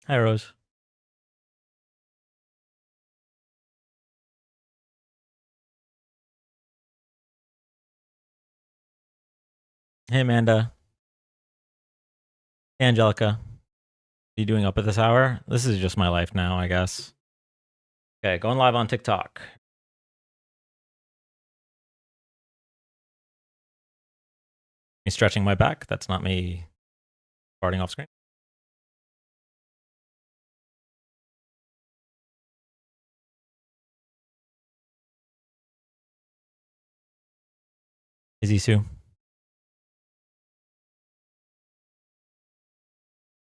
Hi, Rose. Hey, Amanda. Hey, Angelica. What are you doing up at this hour? This is just my life now, I guess. Okay, going live on TikTok. Me stretching my back. That's not me farting off screen. Izzy Sue.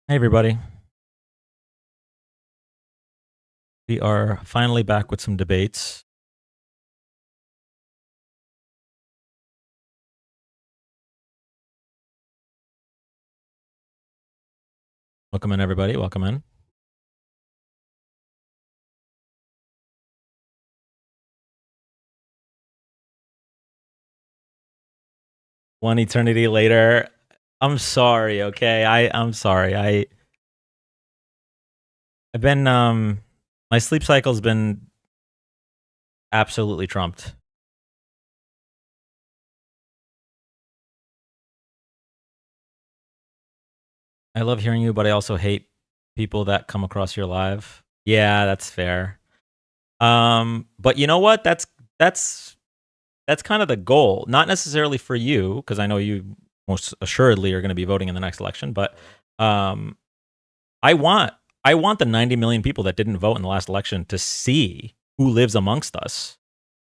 Hey, everybody. We are finally back with some debates. Welcome in, everybody. Welcome in. One eternity later. I'm sorry, okay? I'm sorry. I've been my sleep cycle's been absolutely trumped. I love hearing you, but I also hate people that come across your live. Yeah, that's fair. But you know what? That's kind of the goal. Not necessarily for you, because I know you most assuredly are going to be voting in the next election. But um, I want the 90 million people that didn't vote in the last election to see who lives amongst us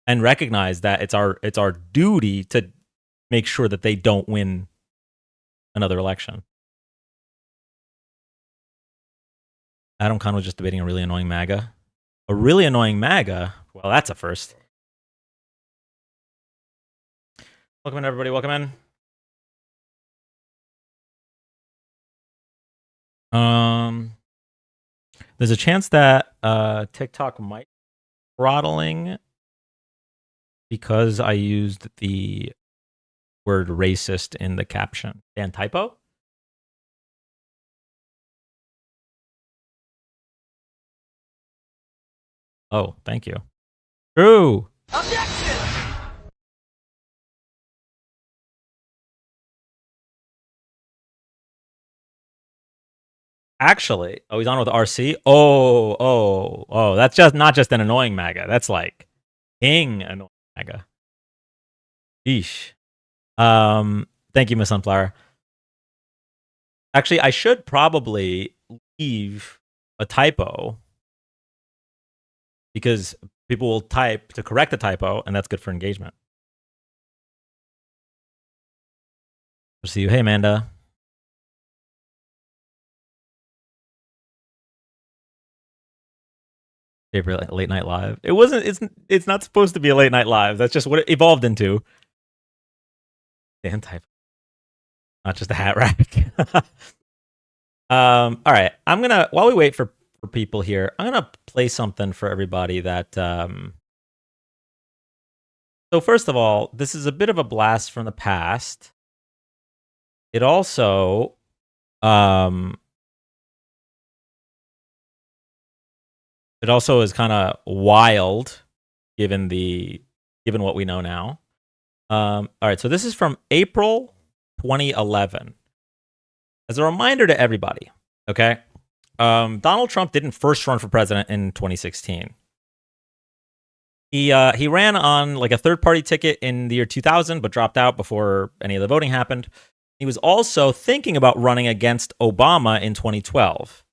and recognize that it's our duty to make sure that they don't win another election. Adam Khan was just debating a really annoying MAGA. A really annoying MAGA? Well, that's a first. Welcome in, everybody. Welcome in. There's a chance that TikTok might be throttling because I used the word racist in the caption. Dan, typo? Oh, thank you. True. Objection! Actually, oh, he's on with RC. Oh, that's just not just an annoying MAGA. That's like king annoying MAGA. Yeesh. Thank you, Miss Sunflower. Actually, I should probably leave a typo because people will type to correct the typo, and that's good for engagement. See you. Hey, Amanda. Favorite late night live? It wasn't. It's not supposed to be a late night live. That's just what it evolved into. Dan type, not just a hat rack. All right. I'm gonna while we wait for people here, I'm gonna play something for everybody that. So first of all, this is a bit of a blast from the past. It also is kind of wild given what we know now. All right, so this is from April 2011. As a reminder to everybody, okay, Donald Trump didn't first run for president in 2016. He ran on like a third party ticket in the year 2000, but dropped out before any of the voting happened. He was also thinking about running against Obama in 2012.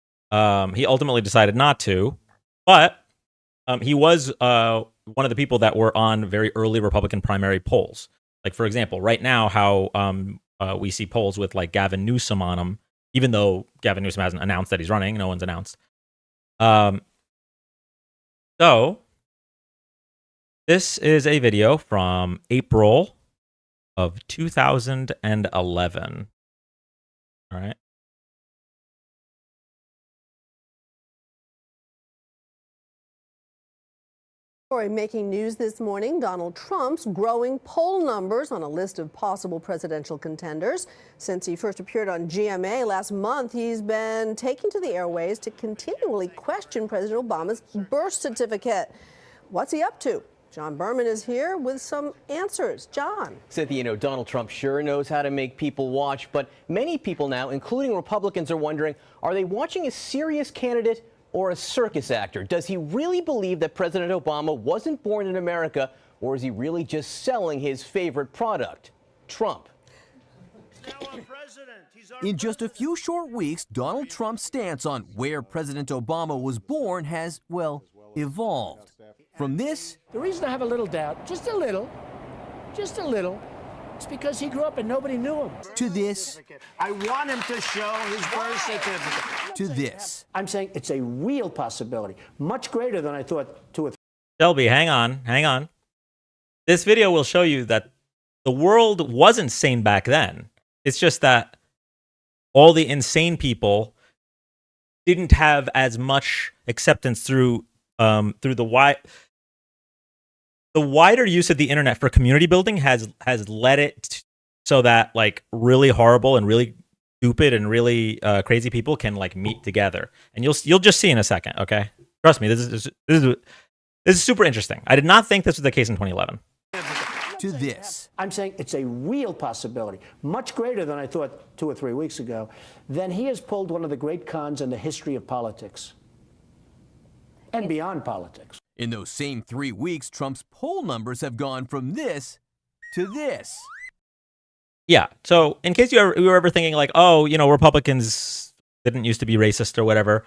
He ultimately decided not to, but he was one of the people that were on very early Republican primary polls. Like, for example, right now, how we see polls with like Gavin Newsom on them, even though Gavin Newsom hasn't announced that he's running. No one's announced. So this is a video from April of 2011. All right. Story making news this morning, Donald Trump's growing poll numbers on a list of possible presidential contenders. Since he first appeared on GMA last month, he's been taking to the airways to continually question President Obama's birth certificate. What's he up to? John Berman is here with some answers. John. Cynthia, Donald Trump sure knows how to make people watch, but many people now, including Republicans, are wondering, are they watching a serious candidate or a circus actor? Does he really believe that President Obama wasn't born in America, or is he really just selling his favorite product, Trump? In just a few short weeks, Donald Trump's stance on where President Obama was born has, well, evolved. From this... The reason I have a little doubt, just a little, it's because he grew up and nobody knew him. To this... I want him to show his birth certificate. To this... I'm saying it's a real possibility, much greater than I thought 2 or 3. Shelby, hang on. This video will show you that the world wasn't sane back then. It's just that all the insane people didn't have as much acceptance through the wider use of the internet for community building has led it so that like really horrible and really stupid and really crazy people can like meet together, and you'll just see in a second. Okay, trust me, this is super interesting. I did not think this was the case in 2011. To this. I'm saying it's a real possibility, much greater than I thought 2 or 3 weeks ago. Then he has pulled one of the great cons in the history of politics and beyond politics. In those same 3 weeks, Trump's poll numbers have gone from this to this. Yeah. So in case you were ever thinking like, oh, Republicans didn't used to be racist or whatever,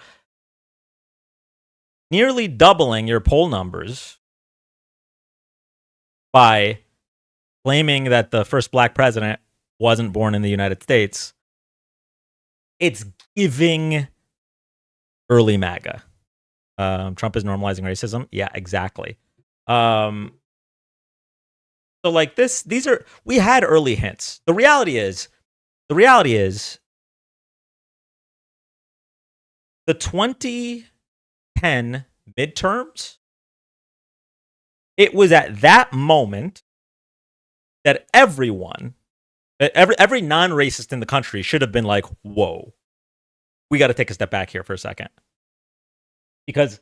nearly doubling your poll numbers by claiming that the first black president wasn't born in the United States, it's giving early MAGA. Trump is normalizing racism. Yeah, exactly. So like we had early hints. The reality is the 2010 midterms, it was at that moment that every non-racist in the country should have been like, whoa, we got to take a step back here for a second. Because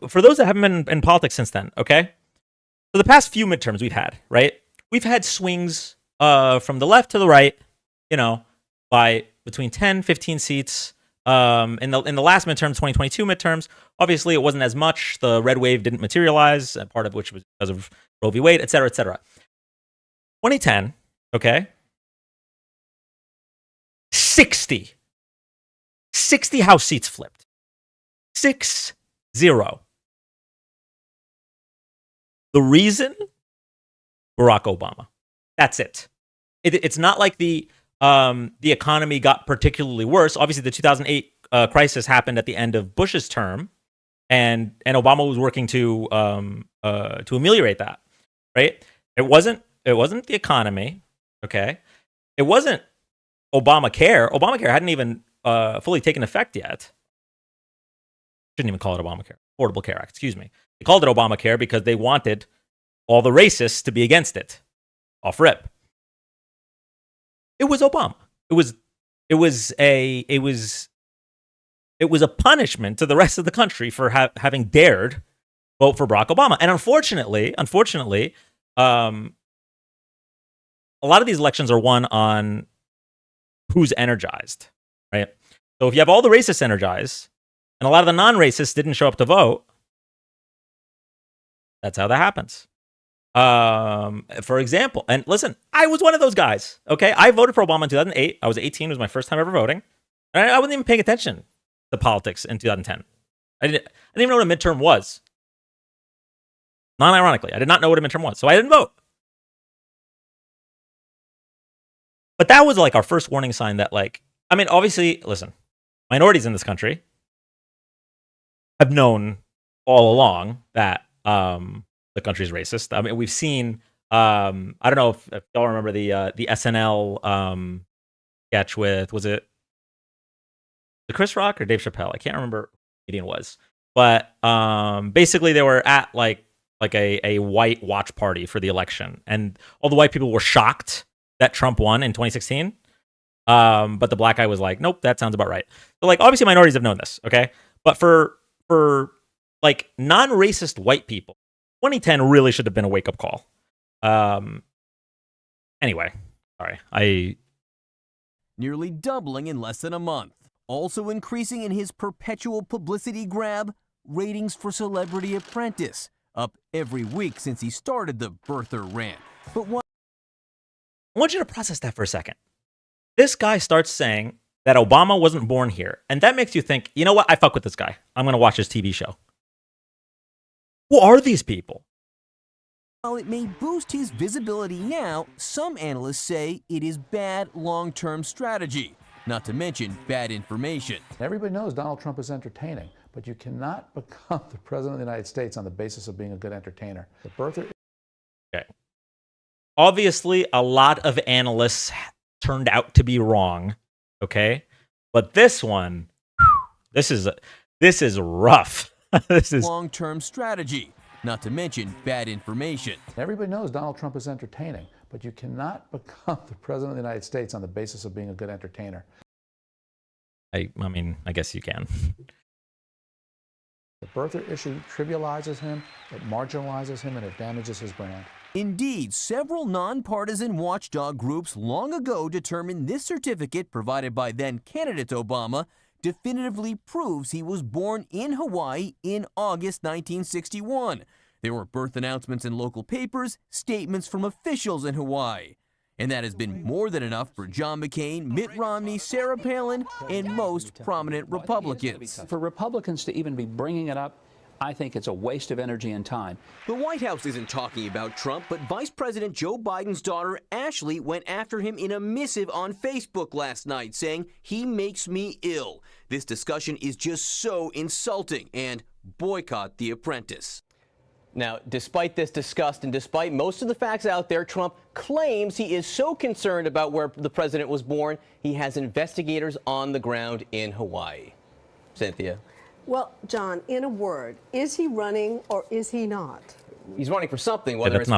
for those that haven't been in politics since then, okay? So the past few midterms we've had, right? We've had swings from the left to the right, by between 10, 15 seats. In the last midterm, 2022 midterms, obviously it wasn't as much. The red wave didn't materialize, part of which was because of Roe v. Wade, et cetera, et cetera. 2010, okay? 60 House seats flipped. 6-0. The reason? Barack Obama. That's it. It's not like the economy got particularly worse. Obviously, the 2008 crisis happened at the end of Bush's term, and Obama was working to ameliorate that. Right? It wasn't the economy. Okay, it wasn't Obamacare. Obamacare hadn't even fully taken effect yet. Shouldn't even call it Obamacare. Affordable Care Act. Excuse me. They called it Obamacare because they wanted all the racists to be against it. Off rip. It was Obama. It was a punishment to the rest of the country for having dared vote for Barack Obama. And unfortunately, a lot of these elections are won on who's energized, right? So if you have all the racists energized and a lot of the non-racists didn't show up to vote, that's how that happens. For example, and listen, I was one of those guys. Okay, I voted for Obama in 2008. I was 18. It was my first time ever voting. And I wasn't even paying attention to politics in 2010. I didn't even know what a midterm was. Non-ironically, I did not know what a midterm was, so I didn't vote. But that was like our first warning sign that, like, I mean, obviously, listen, minorities in this country have known all along that the country's racist. I mean, we've seen. I don't know if y'all remember the SNL sketch with, was it Chris Rock or Dave Chappelle? I can't remember who the comedian was, But basically they were at like a white watch party for the election, and all the white people were shocked that Trump won in 2016. But the black guy was like, nope, that sounds about right. So like obviously minorities have known this, okay? But for like non-racist white people, 2010 really should have been a wake-up call. Anyway, sorry. Nearly doubling in less than a month. Also increasing in his perpetual publicity grab, ratings for Celebrity Apprentice, up every week since he started the birther rant. But what? I want you to process that for a second. This guy starts saying that Obama wasn't born here, and that makes you think, you know what? I fuck with this guy. I'm going to watch his TV show. Who are these people? While it may boost his visibility now, some analysts say it is bad long-term strategy, not to mention bad information. Everybody knows Donald Trump is entertaining, but you cannot become the president of the United States on the basis of being a good entertainer. The birther. Okay. Obviously, a lot of analysts turned out to be wrong, okay? But this one, this is rough. This is long-term strategy, not to mention bad information. Everybody knows Donald Trump is entertaining, but you cannot become the president of the United States on the basis of being a good entertainer. I mean, I guess you can. The birther issue trivializes him, it marginalizes him, and it damages his brand. Indeed, several nonpartisan watchdog groups long ago determined this certificate provided by then-candidate Obama definitively proves he was born in Hawaii in August 1961. There were birth announcements in local papers, statements from officials in Hawaii. And that has been more than enough for John McCain, Mitt Romney, Sarah Palin, and most prominent Republicans. For Republicans to even be bringing it up, I think it's a waste of energy and time. The White House isn't talking about Trump, but Vice President Joe Biden's daughter, Ashley, went after him in a missive on Facebook last night, saying, "He makes me ill. This discussion is just so insulting," and boycott The Apprentice. Now, despite this disgust and despite most of the facts out there, Trump claims he is so concerned about where the president was born, he has investigators on the ground in Hawaii. Cynthia. Well, John, in a word, is he running or is he not? He's running for something. Whether it's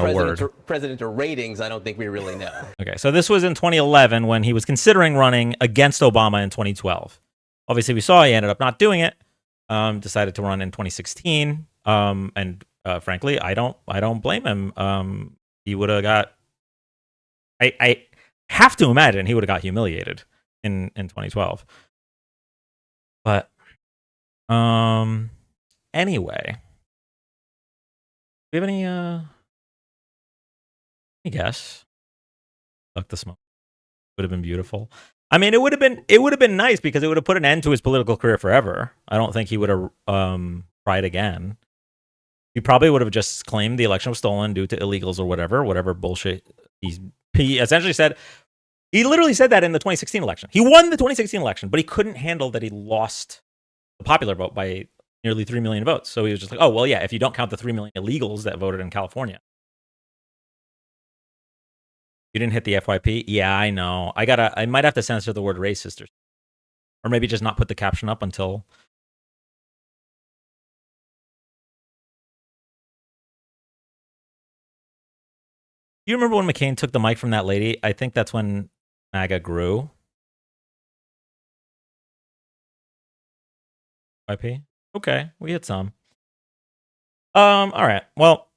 president or ratings, I don't think we really know. Okay, so this was in 2011 when he was considering running against Obama in 2012. Obviously, we saw he ended up not doing it. Decided to run in 2016, and frankly, I don't blame him. He would have got. I have to imagine he would have got humiliated in 2012. But anyway, do you have any guess? Fuck the smoke. Would have been beautiful. I mean, it would have been nice because it would have put an end to his political career forever. I don't think he would have tried again. He probably would have just claimed the election was stolen due to illegals or whatever bullshit. He essentially said, he literally said that in the 2016 election. He won the 2016 election, but he couldn't handle that he lost the popular vote by nearly 3 million votes. So he was just like, oh, well, yeah, if you don't count the 3 million illegals that voted in California. You didn't hit the FYP? Yeah, I know. I might have to censor the word racist or maybe just not put the caption up until. You remember when McCain took the mic from that lady? I think that's when MAGA grew. YP? Okay, we hit some. All right. Well,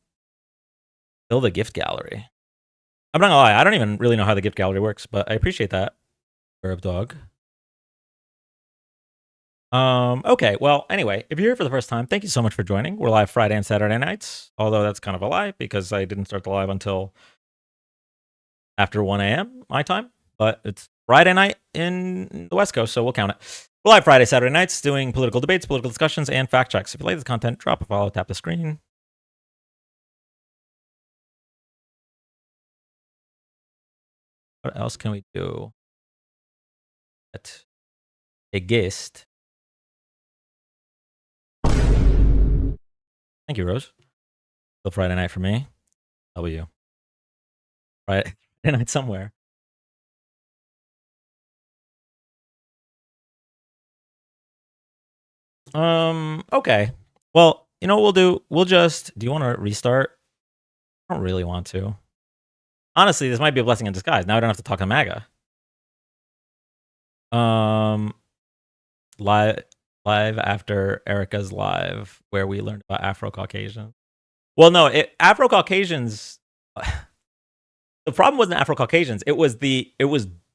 build a gift gallery. I'm not gonna lie, I don't even really know how the gift gallery works, but I appreciate that. Herb dog. Okay, well, anyway, if you're here for the first time, thank you so much for joining. We're live Friday and Saturday nights, although that's kind of a lie because I didn't start the live until after 1 a.m. my time, but it's Friday night in the West Coast, so we'll count it. We're live Friday, Saturday nights doing political debates, political discussions, and fact checks. If you like this content, drop a follow, tap the screen. What else can we do? A guest. Thank you, Rose. Still Friday night for me. W. Friday night somewhere. Okay. Well, you know what we'll do? We'll just. Do you want to restart? I don't really want to. Honestly, this might be a blessing in disguise. Now I don't have to talk to MAGA. Live after Erica's live, where we learned about Afro-Caucasians. Well, no, Afro-Caucasians. The problem wasn't Afro-Caucasians. It was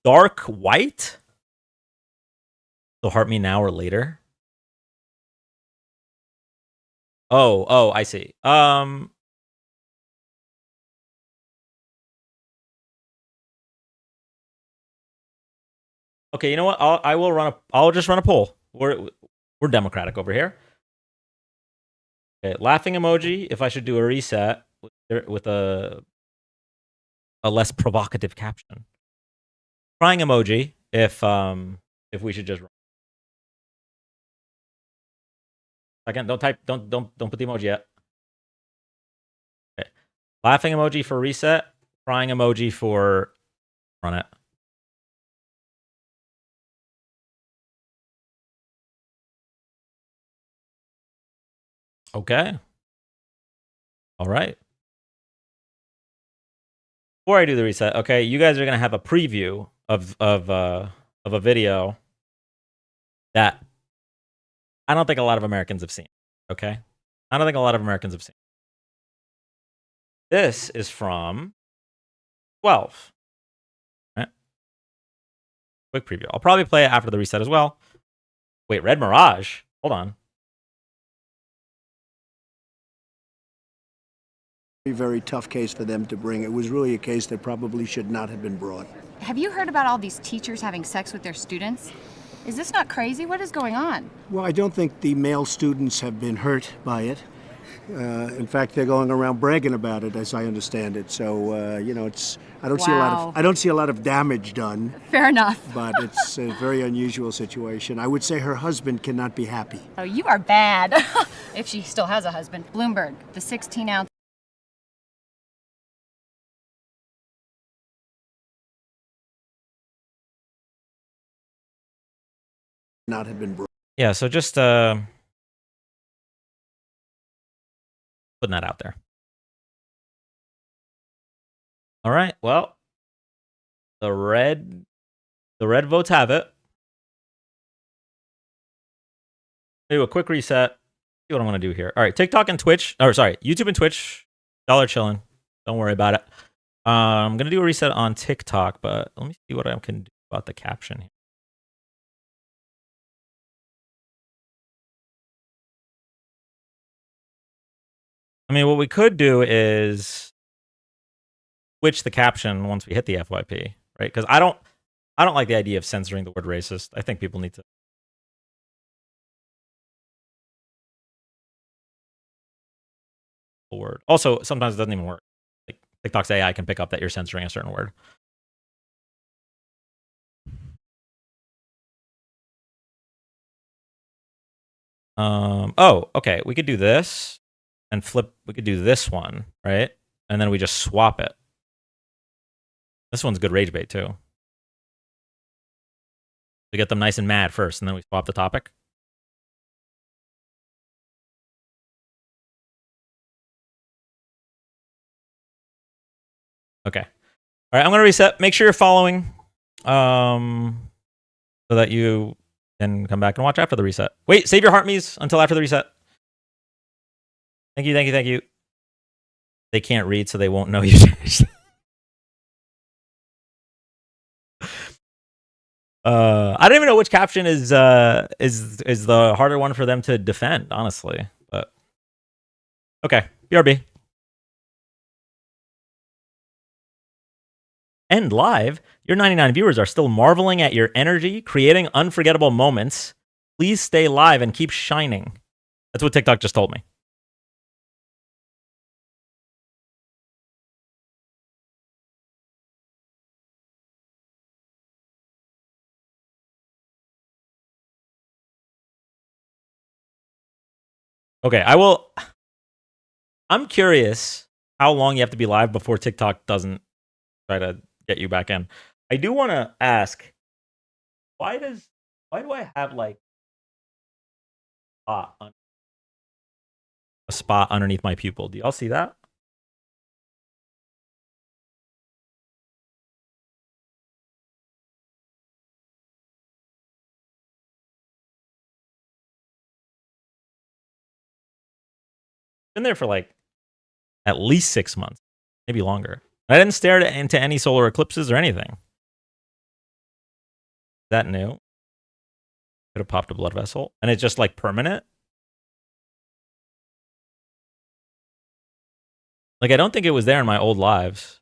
dark white. So heart me now or later. Oh, I see. Okay, you know what? I'll just run a poll. We're democratic over here. Okay, laughing emoji if I should do a reset with a less provocative caption. Crying emoji if we should just. Second, don't put the emoji yet. Okay. Laughing emoji for reset, crying emoji for run it. Okay. All right. Before I do the reset, okay, you guys are gonna have a preview of a video that I don't think a lot of Americans have seen. Okay, I don't think a lot of Americans have seen. This is from 12. Right? Quick preview. I'll probably play it after the reset as well. Wait, Red Mirage. Hold on. Very tough case for them to bring. It was really a case that probably should not have been brought. Have you heard about all these teachers having sex with their students? Is this not crazy? What is going on? Well, I don't think the male students have been hurt by it. In fact, they're going around bragging about it, as I understand it. So, you know, I don't see a lot of damage done. Fair enough. But it's a very unusual situation. I would say her husband cannot be happy. Oh, you are bad. If she still has a husband. Bloomberg, the 16-ounce. Not have been brought. Yeah, so just putting that out there. All right. Well, the red votes have it. Do a quick reset. See what I'm gonna do here. All right, TikTok and Twitch. Or sorry, YouTube and Twitch. Y'all are chilling. Don't worry about it. I'm gonna do a reset on TikTok, but let me see what I can do about the caption here. I mean, what we could do is switch the caption once we hit the FYP, right? Because I don't like the idea of censoring the word racist. I think people need to. Word. Also, sometimes it doesn't even work. Like TikTok's AI can pick up that you're censoring a certain word. Oh, okay. We could do this and flip. We could do this one, right? And then we just swap it. This one's good rage bait too. We get them nice and mad first, and then we swap the topic. Okay. All right, I'm going to reset. Make sure you're following so that you can come back and watch after the reset. Wait, save your heart me's until after the reset. Thank you, thank you, thank you. They can't read, so they won't know you. I don't even know which caption is the harder one for them to defend, honestly. But okay, BRB. End live. Your 99 viewers are still marveling at your energy, creating unforgettable moments. Please stay live and keep shining. That's what TikTok just told me. Okay, I'm curious how long you have to be live before TikTok doesn't try to get you back in. I do want to ask, why do I have like on a spot underneath my pupil. Do y'all see that? Been there for like at least 6 months, maybe longer. I didn't stare into any solar eclipses or anything. Is that new? Could have popped a blood vessel, and it's just like permanent. Like, I don't think it was there in my old lives.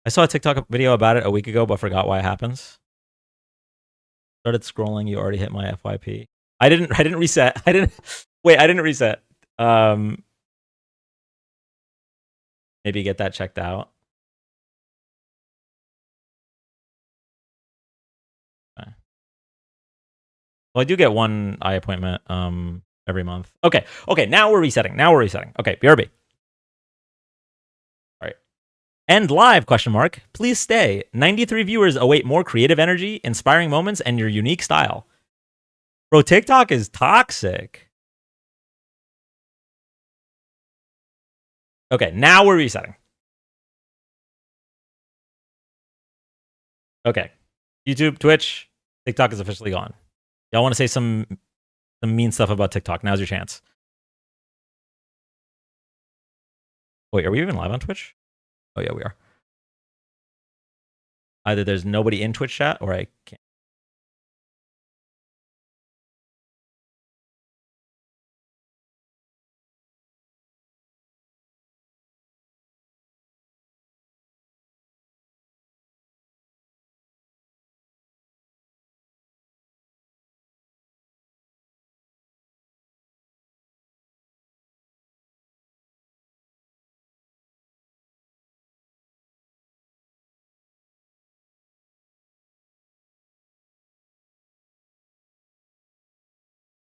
I saw a TikTok video about it a week ago, but forgot why it happens. Started scrolling. You already hit my FYP. I didn't reset. I didn't reset. Maybe get that checked out. Okay. Well, I do get one eye appointment every month. Okay. Now we're resetting. Okay, BRB. All right. End live, question mark. Please stay. 93 viewers await more creative energy, inspiring moments, and your unique style. Bro, TikTok is toxic. Okay, now we're resetting. Okay. YouTube, Twitch, TikTok is officially gone. Y'all want to say some mean stuff about TikTok? Now's your chance. Wait, are we even live on Twitch? Oh, yeah, we are. Either there's nobody in Twitch chat or I can't.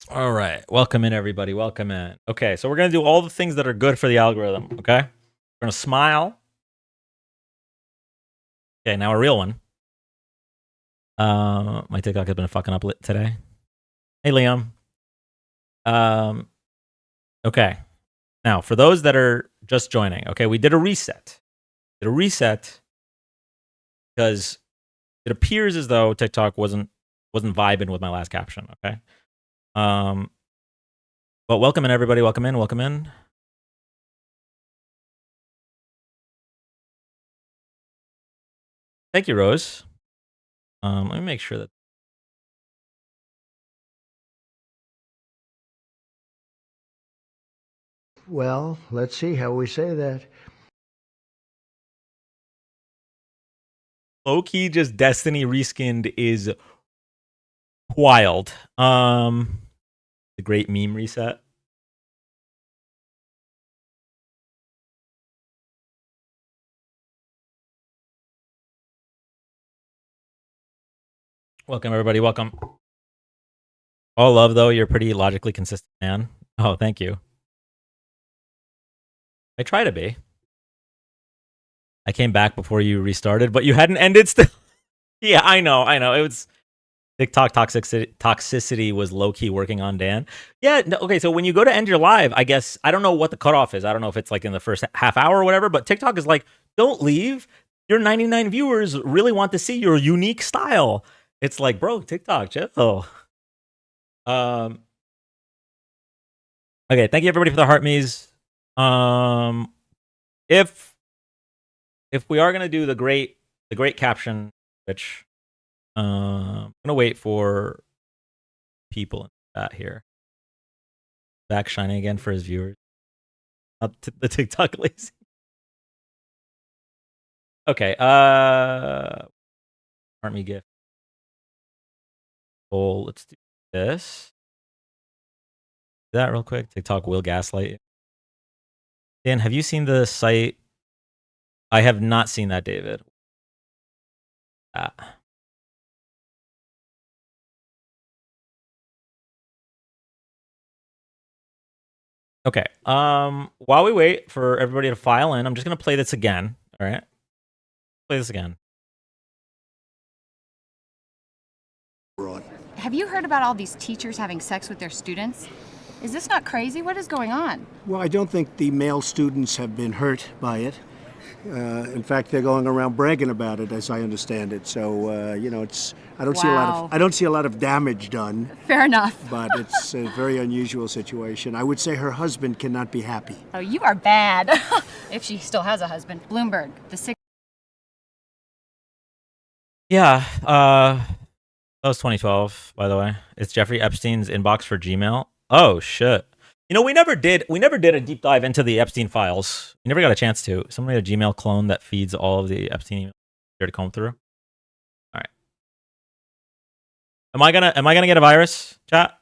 All right. Welcome in, everybody. Welcome in. Okay, so we're going to do all the things that are good for the algorithm, okay? We're going to smile. Okay, now a real one. My TikTok has been fucking up today. Hey, Liam. Okay. Now, for those that are just joining, okay, we did a reset. Because it appears as though TikTok wasn't vibing with my last caption, okay? But welcome in, everybody. Welcome in. Thank you, Rose. Let me make sure that. Well, let's see how we say that. Low-key just Destiny reskinned is wild. The great meme reset. Welcome, everybody. Welcome. All love, though. You're a pretty logically consistent man. Oh, thank you. I try to be. I came back before you restarted, but you hadn't ended still. Yeah, I know. It was TikTok toxicity was low-key working on Dan. Yeah, no, okay, so when you go to end your live, I guess, I don't know what the cutoff is. I don't know if it's like in the first half hour or whatever, but TikTok is like, don't leave. Your 99 viewers really want to see your unique style. It's like, bro, TikTok, chill. Okay, thank you everybody for the heart me's. If we are gonna do the great caption, which I'm gonna wait for people in that here. Back shining again for his viewers. Up to the TikTok lazy. Okay, heart me gift. Oh, let's do this. Do that real quick. TikTok will gaslight you. Dan, have you seen the site? I have not seen that, David. Okay. While we wait for everybody to file in, I'm just gonna play this again. All right. Play this again. Have you heard about all these teachers having sex with their students? Is this not crazy? What is going on? Well, I don't think the male students have been hurt by it. In fact, they're going around bragging about it, as I understand it. So, you know, I don't see a lot of damage done. Fair enough. But it's a very unusual situation. I would say her husband cannot be happy. Oh, you are bad. If she still has a husband. Bloomberg, the six. Yeah, that was 2012, by the way. It's Jeffrey Epstein's inbox for Gmail. Oh shit. You know, we never did a deep dive into the Epstein files. We never got a chance to. Somebody had a Gmail clone that feeds all of the Epstein emails here to comb through. All right. Am I gonna get a virus, chat?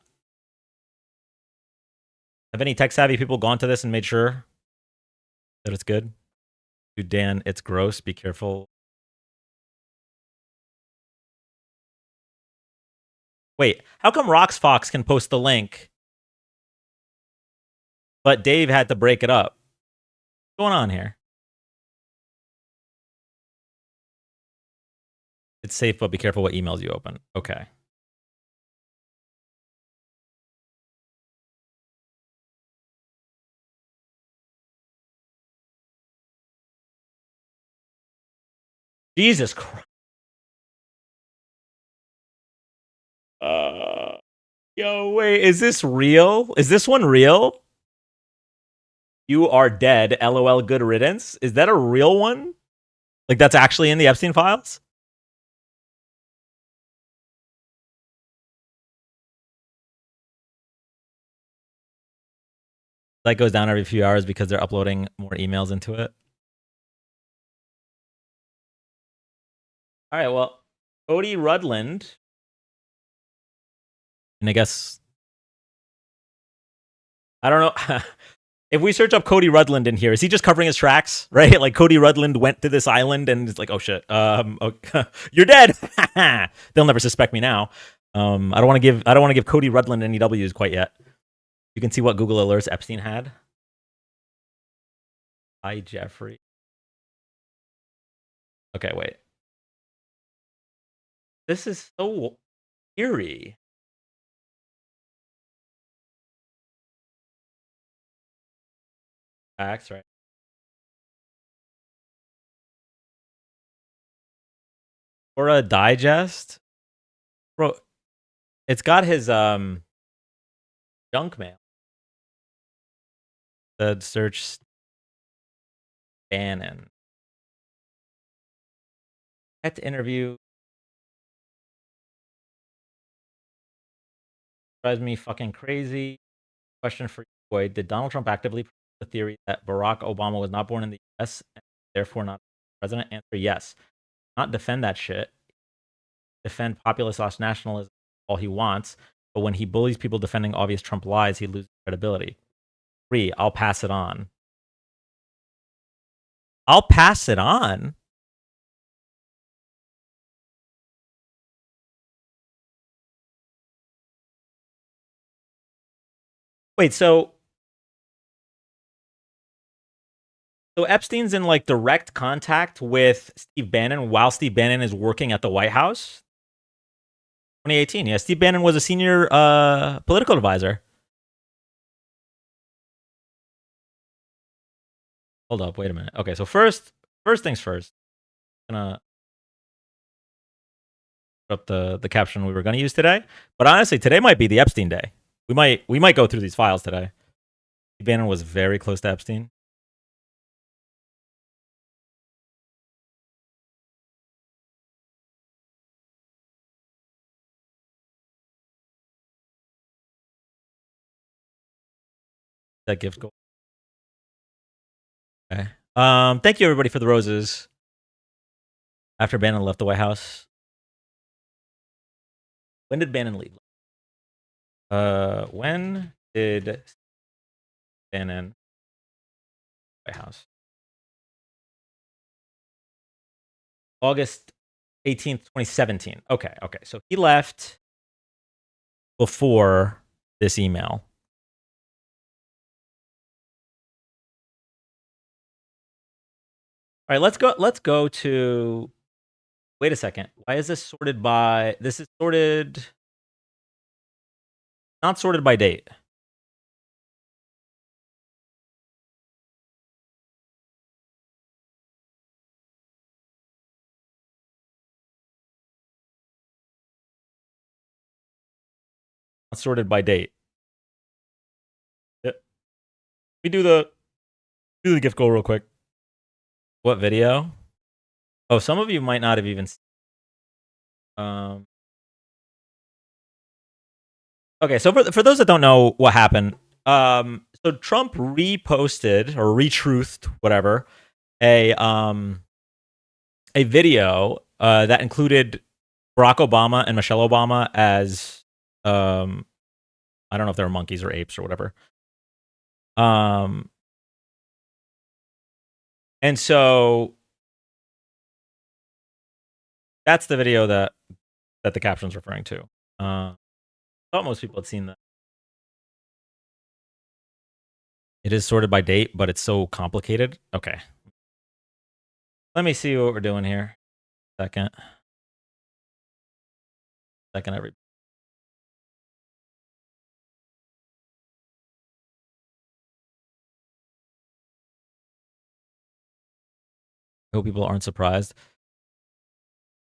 Have any tech savvy people gone to this and made sure that it's good? Dude, Dan, it's gross. Be careful. Wait, how come RoxFox can post the link, but Dave had to break it up? What's going on here? It's safe, but be careful what emails you open. Okay. Jesus Christ. Yo, wait, is this real? Is this one real? You are dead. LOL, good riddance. Is that a real one? Like, that's actually in the Epstein files? That goes down every few hours because they're uploading more emails into it. All right, well, Cody Rudland. And I guess, I don't know. If we search up Cody Rudland in here, is he just covering his tracks, right? Like Cody Rudland went to this island and it's like, oh shit, you're dead. They'll never suspect me now. I don't want to give Cody Rudland any W's quite yet. You can see what Google alerts Epstein had. Hi, Jeffrey. Okay, wait. This is so eerie. Facts, right? Or a digest, bro. It's got his junk mail. The search Bannon. Had to interview. Drives me fucking crazy. Question for you, boy. Did Donald Trump actively promote the theory that Barack Obama was not born in the US and therefore not president? Answer yes. Not defend that shit. Defend populist/nationalism all he wants, but when he bullies people defending obvious Trump lies, he loses credibility. 3, I'll pass it on. I'll pass it on? Wait, so Epstein's in like direct contact with Steve Bannon while Steve Bannon is working at the White House? 2018, yeah. Steve Bannon was a senior political advisor. Hold up, wait a minute. Okay, so first things first. I'm gonna put up the caption we were gonna use today. But honestly, today might be the Epstein day. We might go through these files today. Steve Bannon was very close to Epstein. That gift goal. Okay. Thank you everybody for the roses. After Bannon left the White House. When did Bannon leave? When did Bannon White House? August 18th, 2017. Okay. So he left before this email. All right, let's go to, wait a second. Why is this sorted by, this is sorted, not sorted by date. sorted by date. Yep. We do the gift goal real quick. What video? Oh, some of you might not have even. Okay, so for those that don't know what happened, so Trump reposted or retruthed whatever a video that included Barack Obama and Michelle Obama as I don't know if they were monkeys or apes or whatever. And so that's the video that the caption's referring to. I thought most people had seen that. It is sorted by date, but it's so complicated. Okay. Let me see what we're doing here. Second, everybody. I hope people aren't surprised.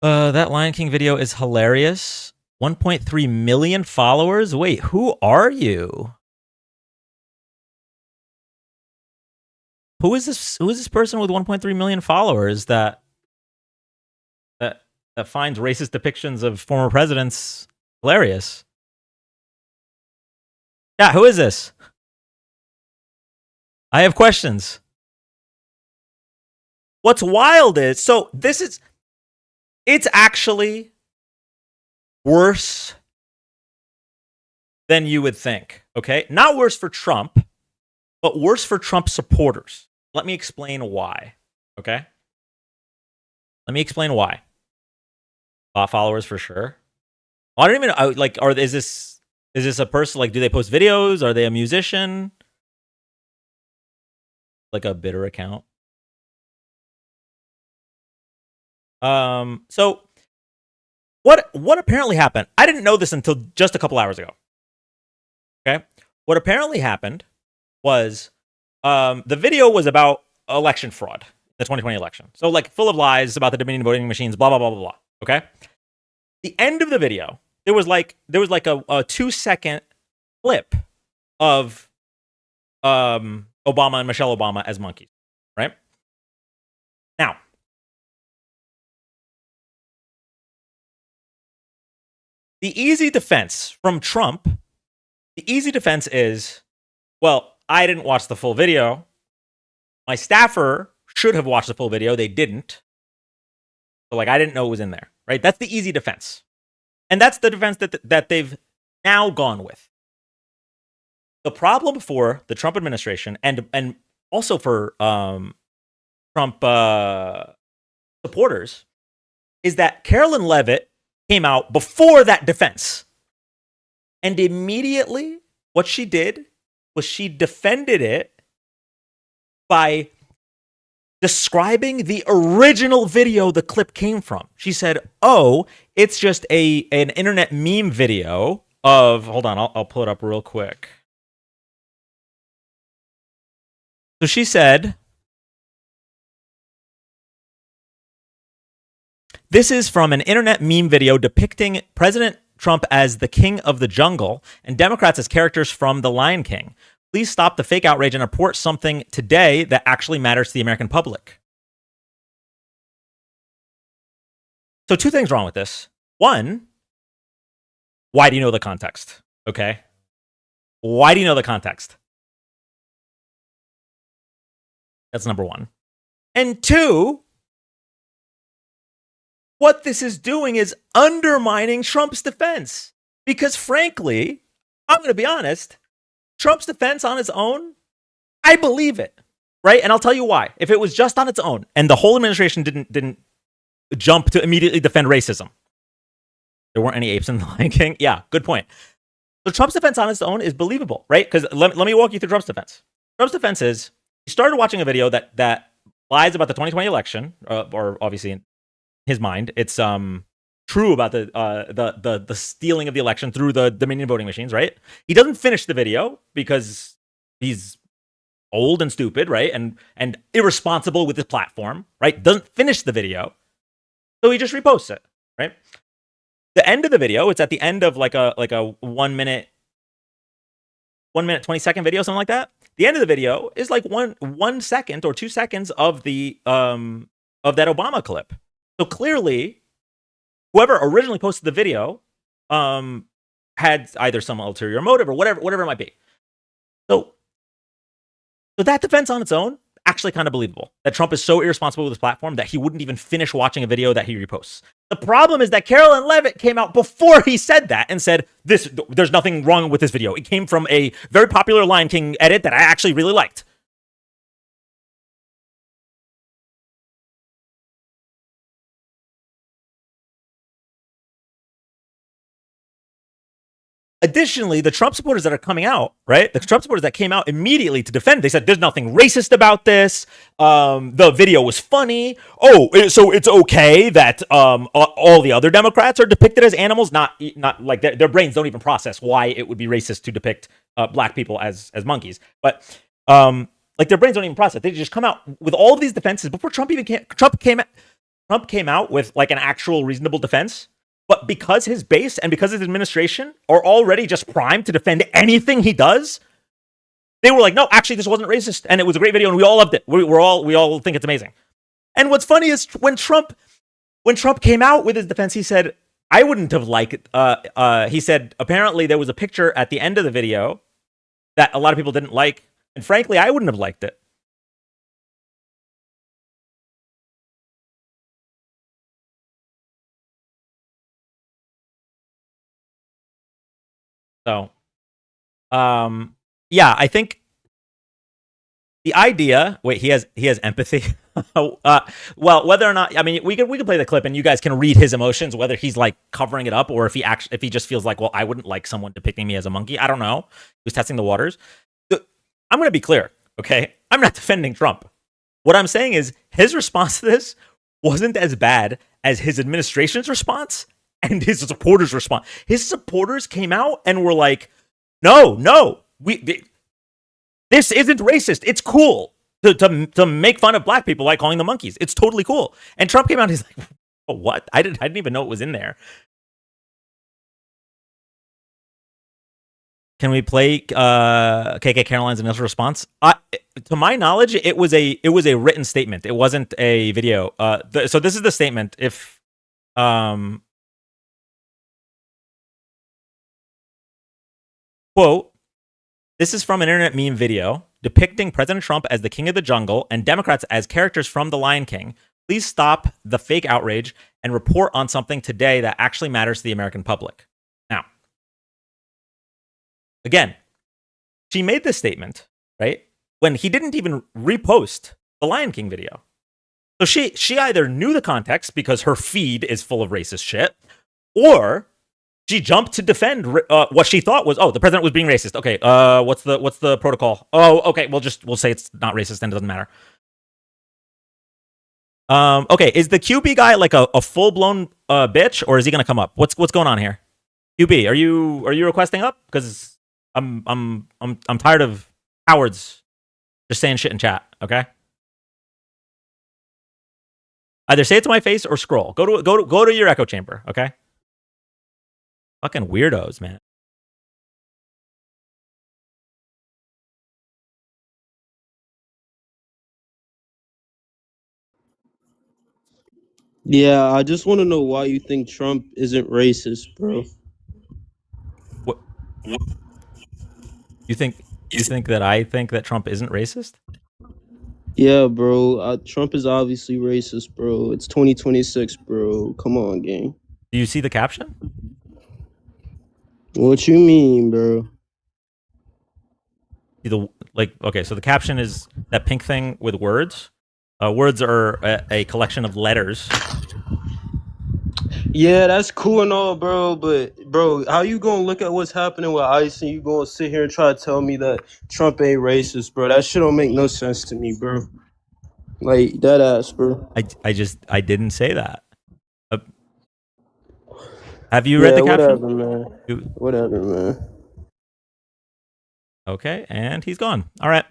That Lion King video is hilarious. 1.3 million followers. Wait, who are you? Who is this? Who is this person with 1.3 million followers that finds racist depictions of former presidents hilarious? Yeah, who is this? I have questions. What's wild is, so it's actually worse than you would think, okay? Not worse for Trump, but worse for Trump supporters. Let me explain why, okay? Let me explain why. Bot followers for sure. I don't even know, is this a person, like, do they post videos? Are they a musician? Like a bitter account? So what apparently happened, I didn't know this until just a couple hours ago. Okay. What apparently happened was, the video was about election fraud, the 2020 election. So like full of lies about the Dominion voting machines, blah, blah, blah, blah, blah. Okay. The end of the video, there was like a 2-second clip of, Obama and Michelle Obama as monkeys. Right now, the easy defense from Trump, is, well, I didn't watch the full video. My staffer should have watched the full video. They didn't. So, like, I didn't know it was in there, right? That's the easy defense. And that's the defense that they've now gone with. The problem for the Trump administration and also for Trump supporters is that Carolyn Levitt came out before that defense. And immediately what she did was she defended it by describing the original video the clip came from. She said, oh, it's just an internet meme video of, hold on, I'll pull it up real quick. So she said, this is from an internet meme video depicting President Trump as the king of the jungle and Democrats as characters from The Lion King. Please stop the fake outrage and report something today that actually matters to the American public. So 2 things wrong with this. 1, why do you know the context? Okay. Why do you know the context? That's number 1. And 2, what this is doing is undermining Trump's defense. Because frankly, I'm going to be honest, Trump's defense on its own, I believe it, right? And I'll tell you why. If it was just on its own and the whole administration didn't jump to immediately defend racism, there weren't any apes in The Lion King. Yeah, good point. So Trump's defense on its own is believable, right? Because let me walk you through Trump's defense. Trump's defense is, he started watching a video that lies about the 2020 election, or obviously in his mind, it's true about the stealing of the election through the Dominion voting machines, right? He doesn't finish the video because he's old and stupid, right? And irresponsible with his platform, right? Doesn't finish the video, so he just reposts it, right? The end of the video, it's at the end of like a 1 minute 1 minute 20-second video, something like that. The end of the video is like 1 second or 2 seconds of the of that Obama clip. So clearly, whoever originally posted the video had either some ulterior motive or whatever it might be. So that defense on its own, actually kind of believable. That Trump is so irresponsible with his platform that he wouldn't even finish watching a video that he reposts. The problem is that Carolyn Levitt came out before he said that and said, there's nothing wrong with this video. It came from a very popular Lion King edit that I actually really liked. Additionally, the Trump supporters that are coming out, right? The Trump supporters that came out immediately to defend, they said there's nothing racist about this. The video was funny. Oh, so it's okay that all the other Democrats are depicted as animals, not like their brains don't even process why it would be racist to depict black people as monkeys. But like their brains don't even process. They just come out with all of these defenses before Trump even Trump came out with like an actual reasonable defense. But because his base and because his administration are already just primed to defend anything he does, they were like, no, actually, this wasn't racist, and it was a great video, and we all loved it. We all think it's amazing. And what's funny is when Trump came out with his defense, he said, I wouldn't have liked it. He said, apparently there was a picture at the end of the video that a lot of people didn't like, and frankly, I wouldn't have liked it. So, yeah, I think the idea. Wait, he has empathy. Well, whether or not, I mean, we could play the clip and you guys can read his emotions, whether he's like covering it up or if he just feels like, well, I wouldn't like someone depicting me as a monkey. I don't know. He was testing the waters. I'm going to be clear, okay? I'm not defending Trump. What I'm saying is his response to this wasn't as bad as his administration's response and his supporters' response. His supporters came out and were like, no, this isn't racist. It's cool to make fun of black people by calling them monkeys. It's totally cool. And Trump came out and he's like, oh, what? I didn't even know it was in there. Can we play KK Caroline's initial response? To my knowledge, it was a written statement. It wasn't a video. So this is the statement. If quote, this is from an internet meme video depicting President Trump as the king of the jungle and Democrats as characters from The Lion King. Please stop the fake outrage and report on something today that actually matters to the American public. Now, again, she made this statement, right, when he didn't even repost the Lion King video. So she either knew the context because her feed is full of racist shit, or she jumped to defend what she thought was, the president was being racist. Okay, what's the protocol? Oh, okay, we'll say it's not racist and it doesn't matter. Okay, is the QB guy like a full-blown bitch, or is he gonna come up? What's going on here? QB, are you requesting up? Because I'm tired of cowards just saying shit in chat. Okay, either say it to my face or scroll. Go to your echo chamber. Okay. Fucking weirdos, man. Yeah, I just want to know why you think Trump isn't racist, bro. What? You think that I think that Trump isn't racist? Yeah, bro. Trump is obviously racist, bro. It's 2026, bro. Come on, gang. Do you see the caption? What you mean, bro? Okay, so the caption is that pink thing with words. Words are a collection of letters. Yeah, that's cool and all, bro. But, bro, how you gonna look at what's happening with ICE and you gonna sit here and try to tell me that Trump ain't racist, bro? That shit don't make no sense to me, bro. Like, that ass, bro. I didn't say that. Have you read the caption? Whatever, man. Whatever, man. Okay, and he's gone. All right.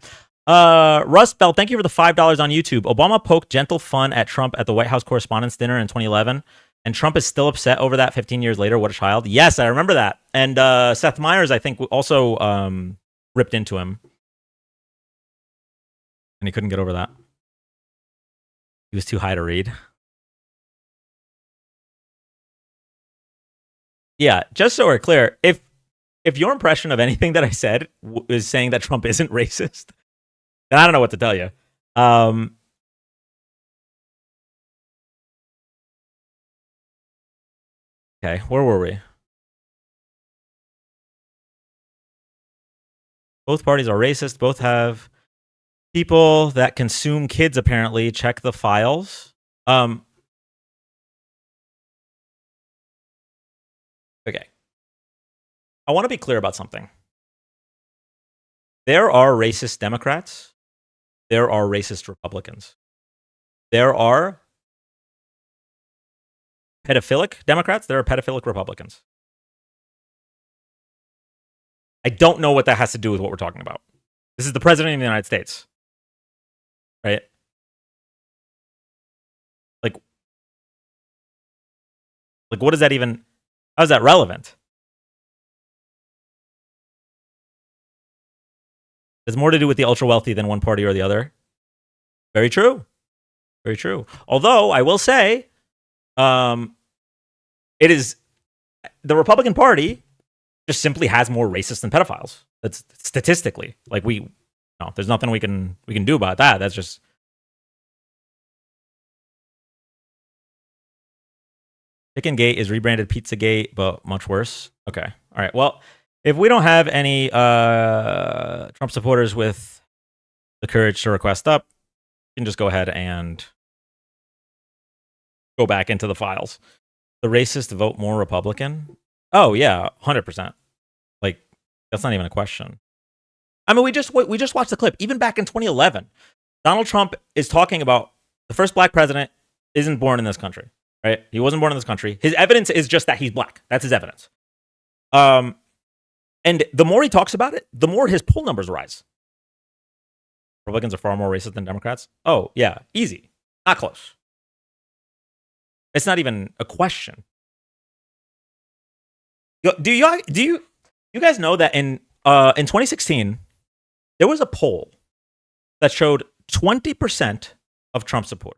Rust Bell, thank you for the $5 on YouTube. Obama poked gentle fun at Trump at the White House Correspondents' Dinner in 2011, and Trump is still upset over that 15 years later. What a child. Yes, I remember that. And Seth Meyers, I think, also ripped into him. And he couldn't get over that. He was too high to read. Yeah, just so we're clear, if your impression of anything that I said is saying that Trump isn't racist, then I don't know what to tell you. Okay, where were we? Both parties are racist. Both have people that consume kids, apparently. Check the files. Okay. I want to be clear about something. There are racist Democrats. There are racist Republicans. There are pedophilic Democrats. There are pedophilic Republicans. I don't know what that has to do with what we're talking about. This is the president of the United States. Right? Like what does that even... How is that relevant? There's more to do with the ultra wealthy than one party or the other. Very true. Very true. Although I will say, it is the Republican Party just simply has more racists than pedophiles. That's statistically. Like there's nothing we can do about that. That's just... Chicken Gate is rebranded Pizzagate, but much worse. Okay. All right. Well, if we don't have any Trump supporters with the courage to request up, you can just go ahead and go back into the files. The racist vote more Republican? Oh yeah, 100%. Like, that's not even a question. I mean, we just watched the clip. Even back in 2011, Donald Trump is talking about the first black president isn't born in this country. Right? He wasn't born in this country. His evidence is just that he's black. That's his evidence. And the more he talks about it, the more his poll numbers rise. Republicans are far more racist than Democrats. Oh, yeah. Easy. Not close. It's not even a question. Do you guys know that in 2016, there was a poll that showed 20% of Trump support.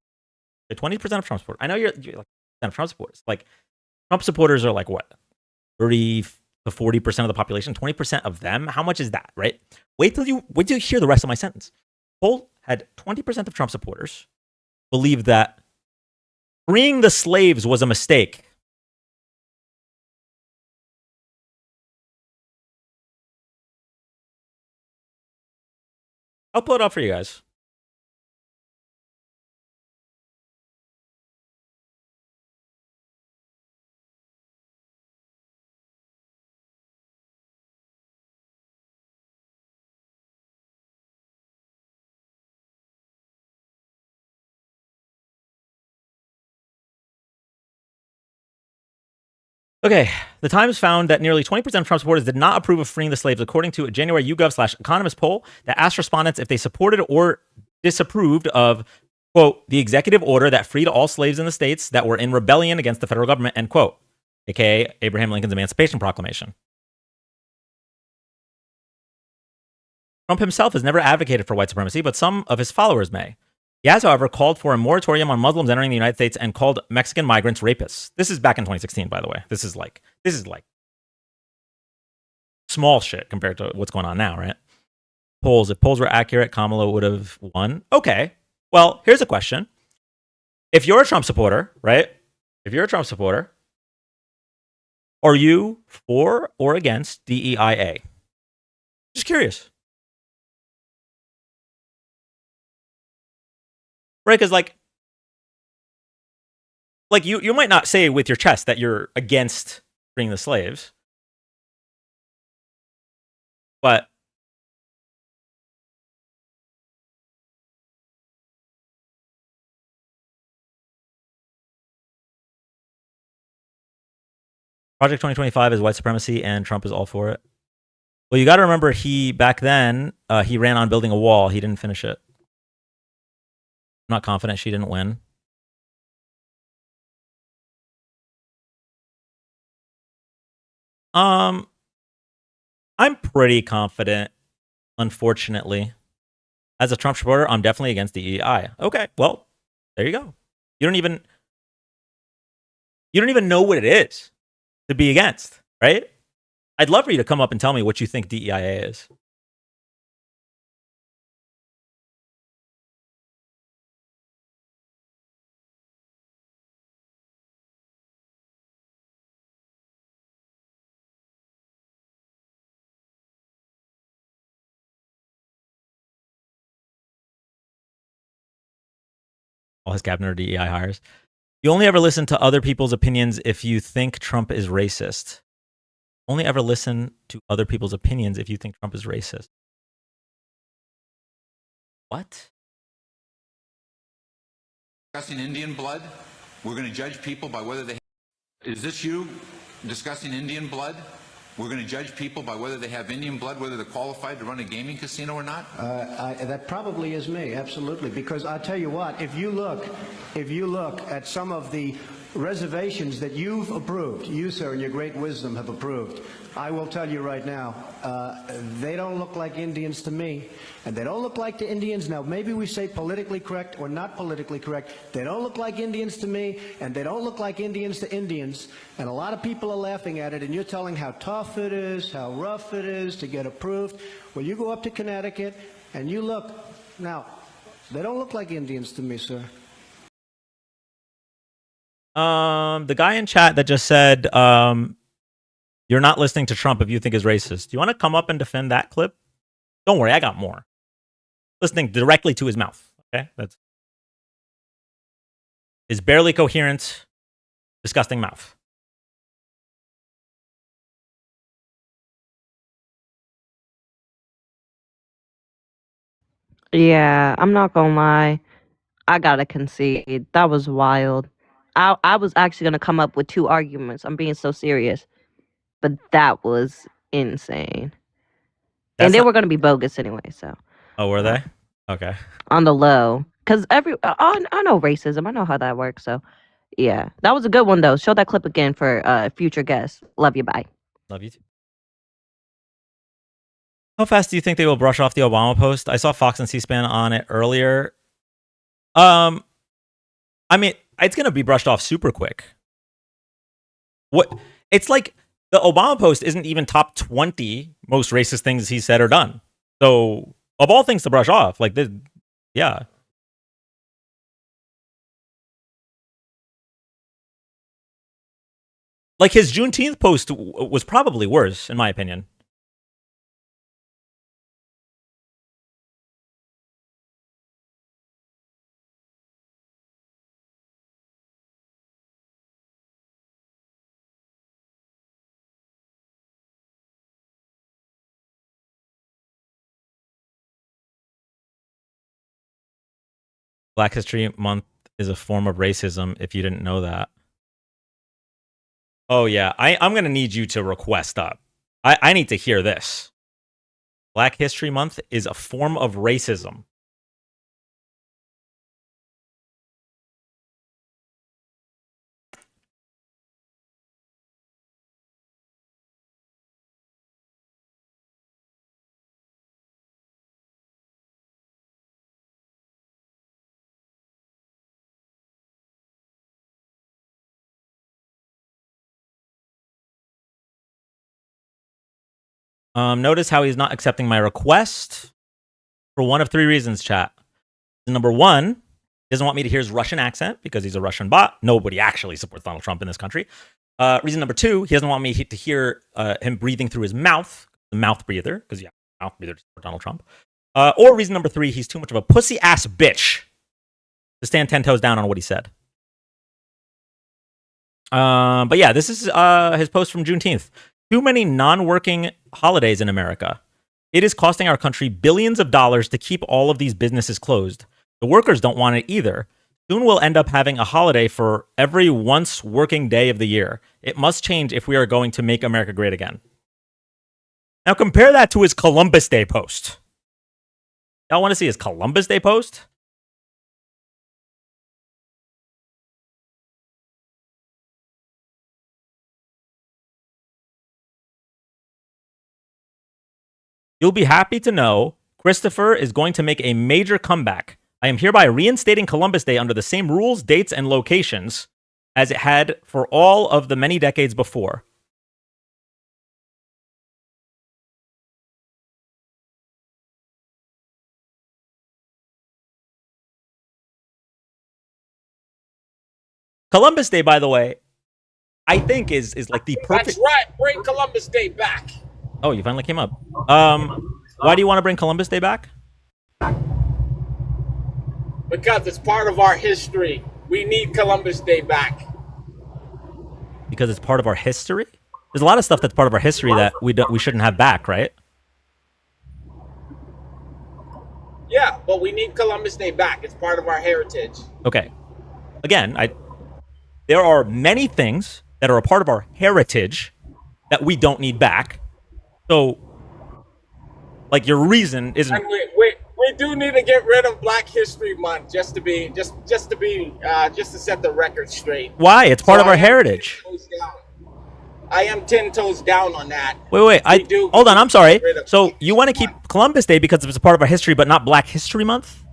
20% of Trump supporters. I know you're like Trump supporters. Like, Trump supporters are like what? 30 to 40% of the population. 20% of them. How much is that, right? Wait till you hear the rest of my sentence. Poll had 20% of Trump supporters believed that freeing the slaves was a mistake. I'll pull it up for you guys. Okay, the Times found that nearly 20% of Trump supporters did not approve of freeing the slaves, according to a January YouGov/Economist poll that asked respondents if they supported or disapproved of, quote, the executive order that freed all slaves in the states that were in rebellion against the federal government, end quote, aka Abraham Lincoln's Emancipation Proclamation. Trump himself has never advocated for white supremacy, but some of his followers may. He has, however, called for a moratorium on Muslims entering the United States and called Mexican migrants rapists. This is back in 2016, by the way. This is like small shit compared to what's going on now, right? Polls. If polls were accurate, Kamala would have won. Okay. Well, here's a question. If you're a Trump supporter, right? If you're a Trump supporter, are you for or against DEIA? Just curious. Right, because like you might not say with your chest that you're against freeing the slaves, but Project 2025 is white supremacy, and Trump is all for it. Well, you got to remember, back then he ran on building a wall. He didn't finish it. I'm not confident she didn't win. I'm pretty confident unfortunately. As a Trump supporter, I'm definitely against DEI. Okay, well, there you go. You don't even know what it is to be against, right? I'd love for you to come up and tell me what you think DEIA is. All his cabinet are DEI hires. You only ever listen to other people's opinions if you think Trump is racist. Only ever listen to other people's opinions if you think Trump is racist. What? Discussing Indian blood, we're going to judge people by whether they... Is this you discussing Indian blood? We're going to judge people by whether they have Indian blood, whether they're qualified to run a gaming casino or not? That probably is me, absolutely. Because I'll tell you what, if you look at some of the reservations that you've approved, you, sir, in your great wisdom have approved, I will tell you right now, they don't look like Indians to me, and they don't look like to Indians. Now, maybe we say politically correct or not politically correct. They don't look like Indians to me, and they don't look like Indians to Indians, and a lot of people are laughing at it, and you're telling how tough it is, how rough it is to get approved. Well, you go up to Connecticut, and you look. Now, they don't look like Indians to me, sir. The guy in chat that just said, you're not listening to Trump if you think he's racist. Do you want to come up and defend that clip? Don't worry, I got more. Listening directly to his mouth. Okay, that's his barely coherent, disgusting mouth. Yeah, I'm not gonna lie. I gotta concede. That was wild. I was actually gonna come up with 2 arguments. I'm being so serious. But that was insane. And they were gonna be bogus anyway, so. Oh, were they? Okay. On the low. Because I know racism. I know how that works, so. Yeah. That was a good one, though. Show that clip again for future guests. Love you, bye. Love you too. How fast do you think they will brush off the Obama post? I saw Fox and C-SPAN on it earlier. I mean, it's going to be brushed off super quick. What? It's like the Obama post isn't even top 20 most racist things he said or done. So, of all things to brush off, like this, yeah. Like his Juneteenth post was probably worse, in my opinion. Black History Month is a form of racism, if you didn't know that. Oh, yeah. I'm going to need you to request up. I need to hear this. Black History Month is a form of racism. Notice how he's not accepting my request for one of 3 reasons, chat. Number 1, he doesn't want me to hear his Russian accent because he's a Russian bot. Nobody actually supports Donald Trump in this country. Reason number 2, he doesn't want me to hear him breathing through his mouth, the mouth breather, because yeah, mouth breather to support Donald Trump. Or reason number 3, he's too much of a pussy ass bitch to stand 10 toes down on what he said. But yeah, this is his post from Juneteenth. Too many non-working holidays in America. It is costing our country billions of dollars to keep all of these businesses closed. The workers don't want it either. Soon we'll end up having a holiday for every once working day of the year. It must change if we are going to make America great again. Now compare that to his Columbus Day post. Y'all want to see his Columbus Day post? You'll be happy to know Christopher is going to make a major comeback. I am hereby reinstating Columbus Day under the same rules, dates, and locations as it had for all of the many decades before. Columbus Day, by the way, I think is like the perfect. That's right. Bring Columbus Day back. Oh, you finally came up. Why do you want to bring Columbus Day back? Because it's part of our history. We need Columbus Day back. Because it's part of our history? There's a lot of stuff that's part of our history that we shouldn't have back, right? Yeah, but we need Columbus Day back. It's part of our heritage. Okay. Again, there are many things that are a part of our heritage that we don't need back. So, like, your reason isn't. And we do need to get rid of Black History Month just to set the record straight. Why? It's part of our heritage. I am 10 toes down on that. Wait. Hold on. I'm sorry. So you want to keep Columbus Day because it's a part of our history, but not Black History Month?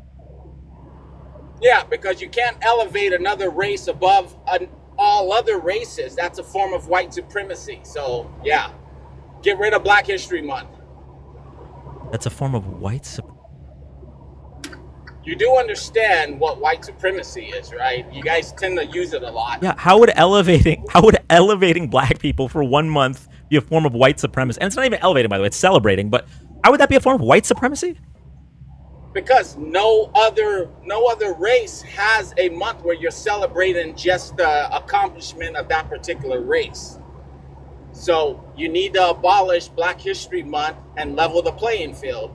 Yeah, because you can't elevate another race above all other races. That's a form of white supremacy. So, yeah, get rid of Black History Month. That's a form of white supremacy. You do understand what white supremacy is, right? You guys tend to use it a lot. Yeah, how would elevating black people for 1 month be a form of white supremacy? And it's not even elevating, by the way, it's celebrating, but how would that be a form of white supremacy? Because no other race has a month where you're celebrating just the accomplishment of that particular race. So you need to abolish Black History Month and level the playing field.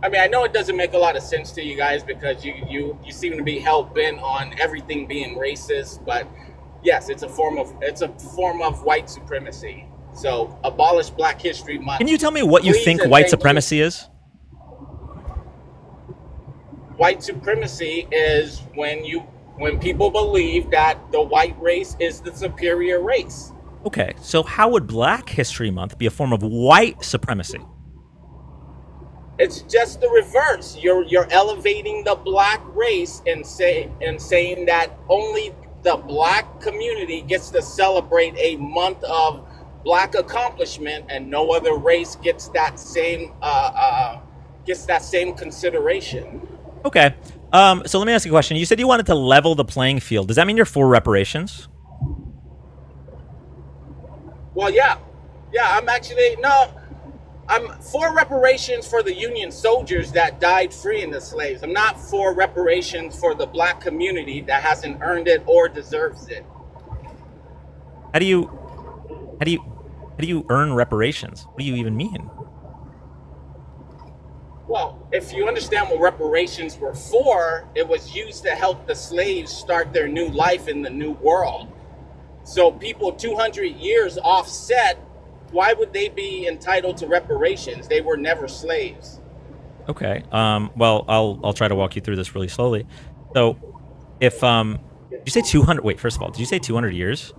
I mean, I know it doesn't make a lot of sense to you guys because you seem to be hell-bent on everything being racist, but yes, it's a form of white supremacy. So abolish Black History Month. Can you tell me what you think white supremacy is? White supremacy is when people believe that the white race is the superior race. Okay, so how would Black History Month be a form of white supremacy? It's just the reverse. You're elevating the black race and saying that only the black community gets to celebrate a month of black accomplishment, and no other race gets that same consideration. Okay. So let me ask you a question. You said you wanted to level the playing field. Does that mean you're for reparations? Well, yeah. I'm for reparations for the Union soldiers that died freeing the slaves. I'm not for reparations for the black community that hasn't earned it or deserves it. How do you earn reparations? What do you even mean? Well, if you understand what reparations were for, it was used to help the slaves start their new life in the new world. So people 200 years offset, why would they be entitled to reparations? They were never slaves. Okay. Well, I'll try to walk you through this really slowly. So, if did you say 200? Wait, first of all, did you say 200 years?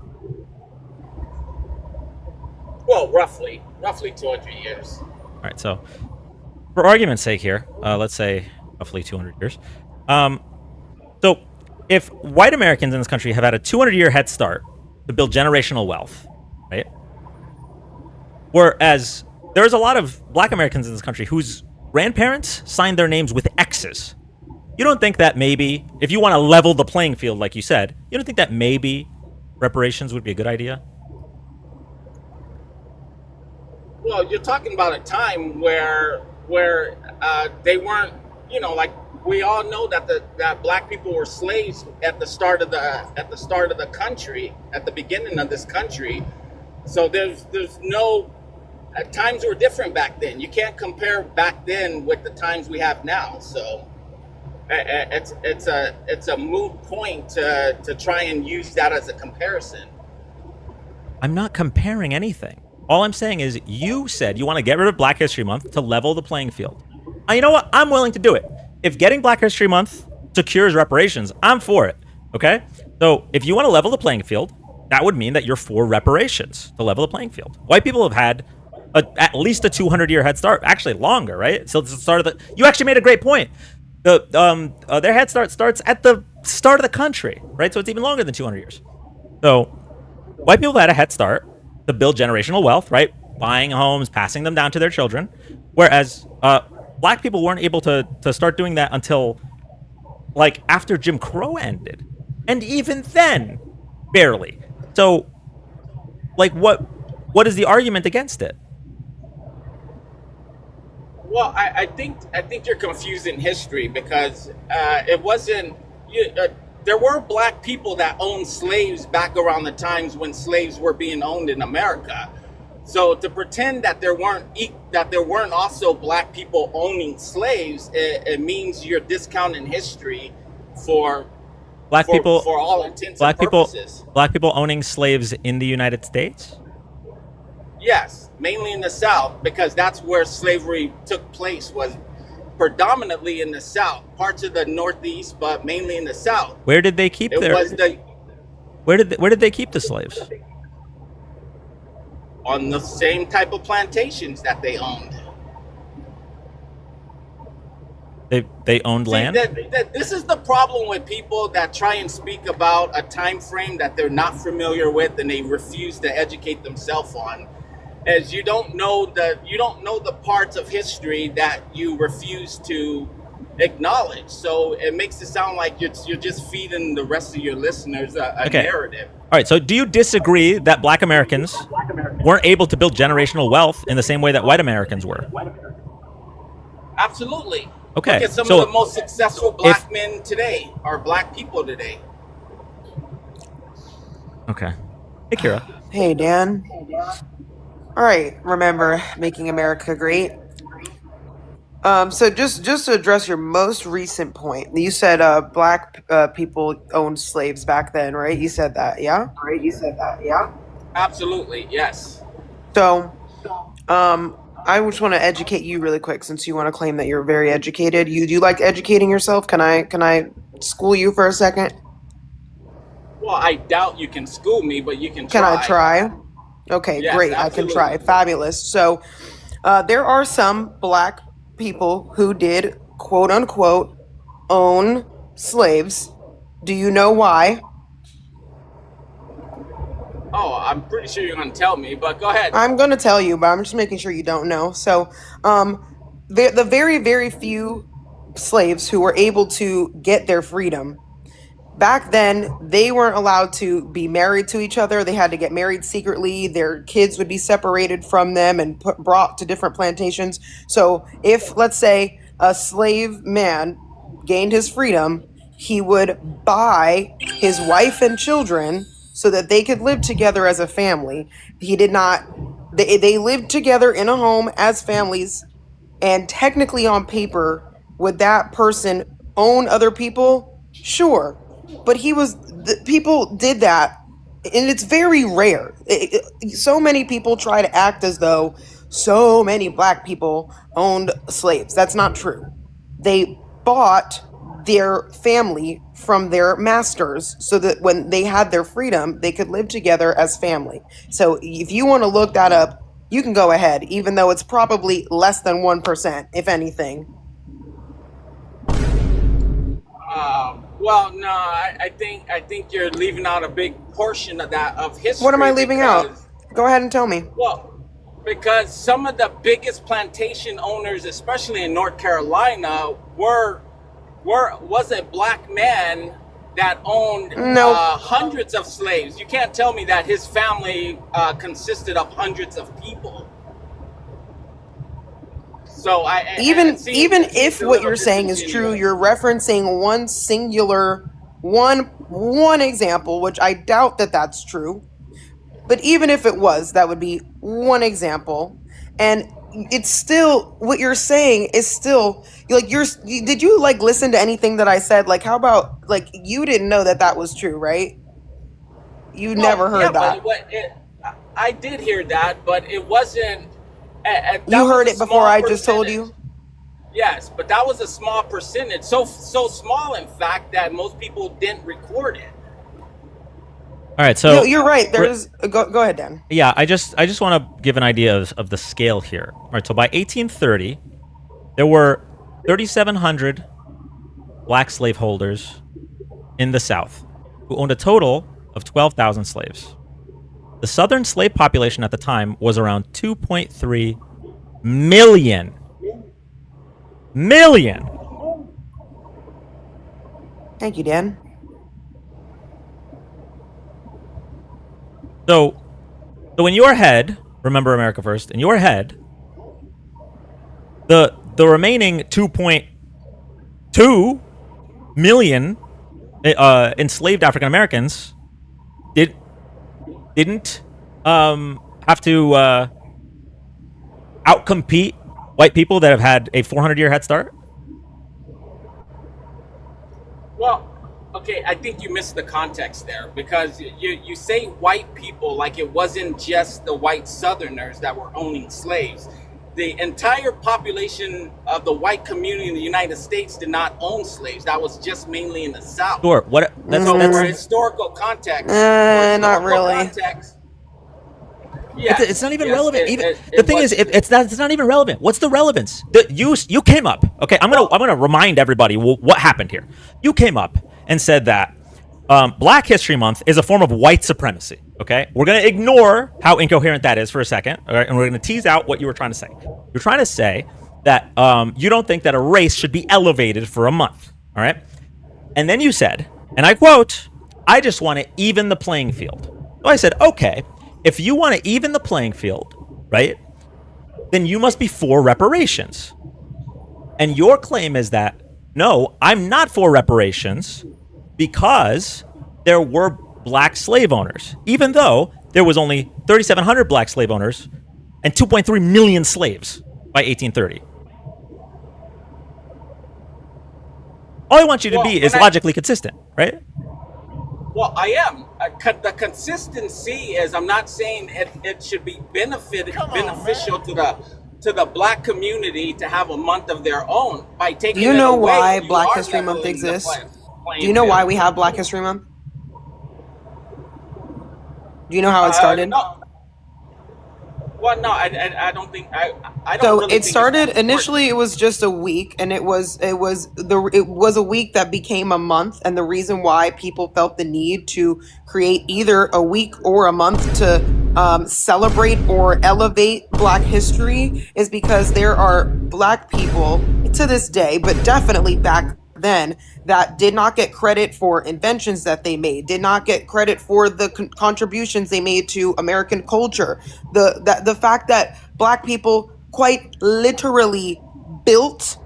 Well, roughly 200 years. All right. So, for argument's sake here, let's say roughly 200 years. So, if white Americans in this country have had a 200-year head start to build generational wealth, right? Whereas there's a lot of black Americans in this country whose grandparents signed their names with X's. You don't think that maybe, if you want to level the playing field, like you said, you don't think that maybe reparations would be a good idea? Well, you're talking about a time where they weren't, like we all know that black people were slaves at the start of the country, at the beginning of this country. So there's no. Times were different back then. You can't compare back then with the times we have now. So it's a moot point to try and use that as a comparison. I'm not comparing anything. All I'm saying is you said you want to get rid of Black History Month to level the playing field. You know what? I'm willing to do it. If getting Black History Month secures reparations, I'm for it. Okay? So if you want to level the playing field, that would mean that you're for reparations to level the playing field. White people have had at least a 200-year head start, actually longer, right? So it's the start of the. You actually made a great point. Their head start starts at the start of the country, right? So it's even longer than 200 years. So white people had a head start to build generational wealth, right? Buying homes, passing them down to their children, whereas black people weren't able to start doing that until like after Jim Crow ended, and even then, barely. So, like, what is the argument against it? Well, I think you're confusing history because it wasn't. There were black people that owned slaves back around the times when slaves were being owned in America. So to pretend that there weren't also black people owning slaves, it means you're discounting history for all intents and purposes. Black people owning slaves in the United States? Yes, mainly in the South, because that's where slavery took place, was predominantly in the South, parts of the Northeast, but mainly in the South. Where did they keep where did they keep the slaves? On the same type of plantations that they owned. They owned land? This is the problem with people that try and speak about a time frame that they're not familiar with and they refuse to educate themselves on. As you don't know the parts of history that you refuse to acknowledge. So it makes it sound like you're just feeding the rest of your listeners a narrative. All right, so do you disagree that black Americans weren't able to build generational wealth in the same way that white Americans were? Absolutely. Okay. Look at some of the most successful black men today, or black people today. Okay. Hey, Kira. Hey, Dan. All right, remember Making America Great? So just to address your most recent point, you said black people owned slaves back then, right? You said that, yeah? Absolutely, yes. So, I just want to educate you really quick, since you want to claim that you're very educated. Do you like educating yourself? Can I school you for a second? Well, I doubt you can school me, but you can try. Can I try? Okay, Yes, great. absolutely. I can try. Fabulous. So, there are some black people who did, quote unquote, own slaves. Do you know why? Oh, I'm pretty sure you're going to tell me, but go ahead. I'm going to tell you, but I'm just making sure you don't know. So, the very, very few slaves who were able to get their freedom, back then, they weren't allowed to be married to each other. They had to get married secretly. Their kids would be separated from them and brought to different plantations. So if, let's say, a slave man gained his freedom, he would buy his wife and children so that they could live together as a family. He did not. They lived together in a home as families, and technically on paper, would that person own other people? Sure. But people did that, and it's very rare. So many people try to act as though so many black people owned slaves. That's not true. They bought their family from their masters so that when they had their freedom, they could live together as family. So if you want to look that up, you can go ahead, even though it's probably less than 1%, if anything. Well, no, I think you're leaving out a big portion of that of history. What am I leaving out? Go ahead and tell me. Well, because some of the biggest plantation owners, especially in North Carolina, was a black man that owned hundreds of slaves. You can't tell me that his family consisted of hundreds of people. So even if what you're saying is true, you're referencing one singular one example, which I doubt that that's true. But even if it was, that would be one example, and it's still what you're saying is still like did you like listen to anything that I said? Like, how about like you didn't know that was true, right? You never heard that. I did hear that, but it wasn't. You heard it before I just told you? Yes, but that was a small percentage. So small, in fact, that most people didn't record it. All right, so you're right. There's go ahead, Dan. Yeah, I just want to give an idea of the scale here. All right, so by 1830, there were 3,700 black slaveholders in the South who owned a total of 12,000 slaves. The Southern slave population at the time was around 2.3 million. Thank you, Dan. So in your head, remember America First, in your head, the remaining 2.2 million enslaved African Americans didn't have to outcompete white people that have had a 400-year head start? Well, okay, I think you missed the context there, because you say white people like it wasn't just the white Southerners that were owning slaves. The entire population of the white community in the United States did not own slaves. That was just mainly in the South. Sure. That's for historical context. Not really. Context, yes, It's not even relevant. The thing is, it's not even relevant. What's the relevance? You came up. Okay, I'm gonna remind everybody what happened here. You came up and said that Black History Month is a form of white supremacy. Okay, we're gonna ignore how incoherent that is for a second, all right, and we're gonna tease out what you were trying to say. You're trying to say that you don't think that a race should be elevated for a month. All right, and then you said, and I quote, "I just want to even the playing field." So I said, okay. If you want to even the playing field, right, then you must be for reparations. And your claim is that, no, I'm not for reparations because there were black slave owners, even though there was only 3,700 black slave owners and 2.3 million slaves by 1830. All I want you to be is logically consistent, right? Well, I am. The consistency is, I'm not saying it should be beneficial to the black community to have a month of their own by taking. Do you know away, why Black History Month exists? Do you know why we have Black History Month? Do you know how it started? No. Well, no, I don't think I don't. So really it started initially. It was just a week, and it was a week that became a month. And the reason why people felt the need to create either a week or a month to celebrate or elevate Black history is because there are Black people to this day, but definitely back then, that did not get credit for inventions that they made, did not get credit for the contributions they made to American culture. The fact that Black people quite literally built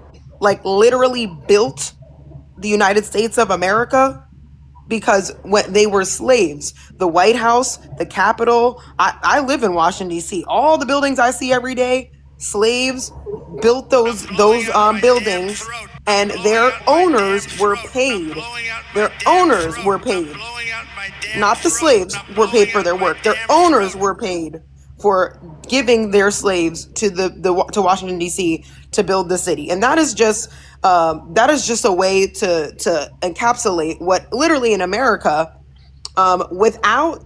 the United States of America, because when they were slaves, the White House, the Capitol, I live in Washington, D.C. All the buildings I see every day, slaves built those buildings, and their owners were paid. Their owners were paid. Not the slaves were paid for their work. Their owners were paid for giving their slaves to Washington, D.C. to build the city. And that is just a way to encapsulate what literally in America, without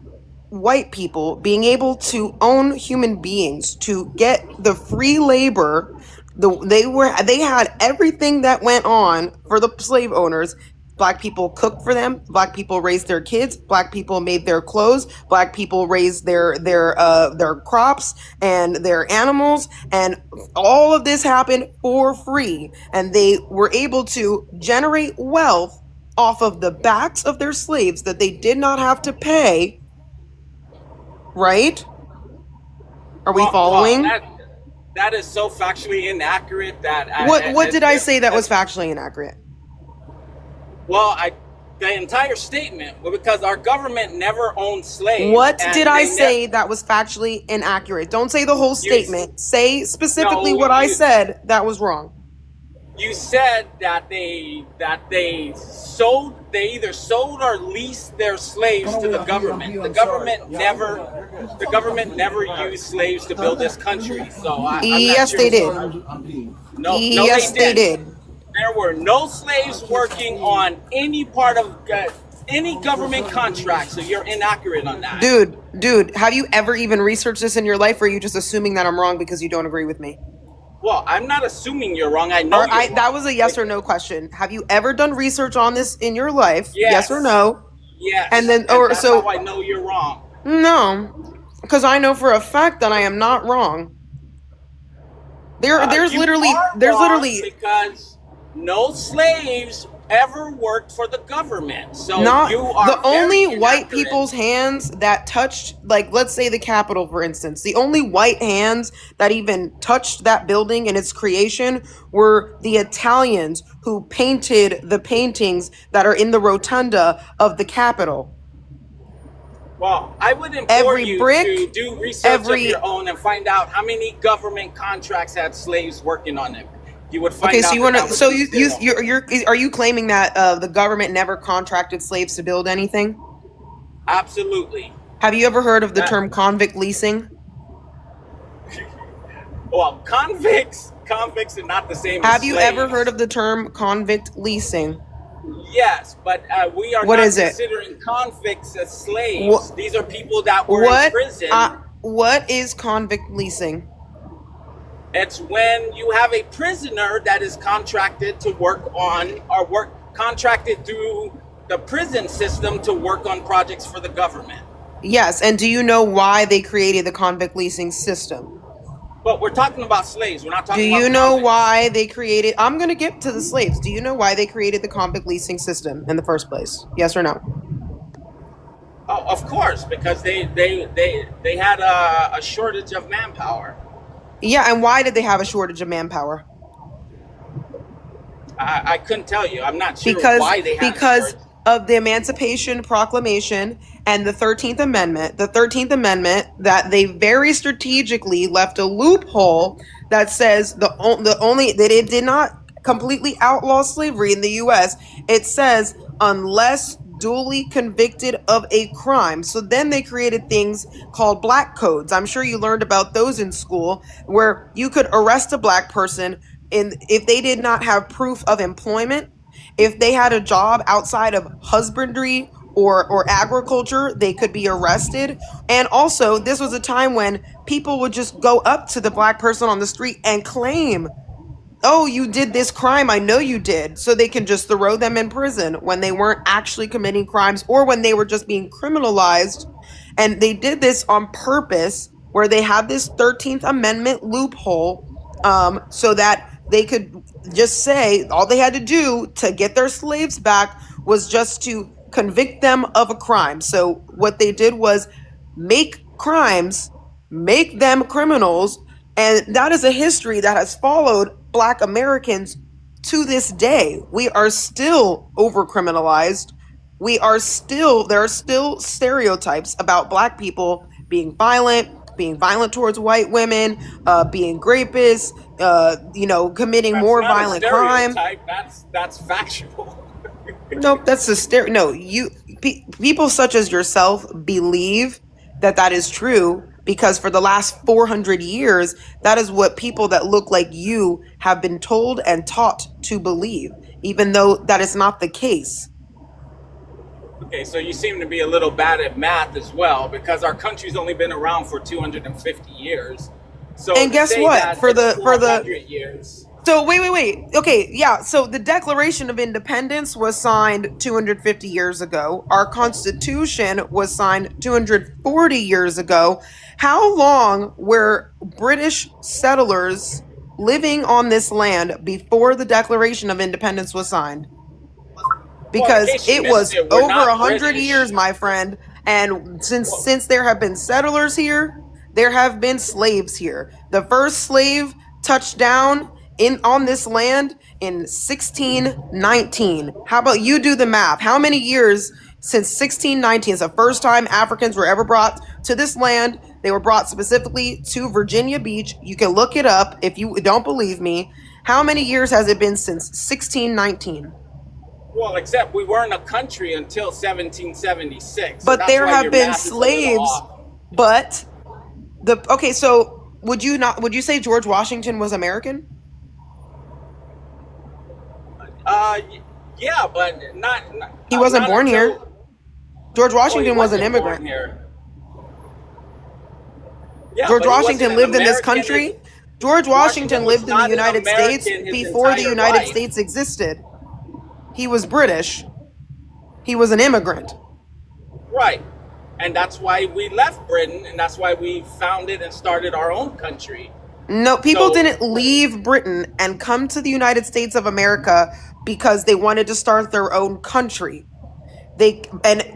white people being able to own human beings, to get the free labor, they had everything that went on for the slave owners. Black people cooked for them. Black people raised their kids. Black people made their clothes. Black people raised their crops and their animals, and all of this happened for free. And they were able to generate wealth off of the backs of their slaves that they did not have to pay. Right? Are we following? That is so factually inaccurate that. What did I say that was factually inaccurate? Well, the entire statement, because our government never owned slaves. What did I say that was factually inaccurate? Don't say the whole statement. Say specifically what I said that was wrong. You said that they either sold or leased their slaves to the government. The government never used slaves to build this country. So yes, they did. No, yes, they did. There were no slaves working on any part of any government contract, so you're inaccurate on that. Dude, have you ever even researched this in your life, or are you just assuming that I'm wrong because you don't agree with me? Well, I'm not assuming you're wrong. I know you're wrong. That was a yes or no question. Have you ever done research on this in your life? Yes. Yes or no? Yes. And then, that's how I know you're wrong. No, because I know for a fact that I am not wrong. There's literally because no slaves ever worked for the government. So not you are the only very white inaccurate. people's hands that touched, like, let's say the Capitol, for instance. The only white hands that even touched that building in its creation were the Italians who painted the paintings that are in the rotunda of the Capitol. Well, I would implore you to do research of your own and find out how many government contracts had slaves working on them. You would find out. So you want to? So are you claiming that the government never contracted slaves to build anything? Absolutely. Have you ever heard of the term convict leasing? Well, convicts are not the same. Have as you slaves. ever heard of the term convict leasing? Yes, but we are What not is it? considering convicts as slaves. These are people that were in prison. What is convict leasing? It's when you have a prisoner that is contracted to work on, or contracted through the prison system to work on projects for the government. Yes, and do you know why they created the convict leasing system? But we're talking about slaves. We're not talking about Do you know convicts. why they created? I'm going to get to the slaves. Do you know why they created the convict leasing system in the first place? Yes or no? Oh, of course, because they had a shortage of manpower. Yeah, and why did they have a shortage of manpower? I couldn't tell you. I'm not sure why they had because of the Emancipation Proclamation and the 13th Amendment. The 13th Amendment, that they very strategically left a loophole that says that it did not completely outlaw slavery in the U.S. It says unless duly convicted of a crime. So then they created things called black codes. I'm sure you learned about those in school, where you could arrest a black person if they did not have proof of employment. If they had a job outside of husbandry or agriculture, they could be arrested. And also, this was a time when people would just go up to the black person on the street and claim, oh, you did this crime, I know you did. So they can just throw them in prison when they weren't actually committing crimes, or when they were just being criminalized. And they did this on purpose, where they had this 13th Amendment loophole, so that they could just say all they had to do to get their slaves back was just to convict them of a crime. So what they did was make crimes, make them criminals, and that is a history that has followed Black Americans to this day. We are still over-criminalized. There are still stereotypes about Black people being violent towards white women, being rapists, committing more violent crime. That's factual. Nope, that's a no. People such as yourself believe that is true because for the last 400 years, that is what people that look like you have been told and taught to believe, even though that is not the case. Okay, so you seem to be a little bad at math as well, because our country's only been around for 250 years. So and guess what? For the years. So wait. Okay, yeah. So the Declaration of Independence was signed 250 years ago. Our Constitution was signed 240 years ago. How long were British settlers living on this land before the Declaration of Independence was signed? Because it was over 100 years, my friend. And since there have been settlers here, there have been slaves here. The first slave touched down on this land in 1619. How about you do the math? How many years since 1619 is the first time Africans were ever brought to this land? They were brought specifically to Virginia Beach. You can look it up if you don't believe me. How many years has it been since 1619? Well, except we weren't a country until 1776. But there have been slaves. But so would you say George Washington was American? Yeah, but not he wasn't born here. George Well, he Washington was an wasn't born immigrant. here. Yeah, George but he wasn't Washington an lived in this American. country. George Washington was lived in the not an United States American his before the entire United life. States existed. He was British. He was an immigrant. Right. And that's why we left Britain, and that's why we founded and started our own country. No, people So- didn't leave Britain and come to the United States of America because they wanted to start their own country.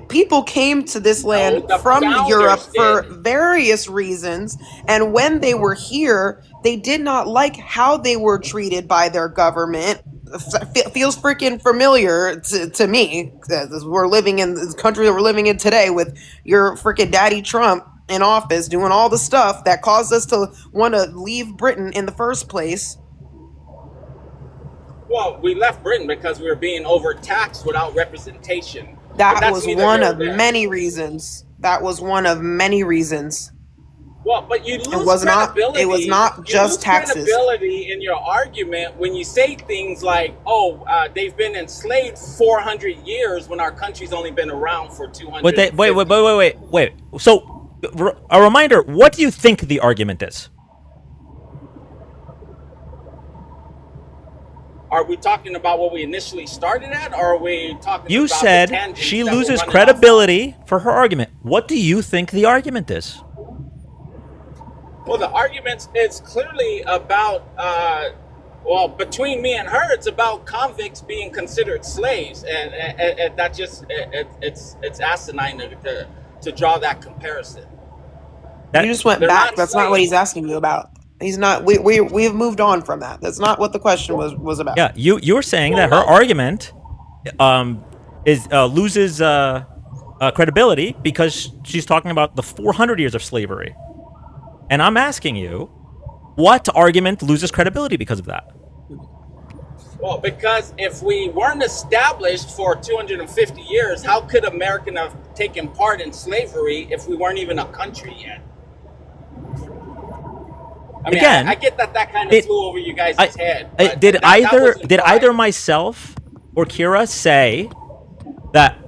People came to this land the from founders Europe for did. various reasons, and when they were here, they did not like how they were treated by their government. Feels freaking familiar to me. We're living in the country that we're living in today with your freaking daddy Trump in office doing all the stuff that caused us to want to leave Britain in the first place. Well, we left Britain because we were being overtaxed without representation. But That that's was neither one here of nor there. many reasons. That was one of many reasons. Well, but you lose It was not credibility. just you lose taxes. credibility in your argument when you say things like, "Oh, they've been enslaved 400 years," when our country's only been around for 200. Wait. So, a reminder: what do you think the argument is? Are we talking about what we initially started at, or are we talking You about the said tangents she that we're loses running credibility for her argument. What do you think the argument is? off? Well, the argument is clearly about, between me and her, it's about convicts being considered slaves, and that just it's asinine to draw that comparison. You just went They're back. not That's not what slaves. he's asking you about. He's not. We've moved on from that. That's not what the question was about. Yeah, you were saying that her argument loses credibility because she's talking about the 400 years of slavery. And I'm asking you, what argument loses credibility because of that? Well, because if we weren't established for 250 years, how could America have taken part in slavery if we weren't even a country yet? I mean, Again, I get that kind of flew over you guys' head. but Did that either wasn't myself or Kira say that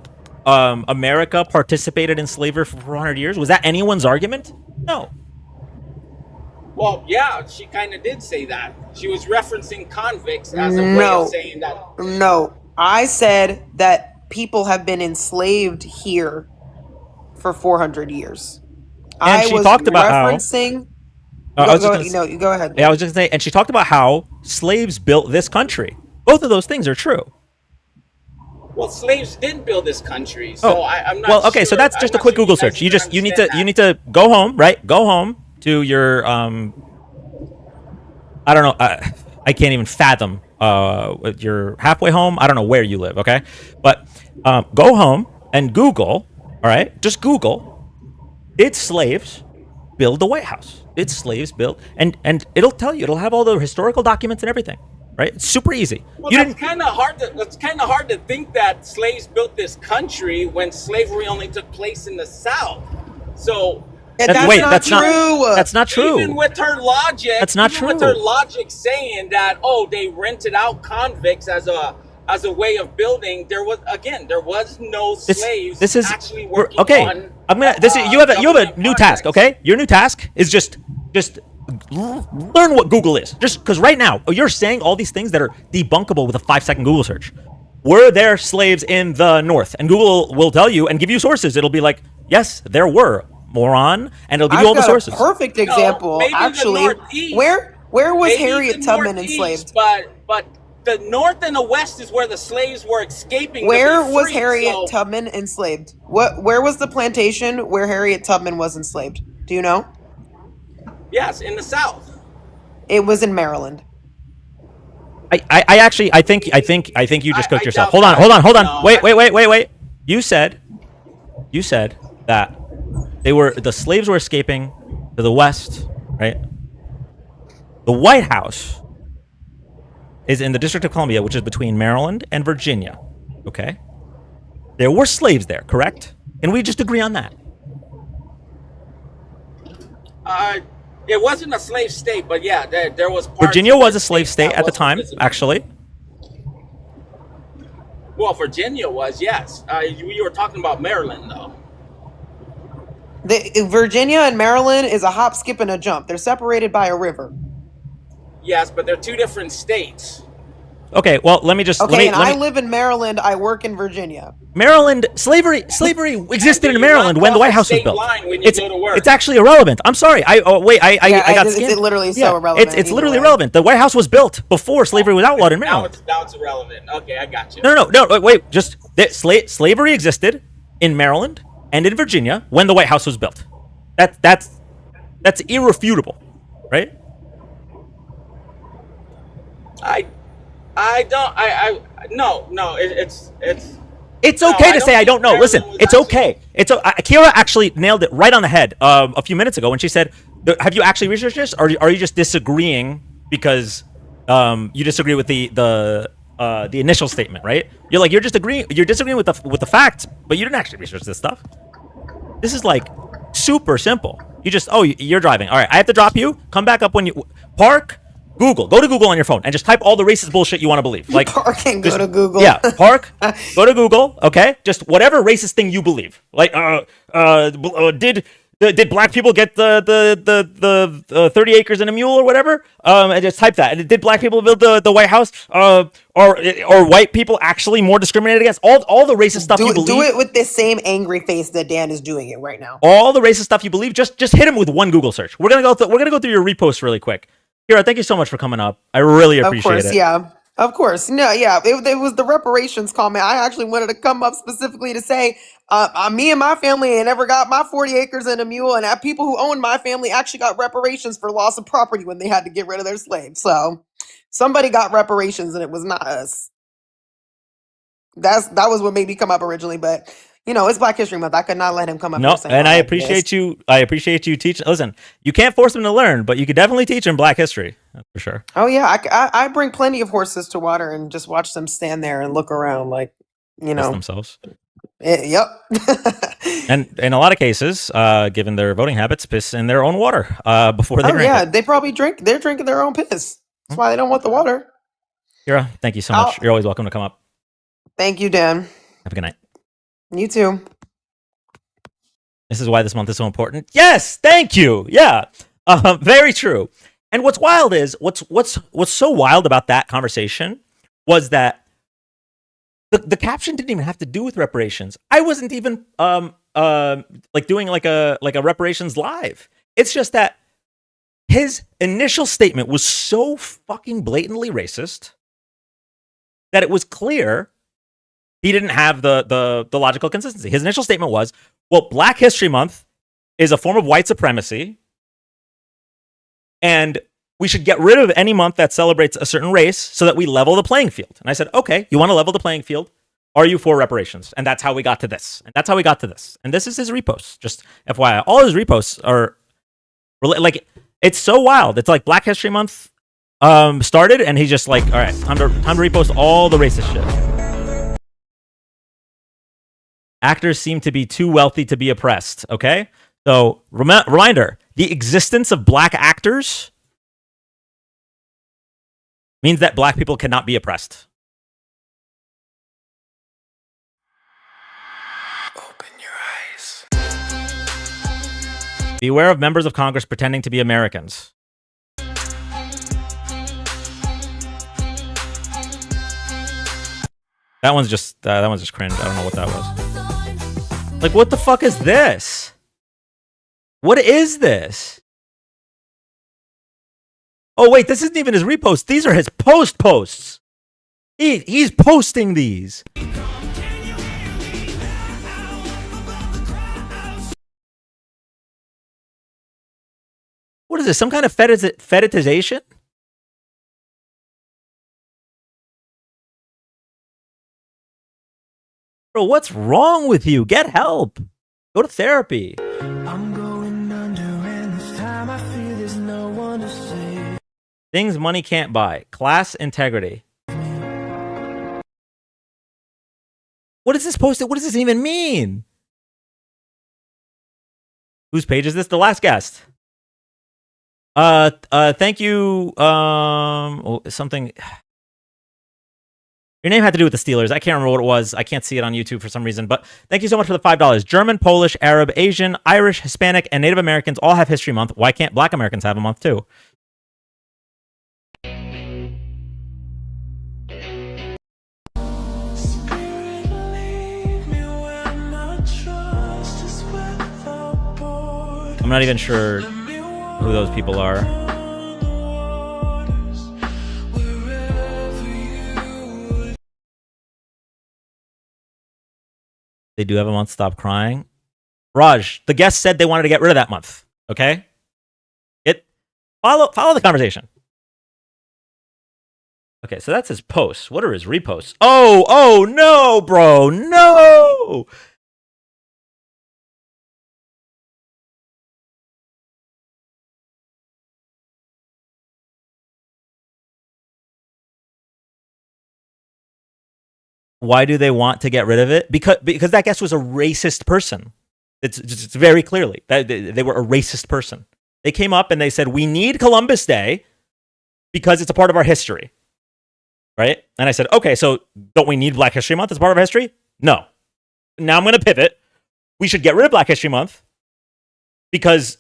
America participated in slavery for 400 years? Was that anyone's argument? No. Well, yeah, she kind of did say that. She was referencing convicts as a way of saying that. No, I said that people have been enslaved here for 400 years. And she talked about referencing. how. You go ahead. Yeah, I was just saying, and she talked about how slaves built this country. Both of those things are true. Well, slaves didn't build this country, so I'm not. Well, okay, so sure. that's just a quick Google search. You need to go home, right? Go home to your I don't know. I can't even fathom you're halfway home. I don't know where you live. Okay, but go home and Google. All right, just Google. Did slaves build the White House? Did slaves build? And it'll tell you. It'll have all the historical documents and everything. Right? It's super easy. Well, that's kind of hard to think that slaves built this country when slavery only took place in the South. So That's not true. Even with her logic, that's not true. With her logic saying that they rented out convicts as a way of building, there was no slaves actually working on. You have a new task. Okay, your new task is just learn what Google is. Just because right now you're saying all these things that are debunkable with a 5-second Google search. Were there slaves in the North? And Google will tell you and give you sources. It'll be like, yes, there were, moron, and it'll give you all the sources. Perfect example, actually. Where was Harriet Tubman enslaved? But the North and the West is where the slaves were escaping. Where was Harriet Tubman enslaved? Where was the plantation where Harriet Tubman was enslaved? Do you know? Yes, in the South. It was in Maryland. I think you just cooked yourself. Hold on. Wait. You said that the slaves were escaping to the West, right? The White House is in the District of Columbia, which is between Maryland and Virginia. Okay? There were slaves there, correct? Can we just agree on that? It wasn't a slave state, but yeah, there was. Virginia was a slave state at the time, actually. Well, Virginia was, yes. You were talking about Maryland, though. Virginia and Maryland is a hop, skip, and a jump. They're separated by a river. Yes, but they're two different states. Okay, well, let me just... Okay, I live in Maryland. I work in Virginia. Maryland, slavery existed in Maryland when the White House was built. It's actually irrelevant. I'm sorry. I got skinned. It's literally so irrelevant. It's literally irrelevant. The White House was built before slavery was outlawed in Maryland. Now it's irrelevant. Okay, I got you. No, wait. Just slavery existed in Maryland and in Virginia when the White House was built. That's irrefutable, right? It's okay to say I don't know. Listen, it's okay. Kira actually nailed it right on the head a few minutes ago when she said, "Have you actually researched this, or are you just disagreeing because you disagree with the initial statement?" Right? You're disagreeing with the facts, but you didn't actually research this stuff. This is like super simple. You're driving. All right, I have to drop you. Come back up when you park. Go to Google on your phone and just type all the racist bullshit you want to believe. Like park and go to Google. Yeah, park. Go to Google. Okay, just whatever racist thing you believe. Like, did black people get the 30 acres and a mule or whatever? And just type that. And did black people build the White House? Or white people actually more discriminated against? All the racist stuff you believe. Do it with this same angry face that Dan is doing it right now. All the racist stuff you believe. Just hit him with one Google search. We're gonna go through your reposts really quick. Kira, thank you so much for coming up. I really appreciate it. Yeah. Of course. No, yeah. It was the reparations comment. I actually wanted to come up specifically to say, me and my family ain't ever got my 40 acres and a mule, and people who owned my family actually got reparations for loss of property when they had to get rid of their slaves. So somebody got reparations and it was not us. That was what made me come up originally, but it's Black History Month. I could not let him come up. No, and I appreciate you. I appreciate you teaching. Listen, you can't force them to learn, but you could definitely teach them Black history. That's for sure. Oh yeah, I bring plenty of horses to water and just watch them stand there and look around like, Piss themselves. Yep. And in a lot of cases, given their voting habits, piss in their own water before they drink it. They probably drink. They're drinking their own piss. That's why they don't want the water. Kira, thank you so much. You're always welcome to come up. Thank you, Dan. Have a good night. You too. This is why this month is so important. Yes, thank you. Yeah, very true. And what's wild is what's so wild about that conversation was that the caption didn't even have to do with reparations. I wasn't even doing like a reparations live. It's just that his initial statement was so fucking blatantly racist that it was clear he didn't have the logical consistency. His initial statement was, well, Black History Month is a form of white supremacy, and we should get rid of any month that celebrates a certain race so that we level the playing field. And I said, okay, you want to level the playing field? Are you for reparations? And that's how we got to this. And that's how we got to this. And this is his reposts. Just FYI, all his reposts are like, it's so wild. It's like Black History Month started, and he's just like, all right, time to repost all the racist shit. Actors seem to be too wealthy to be oppressed, okay? So, reminder, the existence of black actors means that black people cannot be oppressed. Open your eyes. Beware of members of Congress pretending to be Americans. That one's just cringe. I don't know what that was. Like, what the fuck is this? What is this? Oh, wait, this isn't even his repost. These are his posts. He's posting these. What is this? Some kind of fetishization? Bro, what's wrong with you? Get help. Go to therapy. I'm going under, and this time I feel there's no one to save. Things money can't buy. Class integrity. What is this posted? What does this even mean? Whose page is this? The last guest. Thank you. Something. Your name had to do with the Steelers. I can't remember what it was. I can't see it on YouTube for some reason. But thank you so much for the $5. German, Polish, Arab, Asian, Irish, Hispanic, and Native Americans all have History Month. Why can't Black Americans have a month too? I'm not even sure who those people are. They do have a month. Stop crying. Raj, the guest said they wanted to get rid of that month. Okay? Follow the conversation. Okay, so that's his posts. What are his reposts? Oh no, bro. No. Why do they want to get rid of it? Because that guest was a racist person. It's very clearly that they were a racist person. They came up and they said, we need Columbus Day because it's a part of our history. Right? And I said, okay, so don't we need Black History Month as part of our history? No. Now I'm going to pivot. We should get rid of Black History Month because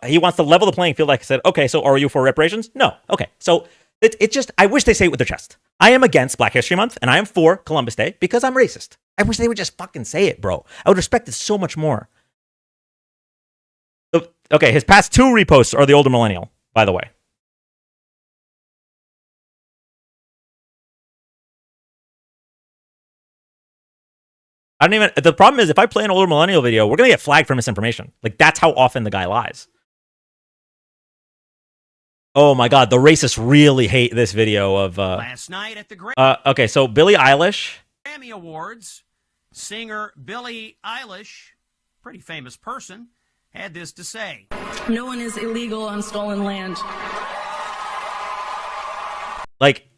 he wants to level the playing field. Like I said, okay, so are you for reparations? No. Okay. So it's just, I wish they say it with their chest. I am against Black History Month and I am for Columbus Day because I'm racist. I wish they would just fucking say it, bro. I would respect it so much more. Okay, his past 2 reposts are the older millennial, by the way. The problem is if I play an older millennial video, we're going to get flagged for misinformation. Like, that's how often the guy lies. Oh my God, the racists really hate this video of, last night at the okay, so Billie Eilish. Grammy Awards, singer Billie Eilish, pretty famous person, had this to say. No one is illegal on stolen land. Like,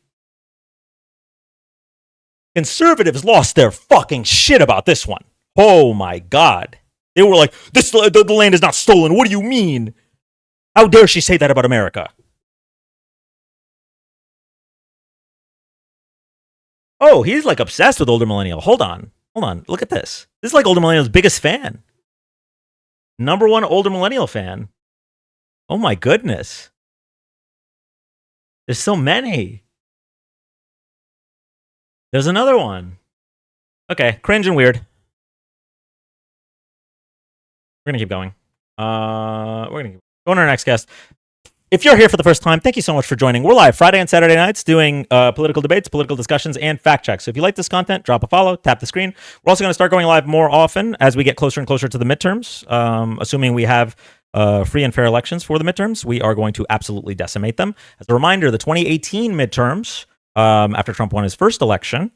conservatives lost their fucking shit about this one. Oh my God. They were like, the land is not stolen. What do you mean? How dare she say that about America? Oh, he's like obsessed with older millennial. Hold on. Look at this. This is like older millennial's biggest fan. #1 older millennial fan. Oh my goodness. There's so many. There's another one. Okay, cringe and weird. We're gonna keep going. We're gonna keep going to our next guest. If you're here for the first time, thank you so much for joining. We're live Friday and Saturday nights doing political debates, political discussions, and fact checks. So if you like this content, drop a follow, tap the screen. We're also going to start going live more often as we get closer and closer to the midterms. Assuming we have free and fair elections for the midterms, we are going to absolutely decimate them. As a reminder, the 2018 midterms, after Trump won his first election,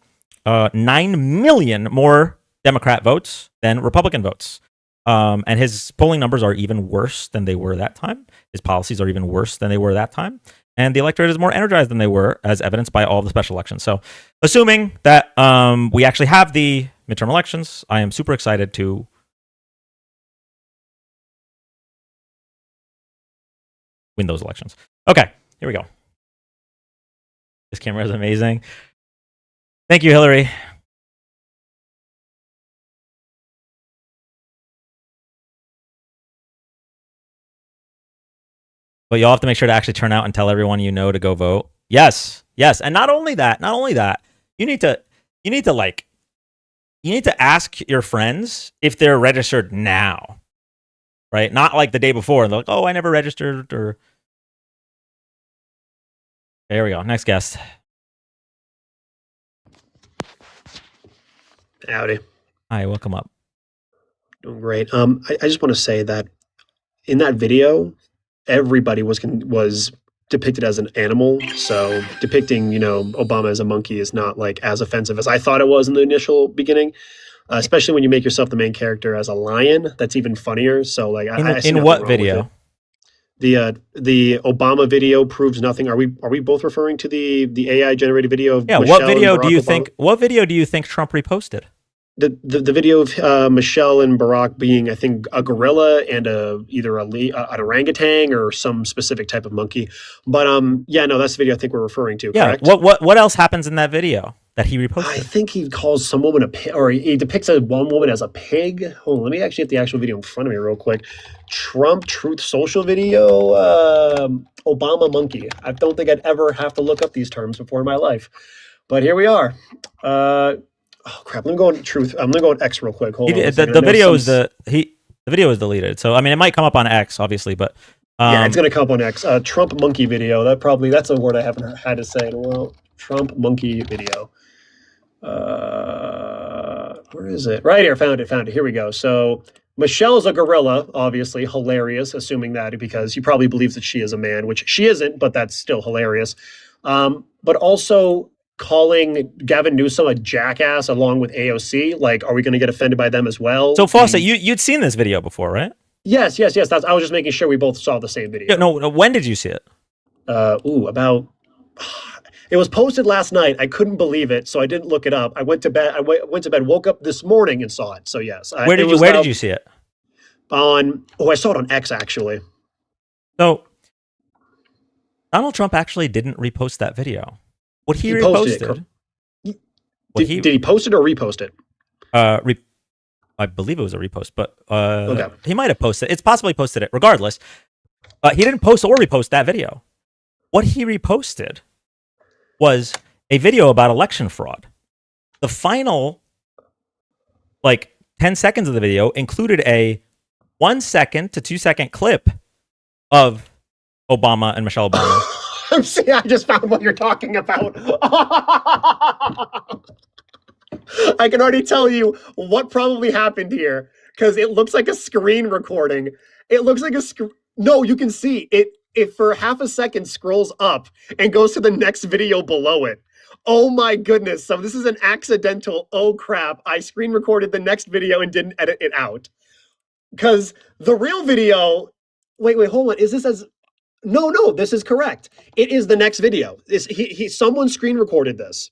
9 million more Democrat votes than Republican votes. And his polling numbers are even worse than they were that time. His policies are even worse than they were that time. And the electorate is more energized than they were, as evidenced by all the special elections. So assuming that we actually have the midterm elections, I am super excited to win those elections. Okay, here we go. This camera is amazing. Thank you, Hillary. But you'll have to make sure to actually turn out and tell everyone you know to go vote. Yes. And not only that, you need to ask your friends if they're registered now. Right? Not like the day before and they're like, "Oh, I never registered," or there we go. Next guest. Howdy. Hi, welcome up. Doing great. I just want to say that in that video, everybody was depicted as an animal. So depicting, Obama as a monkey is not like as offensive as I thought it was in the initial beginning. Especially when you make yourself the main character as a lion, that's even funnier. So like, I see in nothing what wrong video? With it. The Obama video proves nothing. Are we both referring to the AI generated video of Michelle what video and do you Barack think? Obama? What video do you think Trump reposted? The video of Michelle and Barack being, I think, a gorilla and either an orangutan or some specific type of monkey. But that's the video I think we're referring to. Yeah. Correct? What else happens in that video that he reposted? I think he calls some woman a pig, or he depicts one woman as a pig. Hold on, let me actually get the actual video in front of me real quick. Trump Truth Social video, Obama monkey. I don't think I'd ever have to look up these terms before in my life, but here we are. Oh crap! Let me go on Truth. I'm gonna go on X real quick. Hold on. The video is the video is deleted, so I mean it might come up on X, obviously, but yeah, it's gonna come up on X. Trump monkey video. That's a word I haven't had to say in a while. Trump monkey video. Where is it? Right here. Found it. Here we go. So Michelle's a gorilla, obviously hilarious, assuming that because he probably believes that she is a man, which she isn't, but that's still hilarious. But also calling Gavin Newsom a jackass along with AOC. Like, are we going to get offended by them as well? So Fawcett, you'd seen this video before, right? Yes. I was just making sure we both saw the same video. Yeah, no, when did you see it? It was posted last night. I couldn't believe it, so I didn't look it up. I went to bed. Woke up this morning and saw it. So yes. Where did you see it? I saw it on X actually. So Donald Trump actually didn't repost that video. What he reposted? Did he post it or repost it? I believe it was a repost, but okay. He might have posted. It's possibly posted it. Regardless, he didn't post or repost that video. What he reposted was a video about election fraud. The final, 10 seconds of the video included a 1 second to 2 second clip of Obama and Michelle Obama. I just found what you're talking about. I can already tell you what probably happened here because it looks like a screen recording. It looks like no, you can see it. It for half a second scrolls up and goes to the next video below it. Oh my goodness. So this is an accidental, oh crap, I screen recorded the next video and didn't edit it out. Because the real video, wait, hold on. Is this as, no, this is correct. It is the next video. Someone screen recorded this.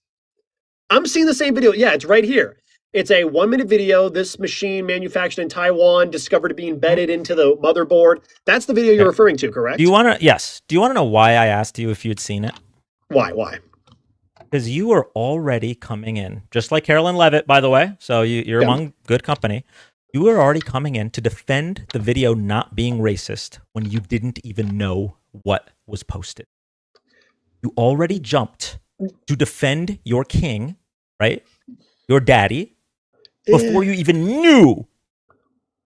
I'm seeing the same video. Yeah, it's right here. It's a 1 minute video. This machine manufactured in Taiwan, discovered to be embedded into the motherboard. That's the video you're referring to, correct? Yes. Do you want to know why I asked you if you'd seen it? Why? Because you were already coming in, just like Carolyn Levitt, by the way. So you're among good company. You were already coming in to defend the video not being racist when you didn't even know what was posted. You already jumped to defend your king, right? Your daddy. Before you even knew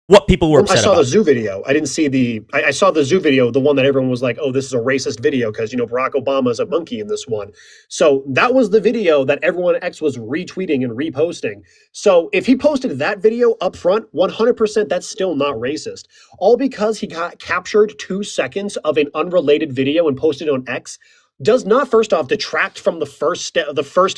what people were upset about. I saw the zoo video. I didn't see I saw the zoo video, the one that everyone was like, oh, this is a racist video because, Barack Obama is a monkey in this one. So that was the video that everyone X was retweeting and reposting. So if he posted that video up front, 100% that's still not racist. All because he got captured 2 seconds of an unrelated video and posted it on X does not, first off, detract from the first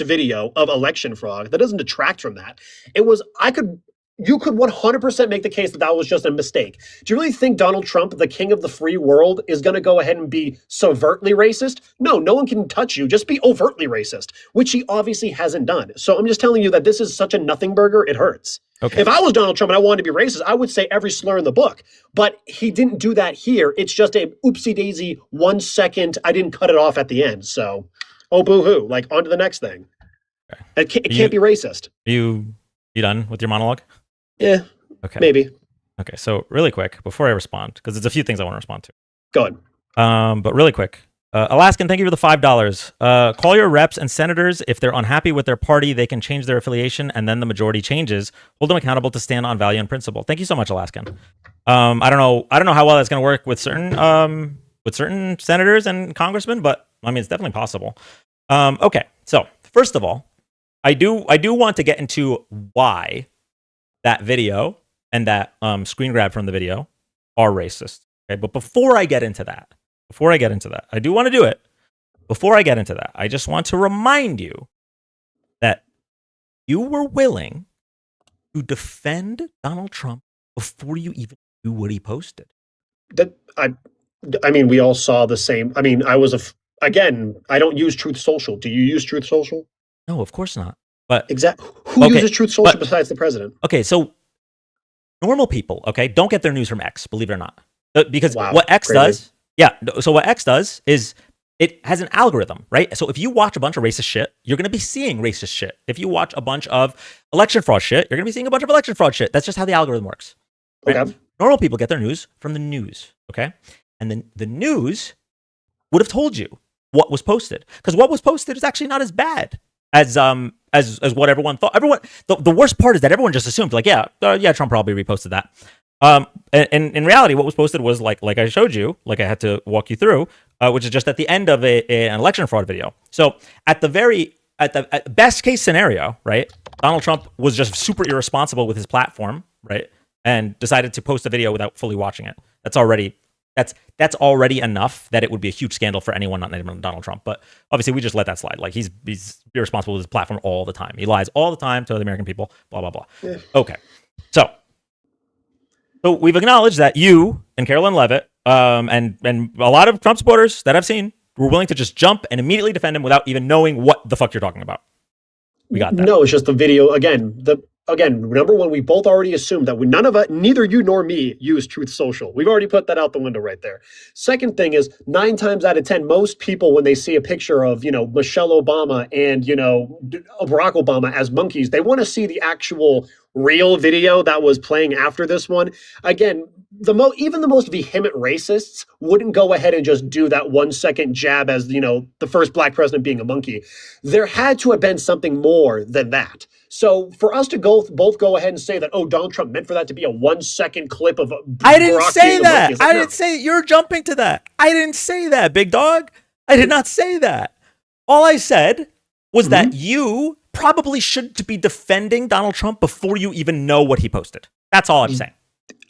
video of election fraud. That doesn't detract from that. You could 100% make the case that was just a mistake. Do you really think Donald Trump, the king of the free world, is going to go ahead and be overtly racist? No one can touch you. Just be overtly racist, which he obviously hasn't done. So I'm just telling you that this is such a nothing burger, it hurts. Okay. If I was Donald Trump and I wanted to be racist, I would say every slur in the book. But he didn't do that here. It's just a oopsie daisy 1 second. I didn't cut it off at the end. So, oh boo-hoo. On to the next thing. Okay. It can't be racist. You done with your monologue? Yeah. Okay. Maybe. Okay. So really quick before I respond, because there's a few things I want to respond to. Go ahead. But really quick. Alaskan, thank you for the $5. Call your reps and senators. If they're unhappy with their party, they can change their affiliation, and then the majority changes. Hold them accountable to stand on value and principle. Thank you so much, Alaskan. I don't know how well that's going to work with certain senators and congressmen, but I mean it's definitely possible. Okay, so first of all, I do want to get into why that video and that screen grab from the video are racist. Okay, but before I get into that, I do want to do it. Before I get into that, I just want to remind you that you were willing to defend Donald Trump before you even knew what he posted. I mean, we all saw the same. I mean, I don't use Truth Social. Do you use Truth Social? No, of course not. But exactly, who uses Truth Social besides the president? Okay, so normal people, don't get their news from X, believe it or not, because what X does. Yeah. So what X does is it has an algorithm, right? So if you watch a bunch of racist shit, you're going to be seeing racist shit. If you watch a bunch of election fraud shit, you're going to be seeing a bunch of election fraud shit. That's just how the algorithm works. Right? Okay. Normal people get their news from the news, okay? And then the news would have told you what was posted, because what was posted is actually not as bad as what everyone thought. The worst part is that everyone just assumed, like, yeah, Trump probably reposted that. And in reality, what was posted was like I showed you, like I had to walk you through, which is just at the end of an election fraud video. So at the best case scenario, right, Donald Trump was just super irresponsible with his platform, right, and decided to post a video without fully watching it. That's already enough that it would be a huge scandal for anyone not named Donald Trump. But obviously, we just let that slide. Like, he's irresponsible with his platform all the time. He lies all the time to the American people. Blah blah blah. Yeah. Okay, so we've acknowledged that you and Carolyn Levitt and a lot of Trump supporters that I've seen were willing to just jump and immediately defend him without even knowing what the fuck you're talking about. We got that. No, it's just the video again. Number one, we both already assumed that neither you nor me use Truth Social. We've already put that out the window right there. Second thing is, 9 times out of 10, most people, when they see a picture of, Michelle Obama and, Barack Obama as monkeys, they want to see the actual real video that was playing after this one. Again, even the most vehement racists wouldn't go ahead and just do that 1 second jab as, the first black president being a monkey. There had to have been something more than that. So for us to both go ahead and say that, Donald Trump meant for that to be a 1 second clip of I didn't say that. I didn't say you're jumping to that. I didn't say that, big dog. I did not say that. All I said was that you probably shouldn't be defending Donald Trump before you even know what he posted. That's all I'm saying.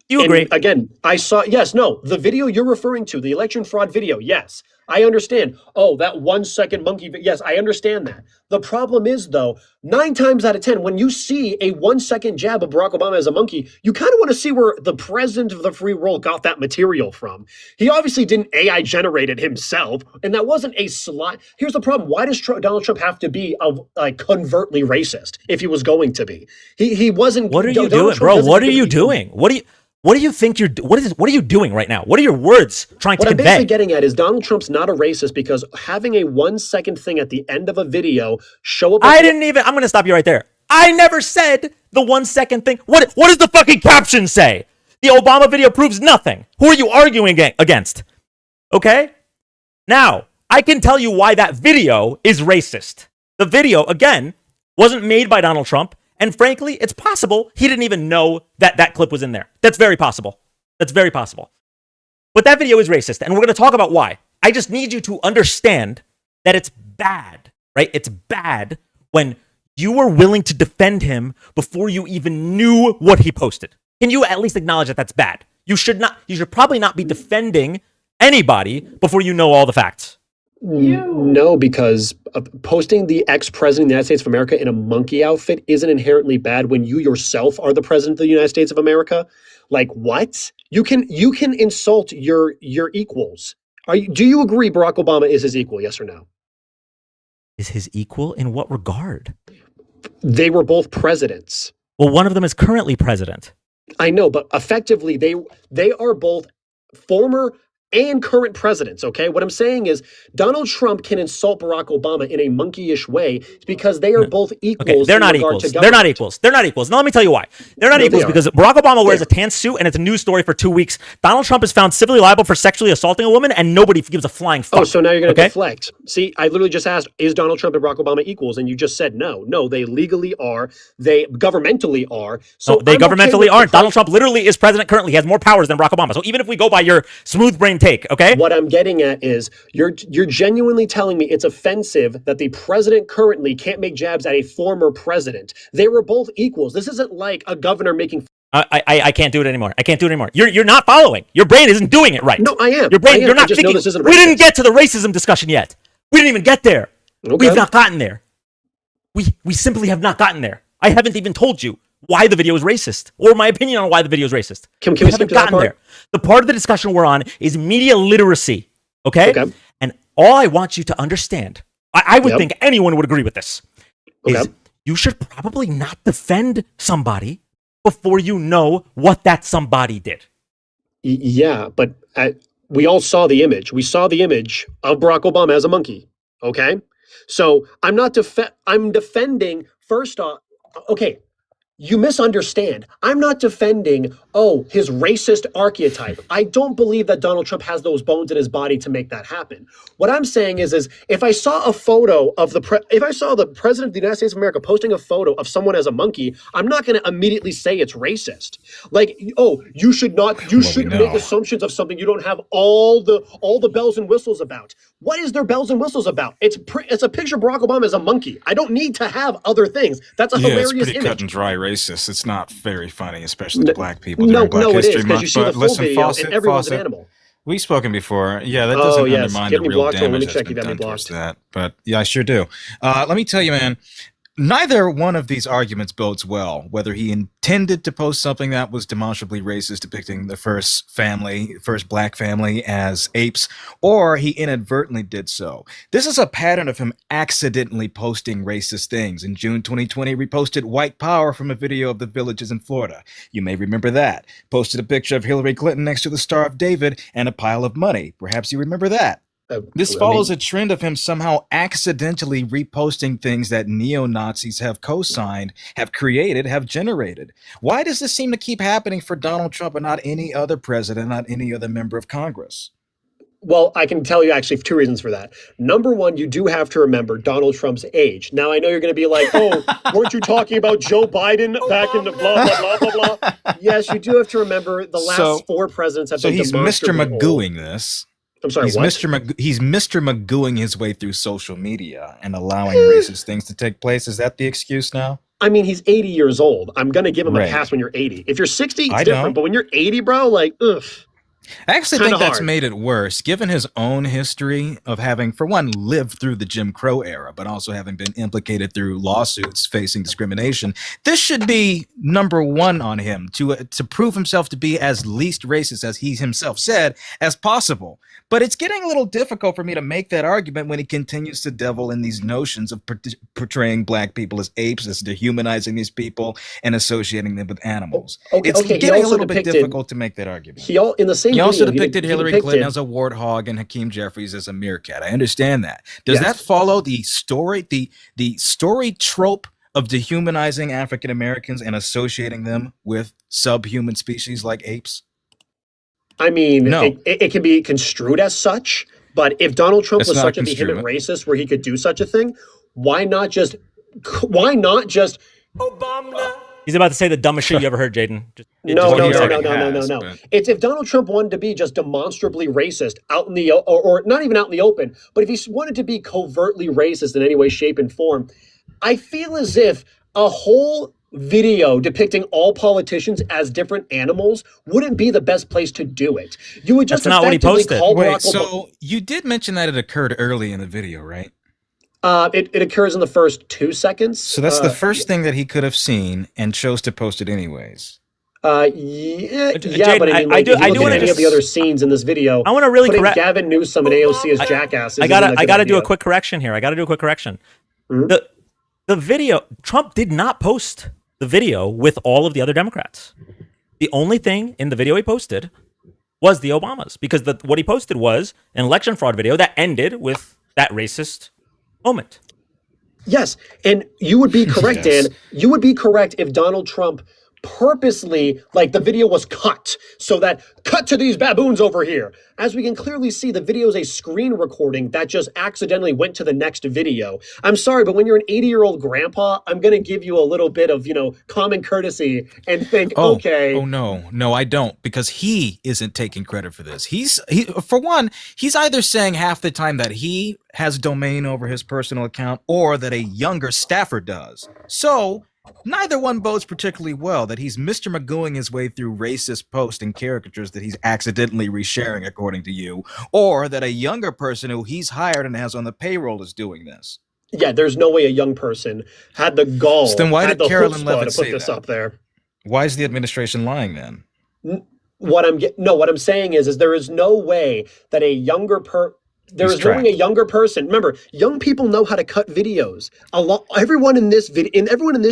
You agree? And again, the video you're referring to, the election fraud video, yes, I understand. That 1 second monkey, yes, I understand that. The problem is, though, 9 times out of 10, when you see a 1 second jab of Barack Obama as a monkey, you kind of want to see where the president of the free world got that material from. He obviously didn't AI generate it himself, and that wasn't a slot. Here's the problem. Why does Donald Trump have to be covertly racist if he was going to be? He wasn't. What are you doing, bro? What are you doing? What do you think what are you doing right now? What are your words trying to convey? What I'm basically getting at is Donald Trump's not a racist because having a 1 second thing at the end of a video show up. I'm going to stop you right there. I never said the 1 second thing. What does the fucking caption say? The Obama video proves nothing. Who are you arguing against? Okay? Now, I can tell you why that video is racist. The video, again, wasn't made by Donald Trump. And frankly, it's possible he didn't even know that clip was in there. That's very possible. That's very possible. But that video is racist, and we're going to talk about why. I just need you to understand that it's bad, right? It's bad when you were willing to defend him before you even knew what he posted. Can you at least acknowledge that that's bad? You should probably not be defending anybody before you know all the facts. No, because posting the ex-president of the United States of America in a monkey outfit isn't inherently bad when you yourself are the president of the United States of America. Like, what? You can insult your equals. Do you agree Barack Obama is his equal? Yes or no? Is his equal in what regard? They were both presidents. Well, one of them is currently president. I know, but effectively they are both former and current presidents, okay? What I'm saying is Donald Trump can insult Barack Obama in a monkeyish way because they are both equals. Okay, they're not equals. They're not equals. They're not equals. Now, let me tell you why. They're not equals because Barack Obama wears a tan suit and it's a news story for 2 weeks. Donald Trump is found civilly liable for sexually assaulting a woman and nobody gives a flying fuck. So now you're going to deflect. See, I literally just asked, is Donald Trump and Barack Obama equals? And you just said no. No, they legally are. They governmentally are. So they governmentally aren't. Donald Trump literally is president currently. He has more powers than Barack Obama. So even if we go by your smooth brain take, okay? What I'm getting at is you're genuinely telling me it's offensive that the president currently can't make jabs at a former president. They were both equals. This isn't like a governor making. I can't do it anymore. I can't do it anymore. You're not following. Your brain isn't doing it right. No, I am. Your brain. You're not thinking. We didn't get to the racism discussion yet. We didn't even get there. Okay. We've not gotten there. We simply have not gotten there. I haven't even told you why the video is racist or my opinion on why the video is racist. Can we skip to that part? There. The part of the discussion we're on is media literacy. Okay? And all I want you to understand, I would think anyone would agree with this, is you should probably not defend somebody before you know what that somebody did. Yeah, but we all saw the image. We saw the image of Barack Obama as a monkey. Okay, so I'm defending first off. Okay, you misunderstand. I'm not defending, his racist archetype. I don't believe that Donald Trump has those bones in his body to make that happen. What I'm saying is if I saw a photo of if I saw the president of the United States of America posting a photo of someone as a monkey, I'm not going to immediately say it's racist. Like, you shouldn't make assumptions of something you don't have all the bells and whistles about. What is there bells and whistles about? It's a picture of Barack Obama as a monkey. I don't need to have other things. That's a hilarious it's pretty image. cut and dry racist. It's not very funny, especially to black people No, during Black it is, History 'cause Month. you see the But full listen, video and Fawcett, everyone's an animal. We've spoken before. Yeah, that doesn't undermine the Get me real blocked. Let me damage that's check you been got me done towards blocked. that. But yeah, I sure do. Let me tell you, man, neither one of these arguments bodes well, whether he intended to post something that was demonstrably racist, depicting the first black family as apes, or he inadvertently did so. This is a pattern of him accidentally posting racist things. In June 2020, reposted white power from a video of the villages in Florida. You may remember that. Posted a picture of Hillary Clinton next to the Star of David and a pile of money. Perhaps you remember that. This follows a trend of him somehow accidentally reposting things that neo-Nazis have co-signed, have created, have generated. Why does this seem to keep happening for Donald Trump and not any other president, not any other member of Congress? Well, I can tell you actually 2 reasons for that. Number one, you do have to remember Donald Trump's age. Now, I know you're going to be like, weren't you talking about Joe Biden back in the blah, blah, blah, blah, blah. Yes, you do have to remember the last 4 presidents have been demonstrably Mr. Magooing this. I'm sorry, he's what? He's Mr. Magooing his way through social media and allowing racist things to take place. Is that the excuse now? I mean, he's 80 years old. I'm going to give him a pass when you're 80. If you're 60, it's different. But when you're 80, bro, like, ugh. I actually think that's made it worse, given his own history of having, for one, lived through the Jim Crow era, but also having been implicated through lawsuits facing discrimination. This should be number one on him to prove himself to be as least racist, as he himself said, as possible. But it's getting a little difficult for me to make that argument when he continues to devil in these notions of portraying black people as apes, as dehumanizing these people and associating them with animals. It's getting a little bit difficult to make that argument. He also depicted Hillary Clinton as a warthog and Hakeem Jeffries as a meerkat. I understand that. Does that follow the story, the story trope of dehumanizing African Americans and associating them with subhuman species like apes? I mean, no. It can be construed as such, but if Donald Trump was such a vehement racist where he could do such a thing, why not just Obama? He's about to say the dumbest shit you ever heard, Jaden. No. It's if Donald Trump wanted to be just demonstrably racist out in the, or not even out in the open, but if he wanted to be covertly racist in any way, shape, and form, I feel as if a whole video depicting all politicians as different animals wouldn't be the best place to do it. You would just That's not what he posted. Wait, so you did mention that it occurred early in the video, right? It occurs in the first 2 seconds. So that's the first thing that he could have seen and chose to post it anyways. Jayden, but I mean, like, I do want to any of the other scenes in this video. I want to really correct Gavin Newsom and AOC as jackasses. I gotta do a quick correction here. Mm-hmm. The video, Trump did not post the video with all of the other Democrats. The only thing in the video he posted was the Obamas, because what he posted was an election fraud video that ended with that racist moment. Yes, and you would be correct, Dan. You would be correct if Donald Trump purposely, like, the video was cut so that cut to these baboons over here. As we can clearly see, the video is a screen recording that just accidentally went to the next video. I'm sorry, but when you're an 80-year-old grandpa, I'm going to give you a little bit of, common courtesy and think, okay. Oh, no, I don't, because he isn't taking credit for this. For one, he's either saying half the time that he has domain over his personal account or that a younger staffer does. So neither one bodes particularly well, that he's Mr. Magooing his way through racist posts and caricatures that he's accidentally resharing, according to you, or that a younger person who he's hired and has on the payroll is doing this. Yeah, there's no way a young person had the gall. So then why did Carolyn Levitt put this up there? Why is the administration lying then? What I'm saying is there is no way that a younger person. Remember, young people know how to cut videos. Everyone in this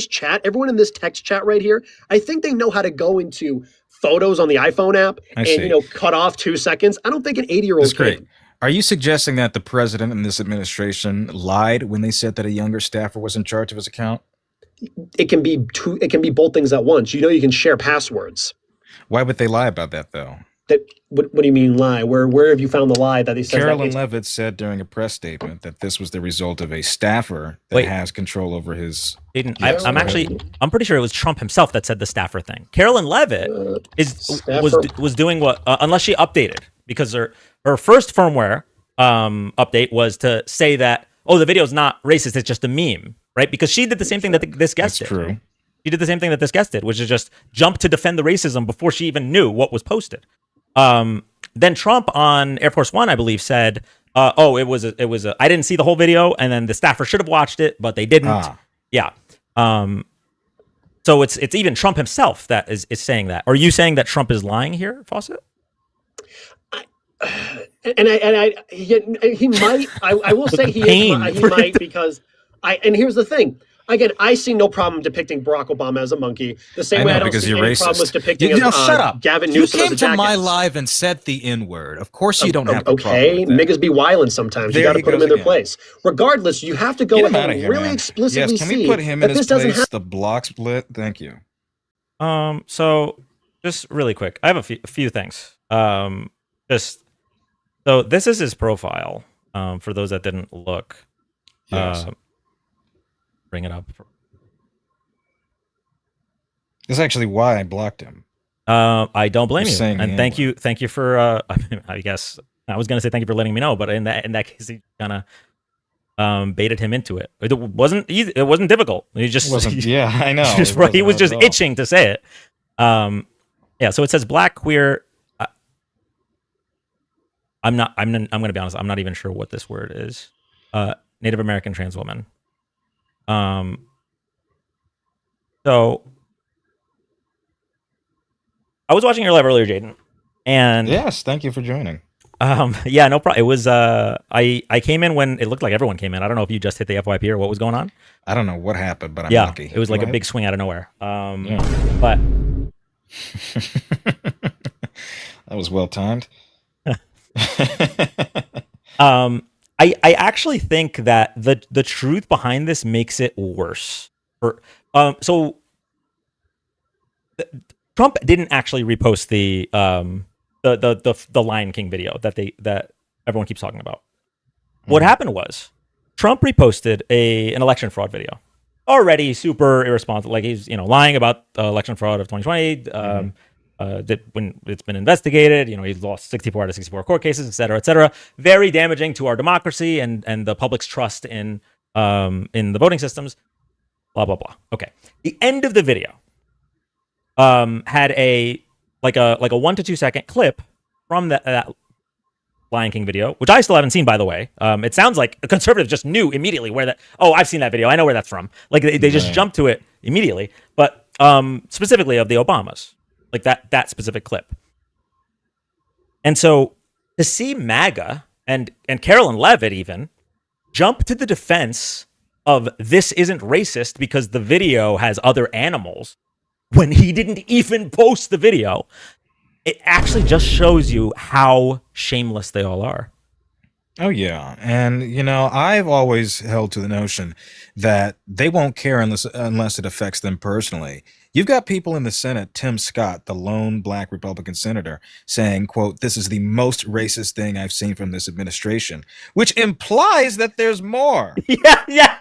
chat, everyone in this text chat right here, I think they know how to go into photos on the iPhone app I and, see. cut off 2 seconds. I don't think an 80-year-old That's great. can. Are you suggesting that the president and this administration lied when they said that a younger staffer was in charge of his account? It can be both things at once. You can share passwords. Why would they lie about that, though? What do you mean lie? Where have you found the lie that he says Carolyn that Levitt said during a press statement that this was the result of a staffer that has control over his. Aiden, I'm pretty sure it was Trump himself that said the staffer thing. Carolyn Levitt was doing what, unless she updated, because her first firmware update was to say that, oh, the video's not racist, it's just a meme, right? Because she did the same thing that this guest did. True. She did the same thing that this guest did, which is just jump to defend the racism before she even knew what was posted. Then Trump on Air Force One, I believe, said, "Oh, it was a. I didn't see the whole video, and then the staffer should have watched it, but they didn't." Yeah. So it's even Trump himself that is saying that. Are you saying that Trump is lying here, Fawcett? He might. I will say he might because and here's the thing. Again, I see no problem depicting Barack Obama as a monkey. The same way I don't see any problem with depicting shut up. Gavin You Newsom as a came to jackass. my live and said the N-word. Of course you don't have a problem Okay, with that. niggas be wildin' sometimes. You There got to he put them goes in their again. place. Regardless, you have to go Get him ahead outta and here, really man. explicitly Yes, can we see put him that in his this doesn't place? happen. The block split. Thank you. So just really quick, I have a few things. So this is his profile. For those that didn't look, Yes. bring it up. That's actually why I blocked him. I don't blame Just you, saying and the thank you for. I guess I was gonna say thank you for letting me know, but in that case, he kind of baited him into it. It wasn't easy. It wasn't difficult. He just Wasn't- yeah, I know. He It was wasn't just hard at all. itching to say it. Yeah. So it says black queer. I'm gonna be honest. I'm not even sure what this word is. Native American trans woman. So I was watching your live earlier, Jaden, and Yes, thank you for joining. yeah, no problem. It was I came in when it looked like everyone came in. I don't know if you just hit the FYP or what was going on. I don't know what happened, but I'm Yeah, lucky. it was like Go a ahead. big swing out of nowhere. But That was well timed. I actually think that the truth behind this makes it worse. So Trump didn't actually repost the Lion King video that everyone keeps talking about. What happened was Trump reposted an election fraud video. Already super irresponsible, like he's lying about election fraud of 2020. When it's been investigated, he's lost 64 out of 64 court cases, et cetera, et cetera. Very damaging to our democracy and the public's trust in the voting systems. Blah blah blah. Okay. The end of the video had a 1 to 2 second clip from that Lion King video, which I still haven't seen, by the way. It sounds like a conservative just knew immediately where that. Oh, I've seen that video. I know where that's from. Like they just jumped to it immediately. But specifically of the Obamas. Like that specific clip. And so to see MAGA and Carolyn Levitt even jump to the defense of this isn't racist because the video has other animals when he didn't even post the video, it actually just shows you how shameless they all are. Oh, yeah. And, I've always held to the notion that they won't care unless it affects them personally. You've got people in the Senate, Tim Scott, the lone black Republican senator, saying, quote, "This is the most racist thing I've seen from this administration," which implies that there's more. Yeah.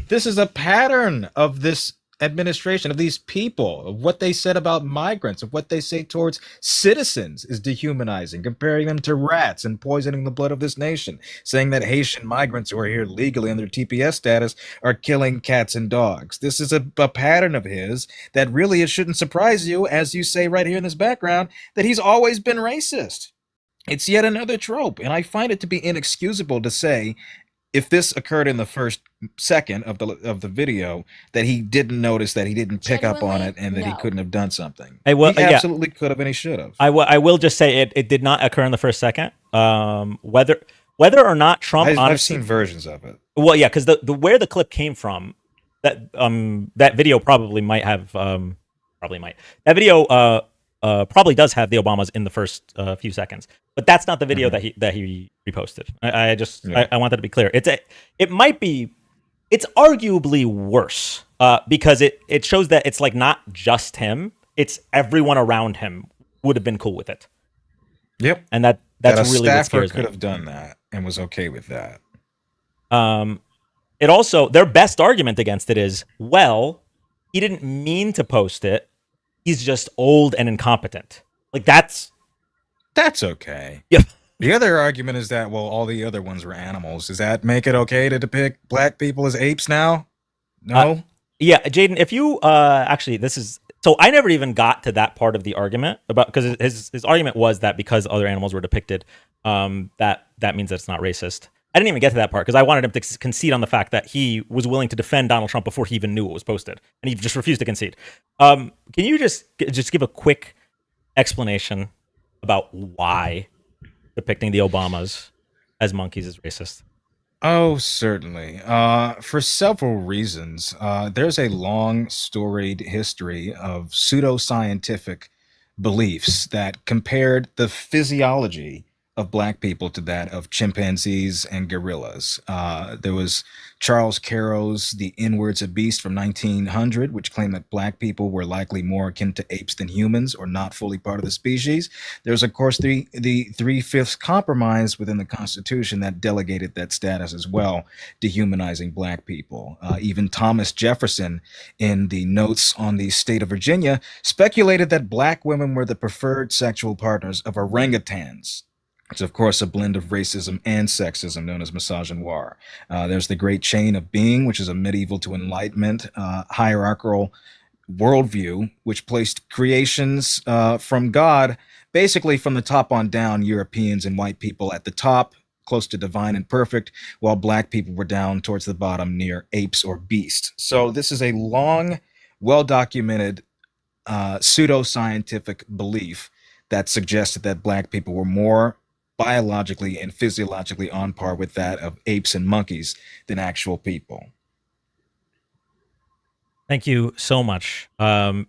This is a pattern of this administration, of these people, of what they said about migrants, of what they say towards citizens is dehumanizing, comparing them to rats and poisoning the blood of this nation, saying that Haitian migrants who are here legally under TPS status are killing cats and dogs. This is a pattern of his that really it shouldn't surprise you, as you say right here in this background, that he's always been racist. It's yet another trope, and I find it to be inexcusable to say, if this occurred in the first second of the video, that he didn't notice, that he didn't pick up on it, and that he couldn't have done something. He absolutely could have, and he should have. I will just say it did not occur in the first second. Whether or not Trump, I've seen versions of it. Well, yeah, because the where the clip came from, that video probably might have probably might. That video probably does have the Obamas in the first few seconds, but that's not the video that he reposted. I want that to be clear. It might be, it's arguably worse because it shows that it's like not just him, it's everyone around him would have been cool with it. Yep. And that's really what staffer scares could me. have done that and was okay with that. It also, their best argument against it is, well, he didn't mean to post it. He's just old and incompetent. Like that's okay. Yeah. The other argument is that, well, all the other ones were animals. Does that make it okay to depict black people as apes now? No? Yeah, Jaden, if you actually, this is, so I never even got to that part of the argument about, because his argument was that because other animals were depicted, that means that it's not racist. I didn't even get to that part because I wanted him to concede on the fact that he was willing to defend Donald Trump before he even knew it was posted, and he just refused to concede. Can you just give a quick explanation about why depicting the Obamas as monkeys is racist? Oh, certainly. For several reasons. There's a long, storied history of pseudoscientific beliefs that compared the physiology of black people to that of chimpanzees and gorillas. There was Charles Caro's The Inwards of Beast from 1900, which claimed that black people were likely more akin to apes than humans or not fully part of the species. There's, of course, the Three-Fifths Compromise within the Constitution that delegated that status as well, dehumanizing black people. Even Thomas Jefferson, in the Notes on the State of Virginia, speculated that black women were the preferred sexual partners of orangutans. It's, of course, a blend of racism and sexism known as misogynoir. There's the Great Chain of Being, which is a medieval to Enlightenment hierarchical worldview, which placed creations from God, basically from the top on down, Europeans and white people at the top, close to divine and perfect, while black people were down towards the bottom near apes or beasts. So this is a long, well-documented pseudoscientific belief that suggested that black people were more biologically and physiologically on par with that of apes and monkeys than actual people. Thank you so much.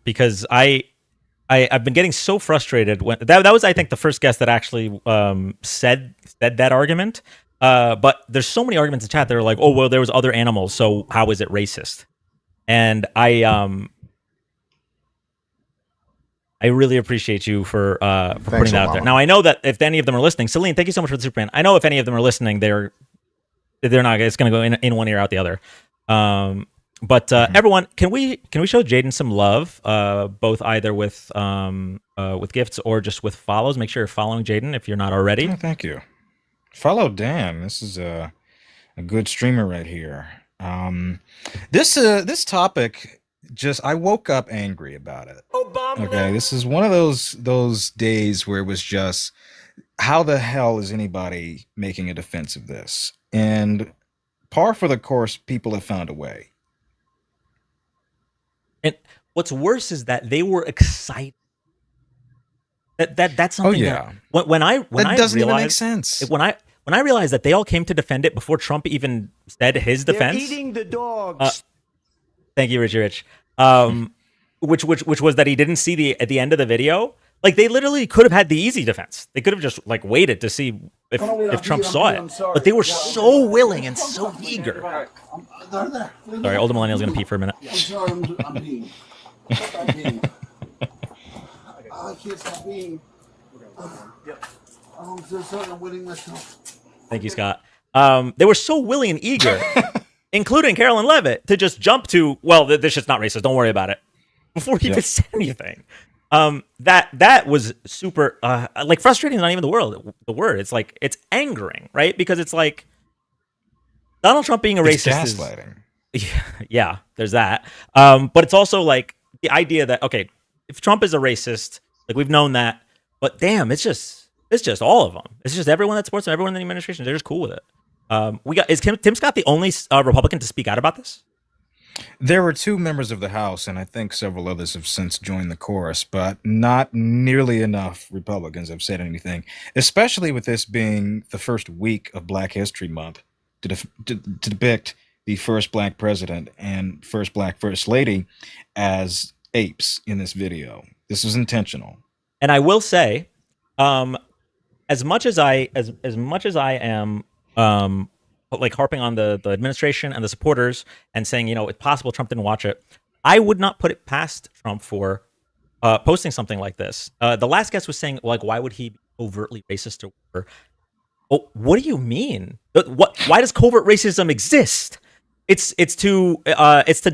Because I've been getting so frustrated when that was, I think, the first guest that actually said that argument. But there's so many arguments in chat that are like, oh, well, there was other animals, so how is it racist? And I really appreciate you for putting that out there. Now, I know that if any of them are listening, Celine, thank you so much for the super fan. I know if any of them are listening, they're not. It's going to go in one ear out the other. But everyone, can we show Jaden some love, both either with gifts or just with follows? Make sure you're following Jaden if you're not already. Oh, thank you. Follow Dan. This is a good streamer right here. This topic. I woke up angry about it. Obama. Okay, this is one of those days where it was just, how the hell is anybody making a defense of this? And par for the course, people have found a way. And what's worse is that they were excited. That's something. Oh yeah. That doesn't even make sense. When I realized that they all came to defend it before Trump even said his defense. They're eating the dogs. Thank you, Richie Rich. Which was that he didn't see at the end of the video. Like, they literally could have had the easy defense. They could have just like waited to see if Trump saw it. But they were so willing and so eager. Sorry, older millennial's gonna pee for a minute. I'm sorry, I'm peeing. I'm peeing. I can't stop peeing. I'm so sorry, I'm winning myself. Thank you, Scott. They were so willing and eager, including Carolyn Levitt, to just jump to, well, this shit's not racist, don't worry about it, before he even said anything. That was super, like, frustrating is not even the word. It's like, it's angering, right? Because it's like, Donald Trump being a racist is gaslighting. Yeah, there's that. But it's also like the idea that, okay, if Trump is a racist, like, we've known that, but damn, it's just all of them. It's just everyone that supports him, everyone in the administration. They're just cool with it. Is Tim Scott the only Republican to speak out about this? There were two members of the House, and I think several others have since joined the chorus, but not nearly enough Republicans have said anything, especially with this being the first week of Black History Month, to depict the first Black president and first Black First Lady as apes in this video. This was intentional. And I will say, as much as I am like harping on the administration and the supporters and saying, you know, it's possible Trump didn't watch it, I would not put it past Trump for posting something like this. The last guest was saying, like, why would he be overtly racist or whatever? Oh, what do you mean? Why does covert racism exist? It's to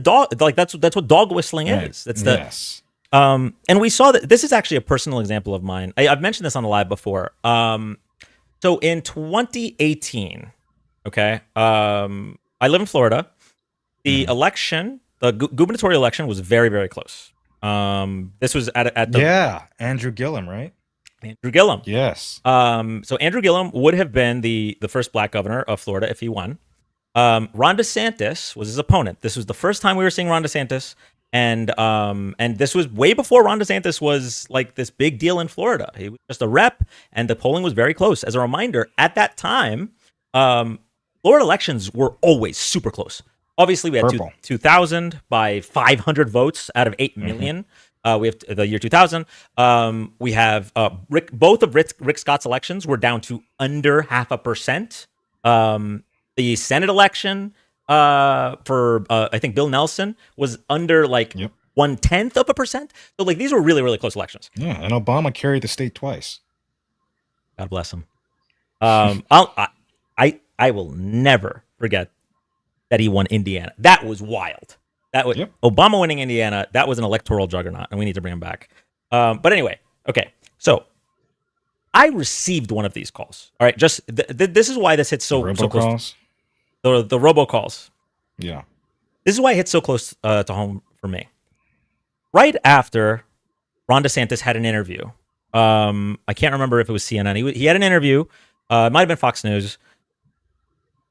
dog, like that's what dog whistling is. That's the yes. And we saw that this is actually a personal example of mine. I've mentioned this on the live before. So in 2018, okay, I live in Florida. The election, the gubernatorial election, was very, very close. This was at the Andrew Gillum, right? Andrew Gillum. Yes. So Andrew Gillum would have been the first black governor of Florida if he won. Ron DeSantis was his opponent. This was the first time we were seeing Ron DeSantis, and this was way before Ron DeSantis was like this big deal in Florida. He was just a rep, and the polling was very close. As a reminder, at that time, Florida elections were always super close. Obviously, we had 2000 by 500 votes out of 8 million. We have the year 2000. We have both of Rick Scott's elections were down to under 0.5%. The Senate election for I think Bill Nelson was under like 0.1%. So like these were really, really close elections. Yeah, and Obama carried the state twice. God bless him. I will never forget that he won Indiana. That was wild. That was Obama winning Indiana. That was an electoral juggernaut, and we need to bring him back. But anyway, okay. So I received one of these calls. All right, just this is why this hits so close. The robocalls. Yeah. This is why it hits so close to home for me. Right after Ron DeSantis had an interview. I can't remember if it was CNN. He had an interview. It might have been Fox News.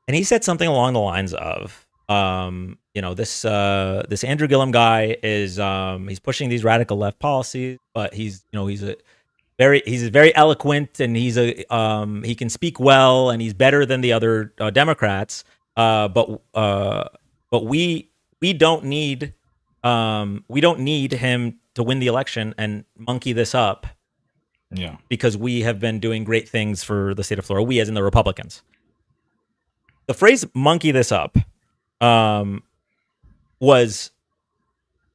And he said something along the lines of, you know, this Andrew Gillum guy is he's pushing these radical left policies, but he's very eloquent, and he can speak well, and he's better than the other Democrats. But we don't need him to win the election and monkey this up. Yeah, because we have been doing great things for the state of Florida. We, as in the Republicans. The phrase "monkey this up" was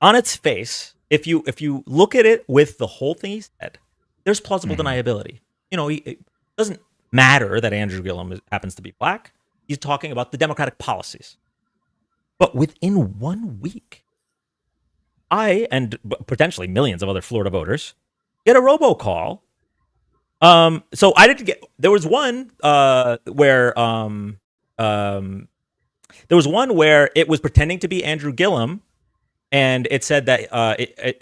on its face. If you look at it with the whole thing he said, there's plausible deniability. You know, it doesn't matter that Andrew Gillum happens to be black. He's talking about the Democratic policies. But within 1 week, I and potentially millions of other Florida voters get a robocall. So I didn't get. There was one where it was pretending to be Andrew Gillum, and it said that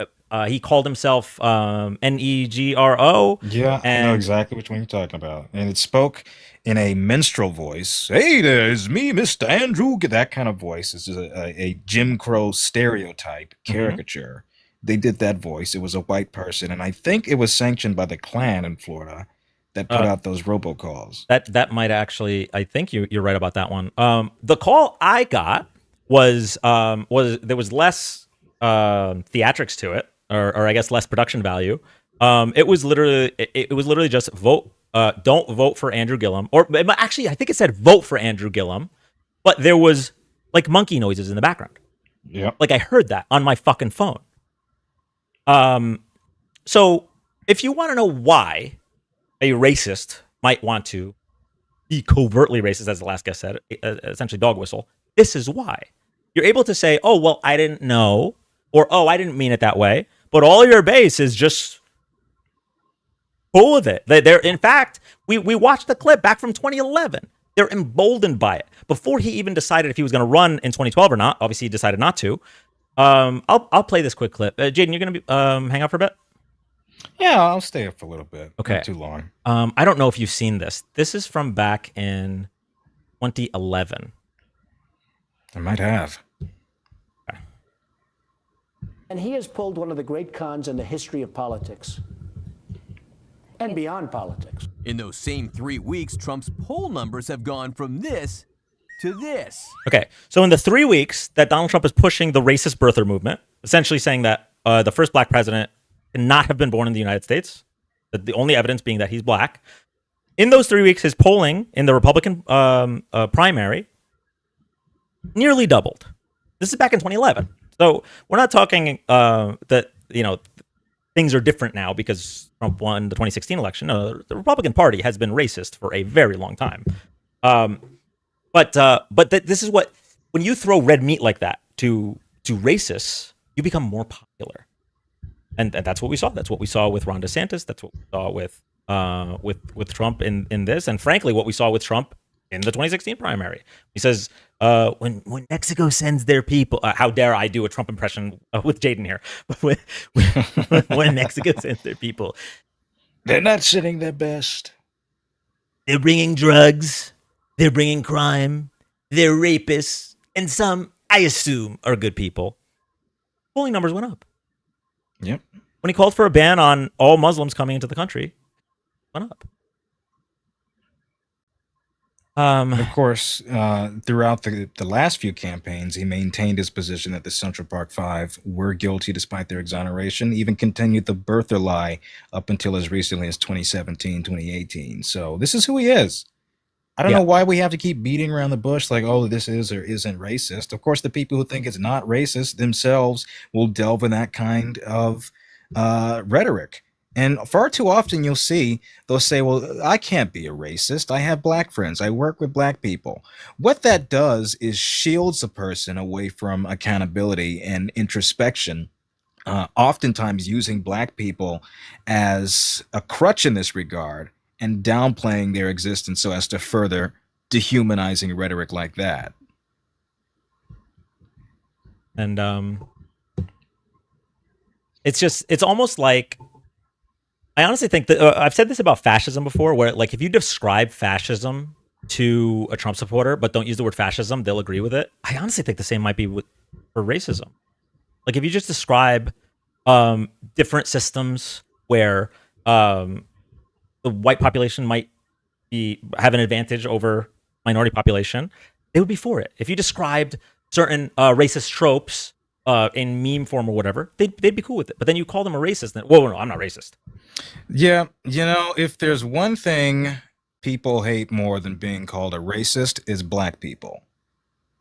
he called himself Negro. Yeah, I know exactly which one you're talking about. And it spoke in a minstrel voice. Hey, there's me, Mr. Andrew. That kind of voice. This is a Jim Crow stereotype caricature. They did that voice. It was a white person, and I think it was sanctioned by the Klan in Florida that put out those robocalls. That might actually. I think you're right about that one. The call I got was there was less theatrics to it, or I guess less production value. It was literally just vote. Don't vote for Andrew Gillum, or actually, I think it said vote for Andrew Gillum, but there was like monkey noises in the background. Yeah, like I heard that on my fucking phone. So if you want to know why a racist might want to be covertly racist, as the last guest said, essentially dog whistle, this is why. You're able to say, oh, well, I didn't know, or, oh, I didn't mean it that way, but all your base is just full of it. They're in fact, we watched the clip back from 2011. They're emboldened by it. Before he even decided if he was going to run in 2012 or not, obviously he decided not to. I'll play this quick clip. Jaden, you're going to be hang out for a bit? Yeah, I'll stay up for a little bit. Okay. Not too long. I don't know if you've seen this. This is from back in 2011. I might have. Okay. And he has pulled one of the great cons in the history of politics and beyond politics. In those same 3 weeks, Trump's poll numbers have gone from this to this. Okay, so in the 3 weeks that Donald Trump is pushing the racist birther movement, essentially saying that the first black president cannot have been born in the United States. The only evidence being that he's black. In those 3 weeks, his polling in the Republican primary nearly doubled. This is back in 2011. So we're not talking that, things are different now because Trump won the 2016 election. No, the Republican Party has been racist for a very long time. But this is what, when you throw red meat like that to racists, you become more popular. And that's what we saw. That's what we saw with Ron DeSantis. That's what we saw with Trump in this. And frankly, what we saw with Trump in the 2016 primary. He says, when Mexico sends their people, how dare I do a Trump impression with Jaden here? When Mexico sends their people, they're not sending their best. They're bringing drugs. They're bringing crime. They're rapists. And some, I assume, are good people. Polling numbers went up. Yep. When he called for a ban on all Muslims coming into the country, went up. Of course, throughout the last few campaigns, he maintained his position that the Central Park Five were guilty despite their exoneration, even continued the birther lie up until as recently as 2017, 2018. So this is who he is. I don't know why we have to keep beating around the bush like, oh, this is or isn't racist. Of course, the people who think it's not racist themselves will delve in that kind of rhetoric. And far too often you'll see they'll say, well, I can't be a racist. I have black friends. I work with black people. What that does is shields a person away from accountability and introspection, oftentimes using black people as a crutch in this regard and downplaying their existence so as to further dehumanizing rhetoric like that. And it's almost like, I honestly think that I've said this about fascism before, where like if you describe fascism to a Trump supporter but don't use the word fascism, they'll agree with it. I honestly think the same might be for racism. Like if you just describe different systems where the white population might have an advantage over minority population, they would be for it. If you described certain racist tropes in meme form or whatever, they'd be cool with it. But then you call them a racist, then, whoa, no, I'm not racist. Yeah, if there's one thing people hate more than being called a racist is black people.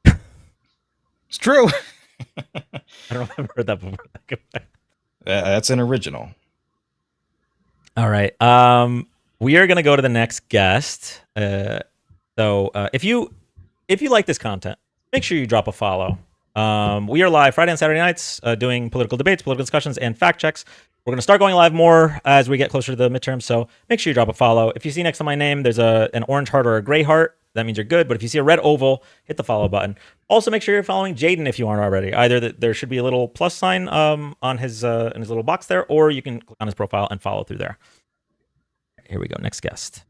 It's true. I don't know if I've heard that before. That's an original. All right. We are going to go to the next guest. So if you like this content, make sure you drop a follow. We are live Friday and Saturday nights doing political debates, political discussions, and fact checks. We're going to start going live more as we get closer to the midterm, so make sure you drop a follow. If you see next to my name, there's an orange heart or a gray heart. That means you're good, but if you see a red oval, hit the follow button. Also, make sure you're following Jaden if you aren't already. Either there should be a little plus sign on his in his little box there, or you can click on his profile and follow through there. Here we go. Next guest.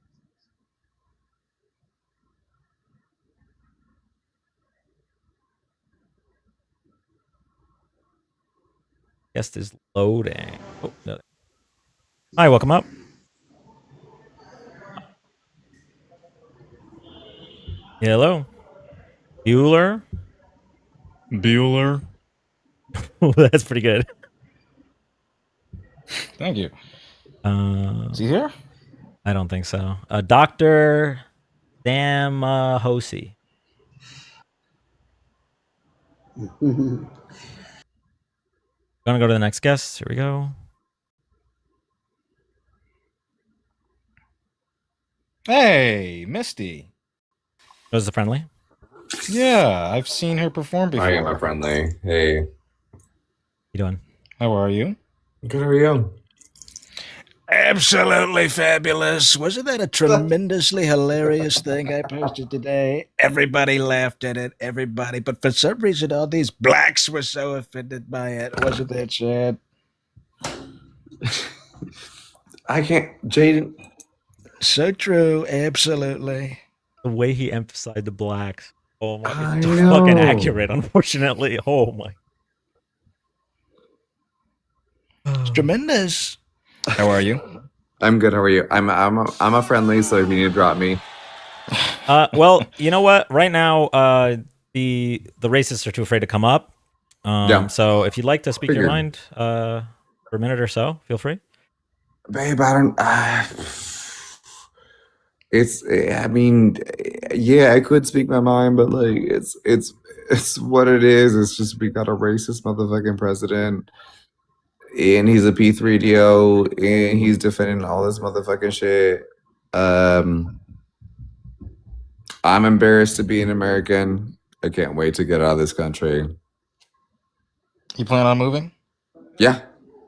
Guest is loading. Oh, no. Hi, welcome up. Hello. Bueller. That's pretty good. Thank you. Is he here? I don't think so. Dr. Sam Hosey. Gonna go to the next guest. Here we go. Hey, Misty. Was it friendly? Yeah, I've seen her perform before. I am a friendly. Hey. You doing? How are you? Good, how are you? Absolutely fabulous. Wasn't that a tremendously hilarious thing I posted today? Everybody laughed at it, everybody. But for some reason, all these blacks were so offended by it. Wasn't that sad? I can't, Jaden. So true, absolutely. The way he emphasized the blacks. Oh my, it's fucking accurate, unfortunately. Oh my. It's tremendous. How are you? I'm good. How are you? I'm a friendly, so if you need to drop me. Well, you know what? Right now, the racists are too afraid to come up. Yeah. So if you'd like to speak your Figured. mind for a minute or so, feel free. Babe, I don't. It's. I mean, yeah, I could speak my mind, but like, it's what it is. It's just we got a racist motherfucking president, and he's a P3DO, and he's defending all this motherfucking shit. I'm embarrassed to be an American. I can't wait to get out of this country. You plan on moving? Yeah,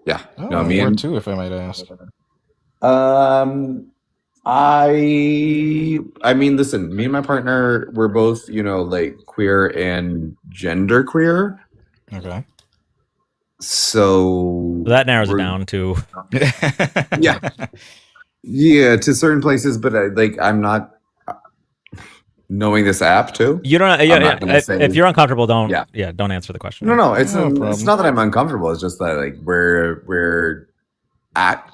yeah. Oh, No, me where and to, if I might ask? I mean, listen, me and my partner, we're both, like queer and gender queer. Okay. So That narrows it down to yeah, yeah, to certain places, but I'm not knowing this app too. You don't. I'm not gonna say- If you're uncomfortable, don't. Yeah. Yeah, don't answer the question. No, it's No it's problem. not that I'm uncomfortable. It's just that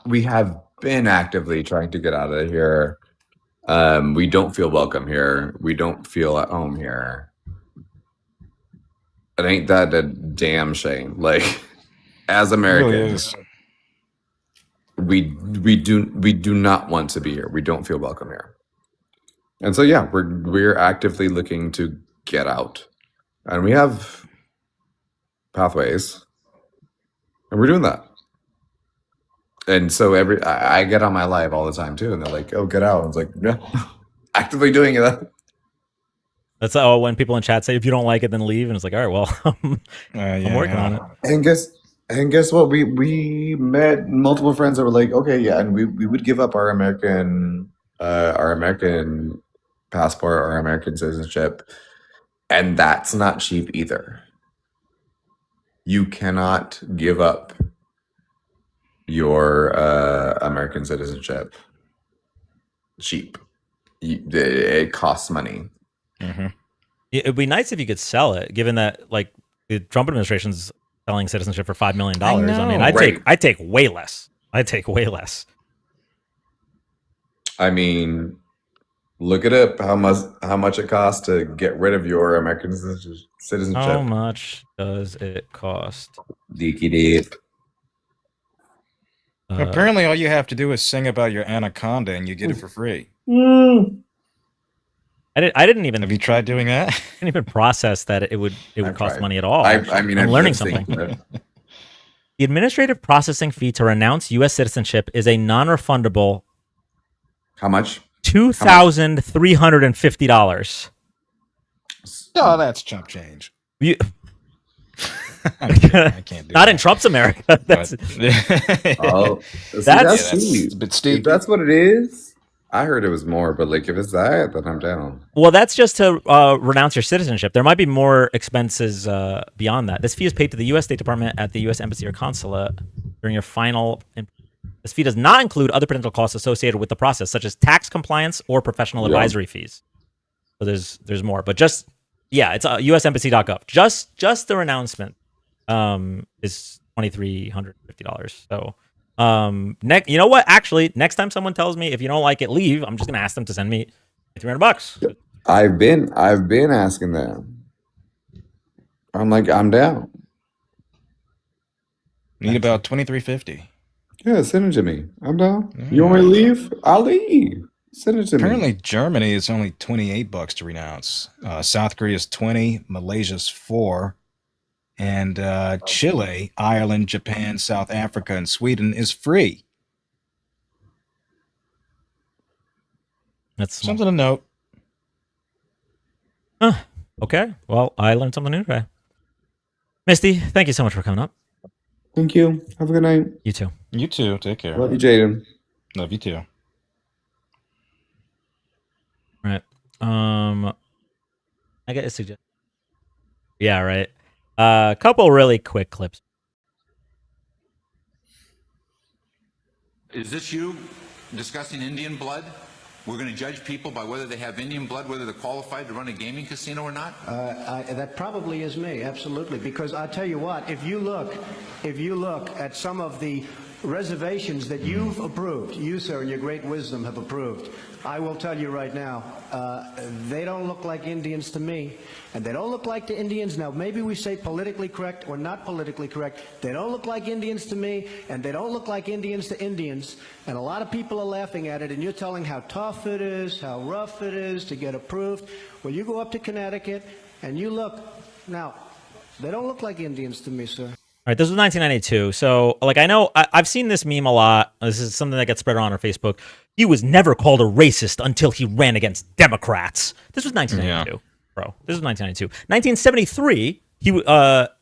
we have been actively trying to get out of here. We don't feel welcome here. We don't feel at home here. It ain't that a damn shame? Like, as Americans, we do not want to be here. We don't feel welcome here. And so yeah, we're actively looking to get out, and we have pathways, and we're doing that. And so I get on my live all the time too, and they're like, "Oh, get out!" I was like, "Yeah, actively doing it." That's when people in chat say, "If you don't like it, then leave." And it's like, all right, well, I'm working on it. And guess what? We met multiple friends that were like, "Okay, yeah," and we would give up our American passport, our American citizenship, and that's not cheap either. You cannot give up your American citizenship cheap. It costs money. Mm-hmm. It'd be nice if you could sell it, given that like the Trump administration's selling citizenship for $5 million. I mean, I'd take way less. I'd take way less. I mean, look it up. How much it costs to get rid of your American citizenship? How much does it cost? Deaky deep. Apparently, all you have to do is sing about your anaconda, and you get it for free. I didn't even. Have you tried doing that? I didn't even process that it would cost tried. money at all. I mean, I'm I've learning been thinking something. The administrative processing fee to renounce U.S. citizenship is a non-refundable. How much? $2,350. Oh, that's chump change. I can't do Not that. in Trump's America. That's that's cheap. a bit steep. If that's what it is, I heard it was more, but like if it's that, then I'm down. well, that's just to renounce your citizenship. There might be more expenses beyond that. This fee is paid to the U.S. State Department at the U.S. Embassy or Consulate during your final. This fee does not include other potential costs associated with the process, such as tax compliance or professional advisory fees. So there's more, but just it's usembassy.gov. Just the renouncement is $2,350. So you know what? Actually, next time someone tells me if you don't like it, leave. I'm just gonna ask them to send me $300. I've been asking them. I'm like, I'm down. Need about $2,350. Yeah, send it to me. I'm down. You want me to leave? I'll leave. Send it to Apparently, me. Germany is only $28 to renounce. South Korea is $20. Malaysia's $4. And Chile, Ireland, Japan, South Africa, and Sweden is free. That's something to note. Okay. Well, I learned something new today. Misty, thank you so much for coming up. Thank you. Have a good night. You too. You too. Take care. Love you, Jaden. Love you too. All right. I get a suggestion. Yeah, right. A couple really quick clips. Is this you discussing Indian blood? We're going to judge people by whether they have Indian blood, whether they're qualified to run a gaming casino or not? That probably is me, absolutely. Because I tell you what, if you look at some of the reservations that you've approved, you, sir, in your great wisdom have approved, I will tell you right now, they don't look like Indians to me, and they don't look like the Indians. Now, maybe we say politically correct or not politically correct. They don't look like Indians to me, and they don't look like Indians to Indians, and a lot of people are laughing at it, and you're telling how tough it is, how rough it is to get approved. Well, you go up to Connecticut, and you look. Now, they don't look like Indians to me, sir. All right, this was 1992. So, like, I know I've seen this meme a lot. This is something that gets spread around on Facebook. He was never called a racist until he ran against Democrats. This was 1992, bro. This was 1992. 1973,